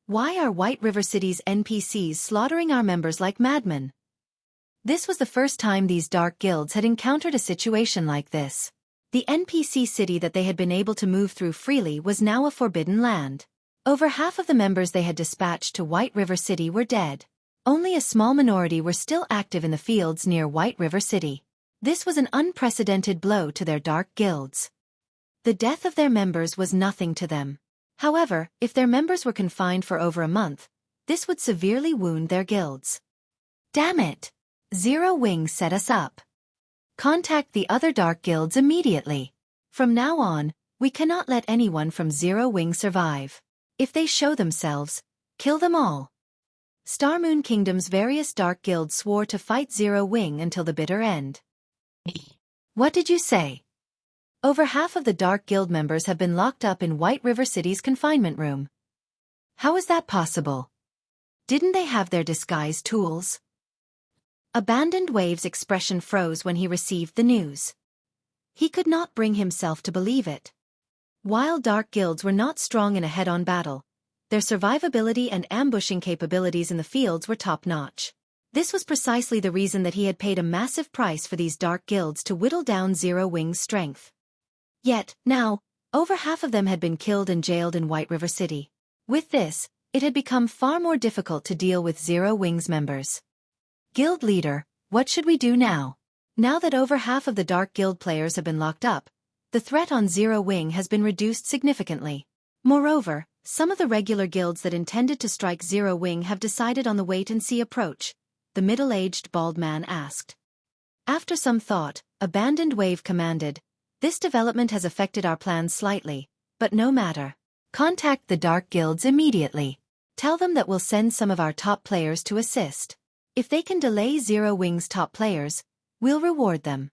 Why are White River City's NPCs slaughtering our members like madmen? This was the first time these dark guilds had encountered a situation like this. The NPC city that they had been able to move through freely was now a forbidden land. Over half of the members they had dispatched to White River City were dead. Only a small minority were still active in the fields near White River City. This was an unprecedented blow to their dark guilds. The death of their members was nothing to them. However, if their members were confined for over a month, this would severely wound their guilds. Damn it! Zero Wing set us up. Contact the other dark guilds immediately. From now on, we cannot let anyone from Zero Wing survive. If they show themselves, kill them all. Star Moon Kingdom's various dark guilds swore to fight Zero Wing until the bitter end. What did you say? Over half of the Dark Guild members have been locked up in White River City's confinement room. How is that possible? Didn't they have their disguise tools? Abandoned Wave's expression froze when he received the news. He could not bring himself to believe it. While Dark Guilds were not strong in a head-on battle, their survivability and ambushing capabilities in the fields were top-notch. This was precisely the reason that he had paid a massive price for these Dark Guilds to whittle down Zero Wing's strength. Yet, now, over half of them had been killed and jailed in White River City. With this, it had become far more difficult to deal with Zero Wing's members. Guild leader, what should we do now? Now that over half of the Dark Guild players have been locked up, the threat on Zero Wing has been reduced significantly. Moreover, some of the regular guilds that intended to strike Zero Wing have decided on the wait-and-see approach, the middle-aged bald man asked. After some thought, Abandoned Wave commanded, "This development has affected our plans slightly, but no matter. Contact the Dark Guilds immediately. Tell them that we'll send some of our top players to assist. If they can delay Zero Wing's top players, we'll reward them."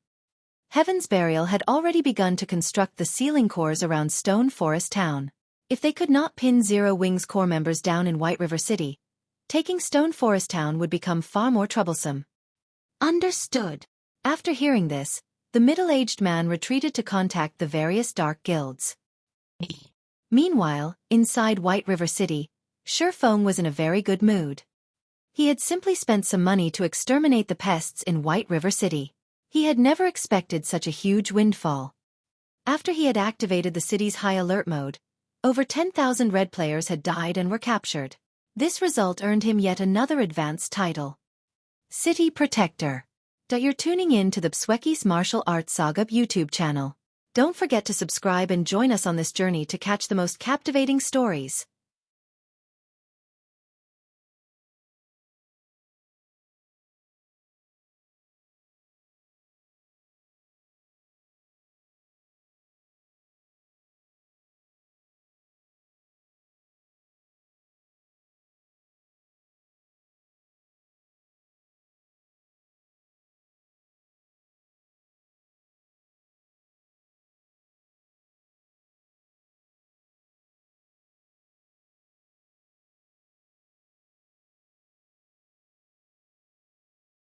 Heaven's Burial had already begun to construct the ceiling cores around Stone Forest Town. If they could not pin Zero Wing's core members down in White River City, taking Stone Forest Town would become far more troublesome. Understood. After hearing this, the middle-aged man retreated to contact the various dark guilds. Meanwhile, inside White River City, Feng was in a very good mood. He had simply spent some money to exterminate the pests in White River City. He had never expected such a huge windfall. After he had activated the city's high alert mode, over 10,000 red players had died and were captured. This result earned him yet another advanced title. City Protector. You're tuning in to the Xueqi's Martial Arts Saga YouTube channel. Don't forget to subscribe and join us on this journey to catch the most captivating stories.